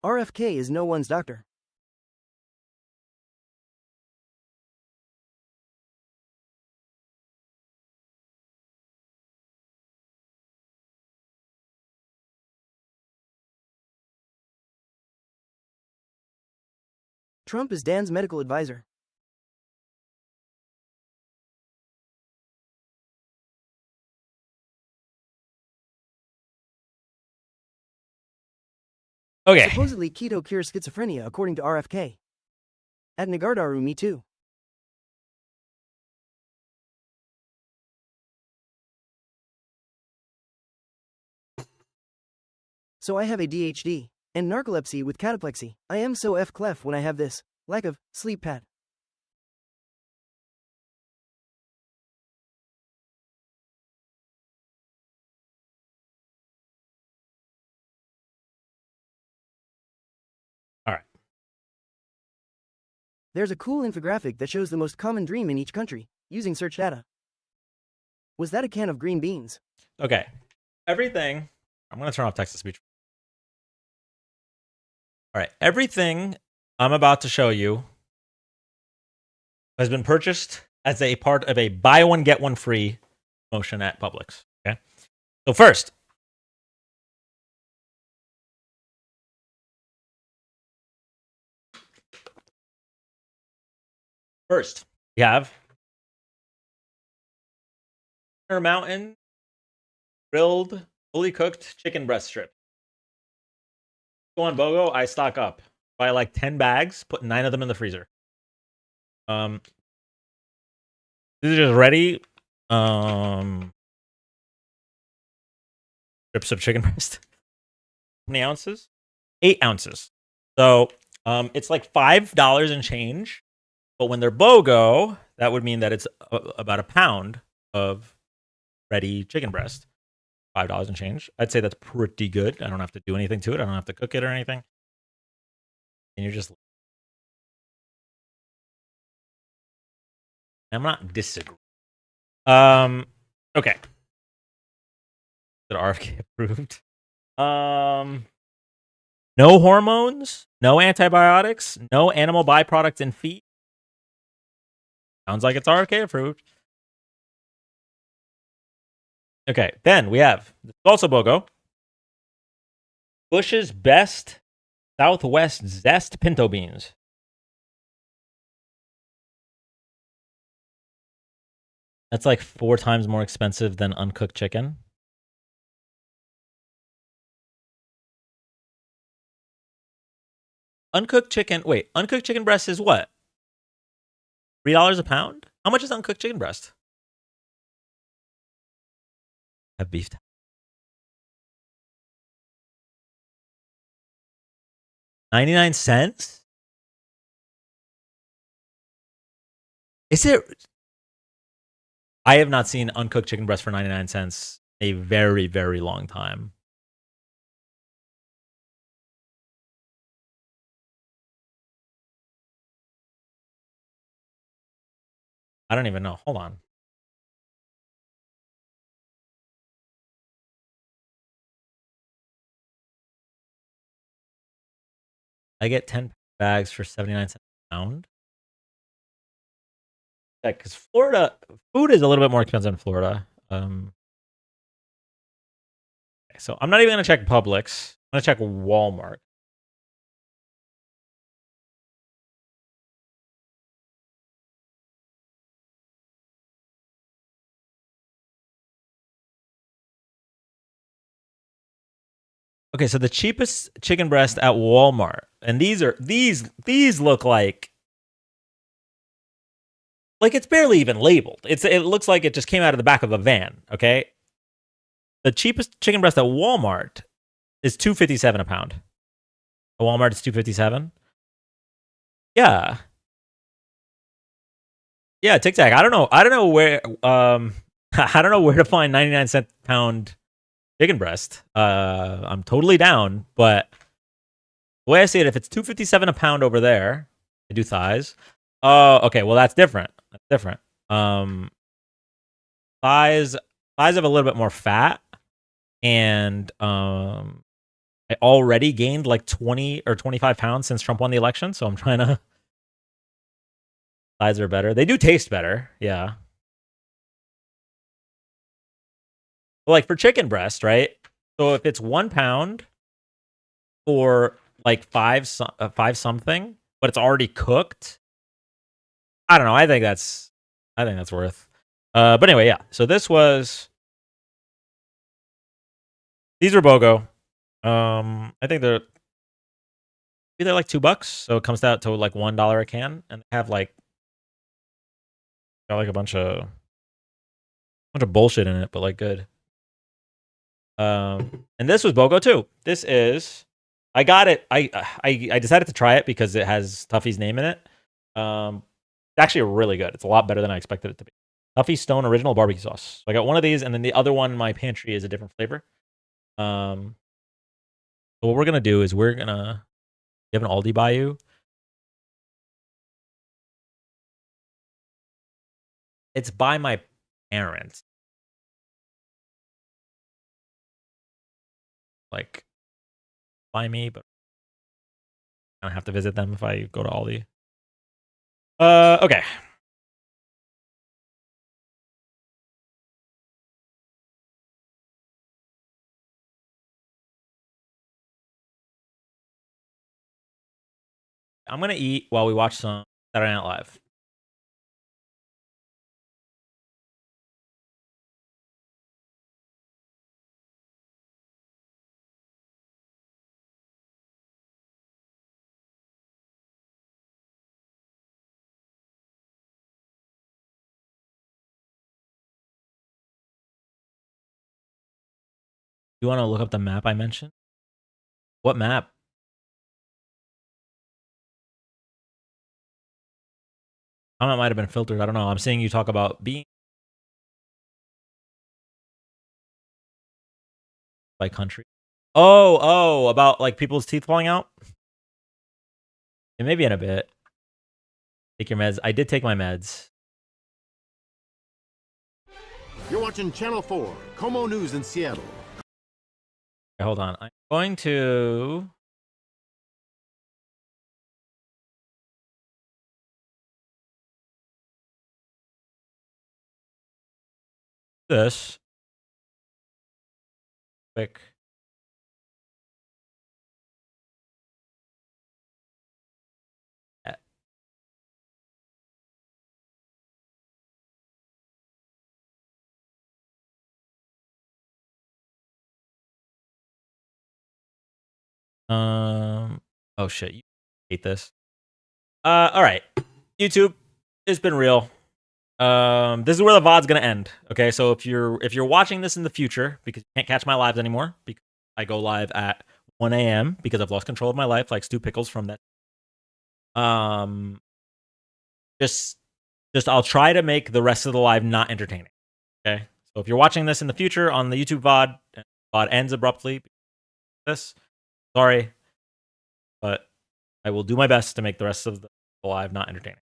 RFK is no one's doctor. Trump is Dan's medical advisor. Okay. Supposedly keto cures schizophrenia according to RFK. At Nagardaru, me too. So I have ADHD and narcolepsy with cataplexy. I am so clef when I have this lack of sleep pad. All right. There's a cool infographic that shows the most common dream in each country using search data. Was that a can of green beans? Okay. Everything. I'm going to turn off text to speech. All right. Everything I'm about to show you has been purchased as a part of a buy one, get one free promotion at Publix. Okay. So first, we have Mountain grilled, fully cooked chicken breast strip. Go on BOGO, I stock up. Buy like 10 bags, put 9 of them in the freezer. These are just ready. Strips of chicken breast. How many ounces? 8 ounces. So it's like $5 and change. But when they're BOGO, that would mean that it's about a pound of ready chicken breast. $5 and change. I'd say that's pretty good. I don't have to do anything to it. I don't have to cook it or anything. And you're just... I'm not disagreeing. Okay. That RFK approved. No hormones, no antibiotics, no animal byproducts in feed. Sounds like it's RFK approved. Okay, then we have also BOGO. Bush's Best Southwest Zest Pinto Beans. That's like 4 times more expensive than uncooked chicken. Uncooked chicken, wait, uncooked chicken breast is what? $3 a pound? How much is uncooked chicken breast? Have beef. 99 cents? Is it? I have not seen uncooked chicken breast for 99 cents a very, very long time. I don't even know. Hold on. I get 10 bags for 79 cents a pound. Yeah, because Florida food is a little bit more expensive in Florida. Okay, so I'm not even gonna check Publix. I'm gonna check Walmart. Okay, so the cheapest chicken breast at Walmart, and these look like it's barely even labeled. It looks like it just came out of the back of a van. Okay, the cheapest chicken breast at Walmart is $2.57 a pound. At Walmart, it's $2.57. Yeah, yeah. Tic Tac. I don't know where. I don't know where to find 99-cent pound chicken breast. I'm totally down, but the way I see it, if it's $2.57 a pound over there, I do thighs. Okay, well that's different. That's different. Thighs have a little bit more fat, and I I already gained like 20 or 25 pounds since Trump won the election, so I'm trying to. Sides are better. They do taste better, yeah. But like for chicken breast, right? So if it's 1 pound for like five something, but it's already cooked, I don't know. I think that's worth. But anyway, yeah. So these were BOGO. I think they're like $2, so it comes out to like $1 a can, and they have like got like a bunch of bullshit in it, but like good. And this was BOGO too. This is, I got it. I decided to try it because it has Tuffy's name in it. It's actually really good. It's a lot better than I expected it to be. Tuffy Stone Original Barbecue Sauce. So I got one of these, and then the other one in my pantry is a different flavor. So what we're gonna do is you have an Aldi Bayou. It's by my parents. Like, by me, but I don't have to visit them if I go to Aldi. Okay. I'm gonna eat while we watch some Saturday Night Live. You want to look up the map I mentioned? What map? Comment might have been filtered. I don't know. I'm seeing you talk about being by country. Oh, about like people's teeth falling out? Yeah, maybe in a bit. Take your meds. I did take my meds. You're watching Channel 4, Como News in Seattle. Okay, hold on. I'm going to... this. Quick. Oh shit, you hate this. All right, YouTube, it's been real. This is where the VOD's gonna end. Okay, so if you're watching this in the future because you can't catch my lives anymore because I go live at 1 a.m. because I've lost control of my life, like Stu Pickles from that. Just I'll try to make the rest of the live not entertaining. Okay, so if you're watching this in the future on the YouTube VOD, VOD ends abruptly. Sorry, but I will do my best to make the rest of the live not entertaining.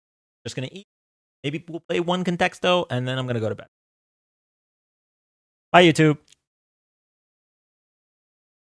Just gonna eat. Maybe we'll play one contexto, and then I'm gonna go to bed. Bye, YouTube.